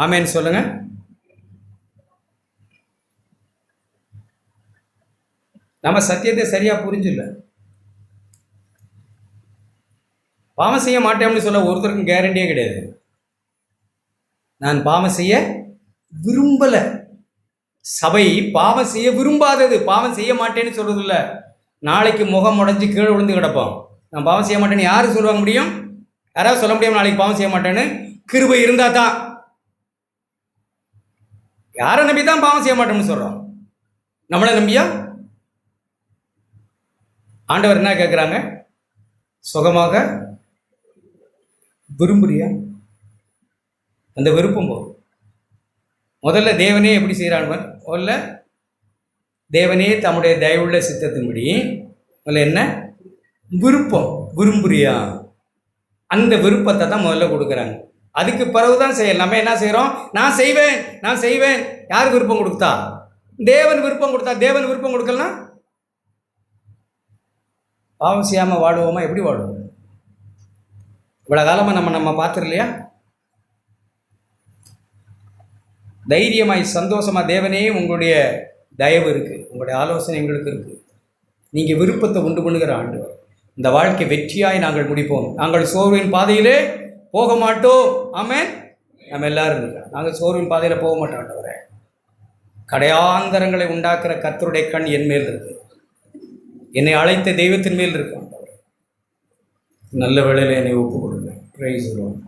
ஆமேன்னு சொல்லுங்கள். நம்ம சத்தியத்தை சரியாக புரிஞ்சில்ல. பாவம் செய்ய மாட்டேன்னு சொல்ல ஒருத்தருக்கும் கேரண்டியே கிடையாது. நான் பாவம் செய்ய விரும்பலை. சபை பாவம் செய்ய விரும்பாதது. பாவம் செய்ய மாட்டேன்னு சொல்கிறது இல்லை. நாளைக்கு முகம் உடைஞ்சு கீழே விழுந்து கிடப்போம். நான் பாவம் செய்ய மாட்டேன்னு யார் சொல்லுவாங்க முடியும்? யாராவது சொல்ல முடியும் நாளைக்கு பாவம் செய்ய மாட்டேன்னு? கிருபை இருந்தால் தான். யாரை நம்பி தான் பாவம் செய்ய மாட்டோம்னு சொல்கிறோம்? நம்மளை நம்பியா? ஆண்டவர் என்ன கேட்குறாங்க? சுகமாக விரும்புறியா? அந்த விருப்பம் போகும். முதல்ல தேவனே எப்படி செய்கிறான்? முதல்ல தேவனே தம்முடைய தயவுள்ள சித்தத்தின்படி முதல்ல என்ன விருப்பம், விரும்புறியா? அந்த விருப்பத்தை தான் முதல்ல கொடுக்குறாங்க. அதுக்கு பிறகுதான் செயல். நம்ம என்ன செய்கிறோம்? நான் செய்வேன், நான் செய்வேன். யார் விருப்பம் கொடுத்தா? தேவன் விருப்பம் கொடுத்தா. தேவன் விருப்பம் கொடுக்கலனா பாவம் செய்யாமல் வாழுவோமா? எப்படி வாழுவோம்? இவ்வளோ காலமாக நம்ம பார்த்துருலையா? தைரியமாய் சந்தோஷமாக, தேவனே உங்களுடைய தயவு இருக்குது, உங்களுடைய ஆலோசனை எங்களுக்கு இருக்குது, நீங்கள் விருப்பத்தை உண்டு பண்ணுகிற ஆண்டவர், இந்த வாழ்க்கை வெற்றியாய் நாங்கள் முடிப்போம், நாங்கள் சோர்வின் பாதையிலே போக மாட்டோம். ஆமென். நம்ம எல்லாரும் இருக்கோம். நாங்கள் சோர்வின் பாதையில் போக மாட்டோம். ஆண்டவரே, கடையாந்தரங்களை உண்டாக்குற கர்த்தருடைய கண் என் மேல் இருக்கு, என்னை அழைத்த தெய்வத்தின் மேல் இருக்கு. ஆண்டவரே, நல்ல வேளையில் என்னை ஒப்பு கொடுங்க. Praise the Lord.